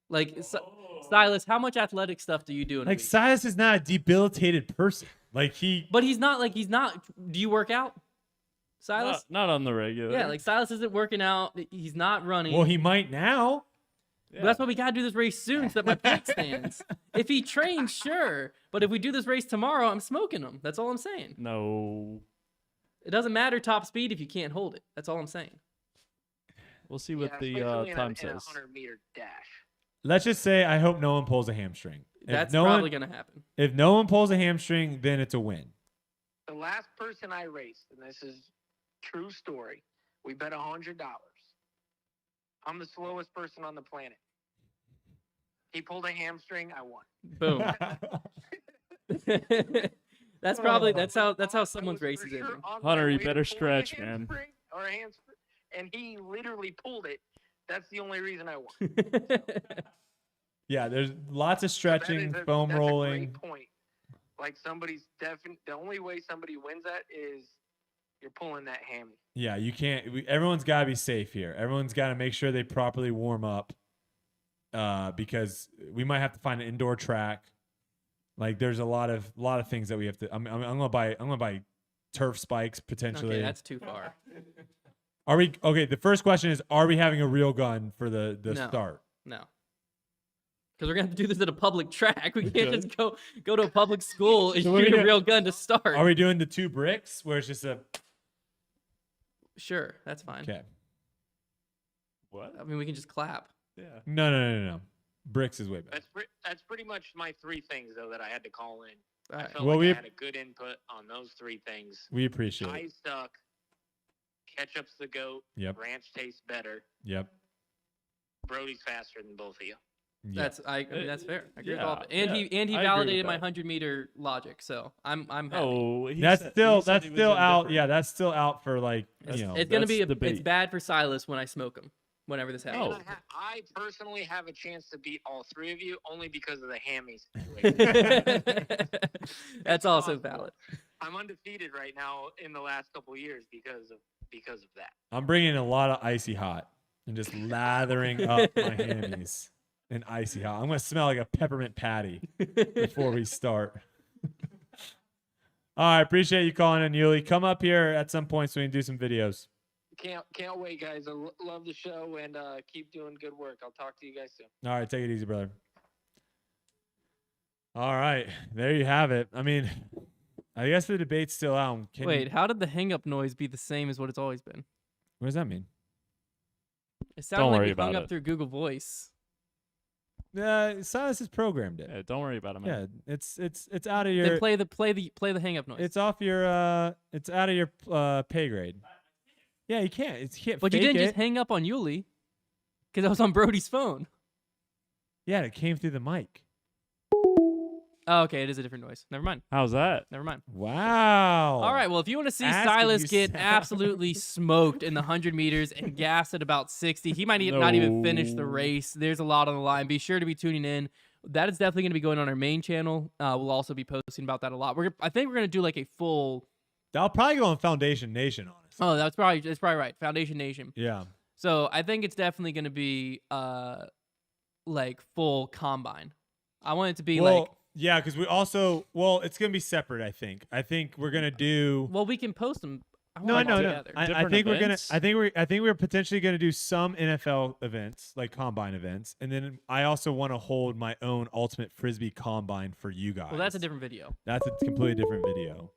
Like Silas, how much athletic stuff do you do in a Like week? Silas is not a debilitated person. Like he. But he's not. Do you work out, Silas? Not on the regular. Yeah, like Silas isn't working out. He's not running. Well, he might now. But that's why we gotta do this race soon so that my pack stands. If he trains, sure. But if we do this race tomorrow, I'm smoking him. That's all I'm saying. No. It doesn't matter top speed if you can't hold it. That's all I'm saying. We'll see what the especially time in a says. 100-meter dash. Let's just say I hope no one pulls a hamstring. If That's no probably one- gonna happen. If no one pulls a hamstring, then it's a win. The last person I raced, and this is true story, we bet $100. I'm the slowest person on the planet. He pulled a hamstring. I won. Boom. That's how someone's race is ending. Hunter, you better stretch, man. Or a hamstring, and he literally pulled it. That's the only reason I won. Yeah, there's lots of stretching, foam that's rolling. A great point. Like somebody's the only way somebody wins that is you're pulling that hammy. Yeah, you can't. Everyone's got to be safe here. Everyone's got to make sure they properly warm up, because we might have to find an indoor track. Like there's a lot of things that we have to. I'm gonna buy turf spikes potentially. Okay, that's too far. Are we okay? The first question is: are we having a real gun for the start? No. Because we're gonna have to do this at a public track. We can't just go to a public school and shoot a real gun to start. Are we doing the 2 bricks where it's just a? Sure, that's fine. Okay. What? I mean, we can just clap. Yeah. No. Bricks is way better. That's pretty much my 3 things though that I had to call in. All I right. felt Well, like we- I had a good input on those 3 things. We appreciate it. Ties suck. Ketchup's the goat. Yep. Ranch tastes better. Yep. Brodie's faster than both of you. That's I mean that's fair. I agree with Yeah, all of it. And he I agree with validated my that. 100-meter logic, so I'm happy. Oh, That's still out. Yeah, that's still out for like It's you know. gonna be that's it's debate. bad for Silas when I smoke him. Whenever this happens. And I personally have a chance to beat all 3 of you only because of the hammy situation. That's also valid. I'm undefeated right now in the last couple of years because of that. I'm bringing a lot of icy hot and just lathering up my hammies in icy hot. I'm gonna smell like a peppermint patty before we start. All right, appreciate you calling in, Yuli. Come up here at some point so we can do some videos. Can't wait, guys. I love the show and keep doing good work. I'll talk to you guys soon. All right, take it easy, brother. All right, there you have it. I mean, I guess the debate's still out. Wait, how did the hang-up noise be the same as what it's always been? What does that mean? It sounded Don't like worry we about hung up it. through Google Voice. Silas has programmed it. Yeah, don't worry about it, man. Yeah, it's out of your. Then play the hang-up noise. It's off your. It's out of your pay grade. Yeah, you can't. You can't. But you fake didn't it. just hang up on Yuli, because I was on Brodie's phone. Yeah, it came through the mic. Oh, okay, it is a different noise. Never mind. How's that? Never mind. Wow. All right, well, if you want to see Asking Silas you get sound. absolutely smoked in the 100 meters and gas at about 60, he might not even finish the No. race. There's a lot on the line. Be sure to be tuning in. That is definitely going to be going on our main channel. We'll also be posting about that a lot. I think we're going to do like a full. I'll probably go on Foundation Nation, honestly. Oh, that's probably right. Foundation Nation. Yeah. So I think it's definitely going to be like full combine. I want it to be like. Yeah, because we also it's gonna be separate. I think we're gonna do. Well, we can post them. No. Together. I think we're gonna. I think we're potentially gonna do some NFL events, like combine events, and then I also want to hold my own ultimate frisbee combine for you guys. Well, that's a different video. That's a completely different video.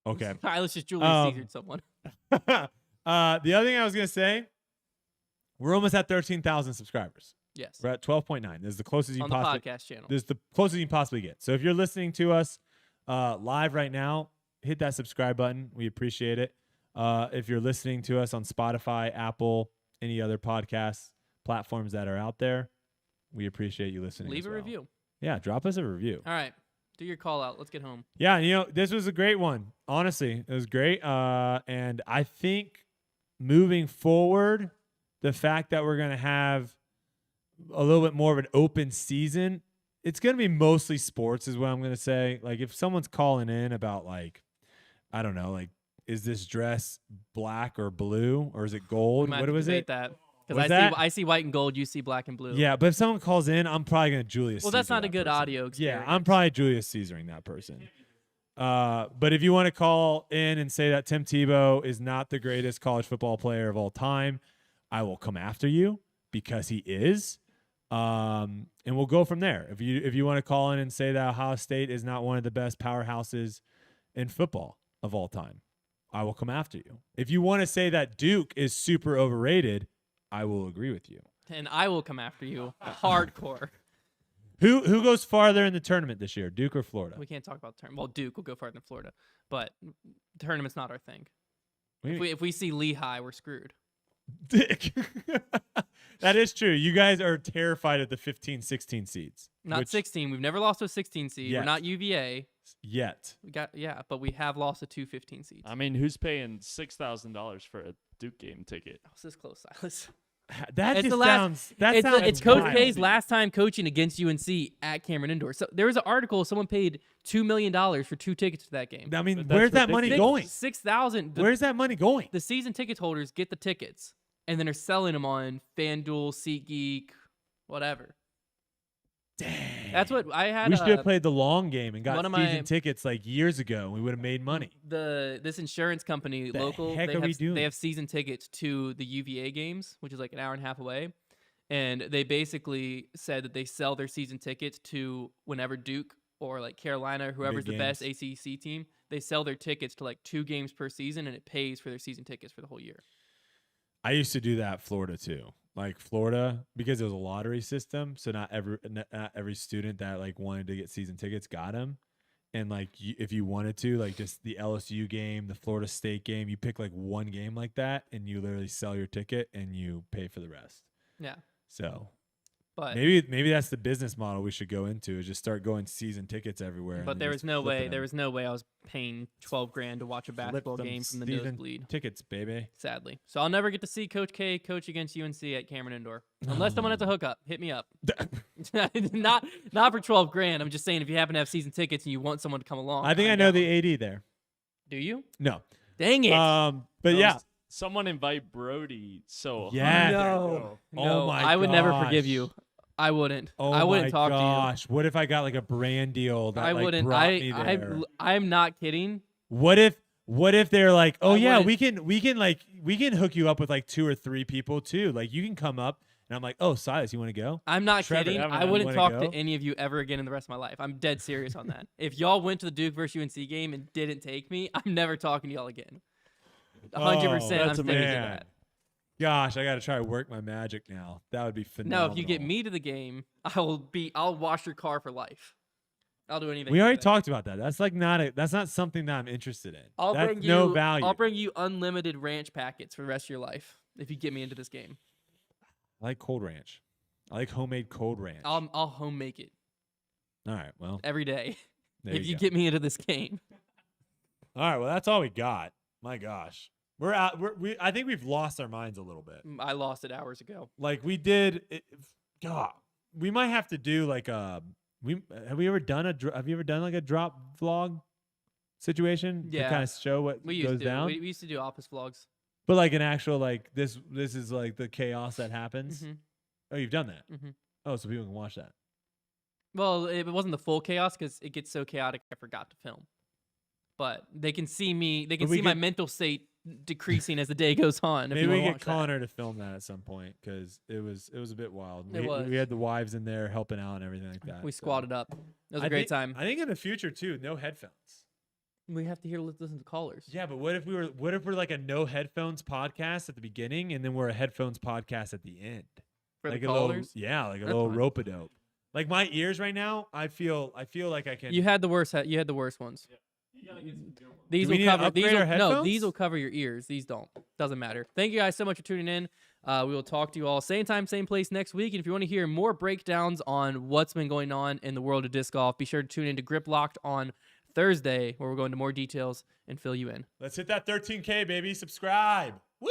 Okay. Silas just Julius Caesared someone. The other thing I was gonna say, we're almost at 13,000 subscribers. Yes. We're at 12.9. This is the closest you On can the possibly podcast channel. This is the closest you can possibly get. So if you're listening to us live right now, hit that subscribe button. We appreciate it. If you're listening to us on Spotify, Apple, any other podcast platforms that are out there, we appreciate you listening. Leave as a well. review. Yeah, drop us a review. All right. Do your call out. Let's get home. Yeah, this was a great one. Honestly, it was great. And I think moving forward, the fact that we're going to have a little bit more of an open season, it's going to be mostly sports is what I'm going to say. Like if someone's calling in about like, I don't know, like, is this dress black or blue or is it gold? We might What have to was debate it? that. Was Because that? I see white and gold, you see black and blue. Yeah, but if someone calls in, I'm probably going to Julius Well, that's Caesar not a that good person. audio experience. Yeah, I'm probably Julius Caesaring that person. But if you want to call in and say that Tim Tebow is not the greatest college football player of all time, I will come after you because he is. And we'll go from there. If you want to call in and say that Ohio State is not one of the best powerhouses in football of all time, I will come after you. If you want to say that Duke is super overrated, I will agree with you. And I will come after you hardcore. Who goes farther in the tournament this year, Duke or Florida? We can't talk about the tournament. Well, Duke will go farther than Florida, but tournament's not our thing. What do you If we see Lehigh, we're screwed. Dick. That is true. You guys are terrified of the 15, 16 seeds. Not 16. We've never lost to a 16 seed. Yet. We're not UVA. Yet. But we have lost to two 15 seeds. I mean, who's paying $6,000 for a Duke game ticket? I was this close, Silas. That It's just the last- sounds. That sounds. It's Coach wild. K's last time coaching against UNC at Cameron Indoor. So there was an article. Someone paid $2 million for 2 tickets to that game. I mean, where's that money going? 6,000. Where's that money going? The season ticket holders get the tickets, and then are selling them on FanDuel, SeatGeek, whatever. Dang. That's what I had. We should have played the long game and got one of season my- tickets like years ago. We would have made money. This insurance company The local heck they are we have, doing? they have season tickets to the UVA games, which is like an hour and a half away, and they basically said that they sell their season tickets to whenever Duke or like Carolina or whoever's the best ACC team, they sell their tickets to like 2 games per season, and it pays for their season tickets for the whole year. I used to do that at Florida too. Like Florida, because it was a lottery system, so not every student that like wanted to get season tickets got them. And like if you wanted to, like just the LSU game, the Florida State game, you pick like one game like that, and you literally sell your ticket and you pay for the rest. Yeah. So, but maybe that's the business model we should go into, is just start going season tickets everywhere. But there was no way. There was no way I was paying $12,000 to watch a basketball game from the nosebleed. Tickets, baby. Sadly, so I'll never get to see Coach K coach against UNC at Cameron Indoor unless someone has a hookup. Hit me up. not for $12,000. I'm just saying, if you happen to have season tickets and you want someone to come along. I think I know the AD there. Do you? No. Dang it. But yeah. Someone invite Brodie. So Yeah. No. Oh my I would never gosh. forgive you. I wouldn't. Oh I wouldn't my talk gosh. to you. What if I got like a brand deal that I like wouldn't. brought me there? I'm not kidding. What if they're like, oh I yeah, wouldn't- we can hook you up with like 2 or 3 people too. Like you can come up, and I'm like, oh, Silas, you want to go? I'm not Trevor, kidding. you I wouldn't wanna talk go? to any of you ever again in the rest of my life. I'm dead serious on that. If y'all went to the Duke versus UNC game and didn't take me, I'm never talking to y'all again. 100%. I'm sticking to that. Gosh, I got to try to work my magic now. That would be phenomenal. No, if you get me to the game, I'll wash your car for life. I'll do anything. We for already that. talked about that. That's like that's not something that I'm interested in. That's bring you, no value. I'll bring you unlimited ranch packets for the rest of your life if you get me into this game. I like cold ranch. I like homemade cold ranch. I'll home make it All right, well, every day there if you go. get me into this game. All right, well, that's all we got. My gosh. We're out. I think we've lost our minds a little bit. I lost it hours ago. Like we did. God, we might have to do like have you ever done like a drop vlog situation? Yeah. To kind of show what We used goes to. down. We used to do office vlogs. But like an actual like this is like the chaos that happens. Mhm. Oh, you've done that. Mhm. Oh, so people can watch that. Well, it wasn't the full chaos because it gets so chaotic I forgot to film. But they can see me. They can But we see my could- mental state decreasing as the day goes on. If Maybe you we wanna get watch that. Connor to film that at some point because it was a bit wild. It was. We had the wives in there helping out and everything like that. We so. squatted up. It was a I great think- time. I think in the future too, no headphones. We have to listen to callers. Yeah, but what if we're like a no headphones podcast at the beginning and then we're a headphones podcast at the end? For like the a little, callers? yeah, like a That's little fine. rope-a-dope. Like my ears right now, I feel like I can. You had the worst. You had the worst ones. These Do we will need to cover. upgrade These our will, no, headphones? these will cover your ears. These don't. Doesn't matter. Thank you guys so much for tuning in. We will talk to you all same time, same place next week. And if you want to hear more breakdowns on what's been going on in the world of disc golf, be sure to tune in to Grip Locked on Thursday, where we're going into more details and fill you in. Let's hit that 13K, baby. Subscribe. Woo!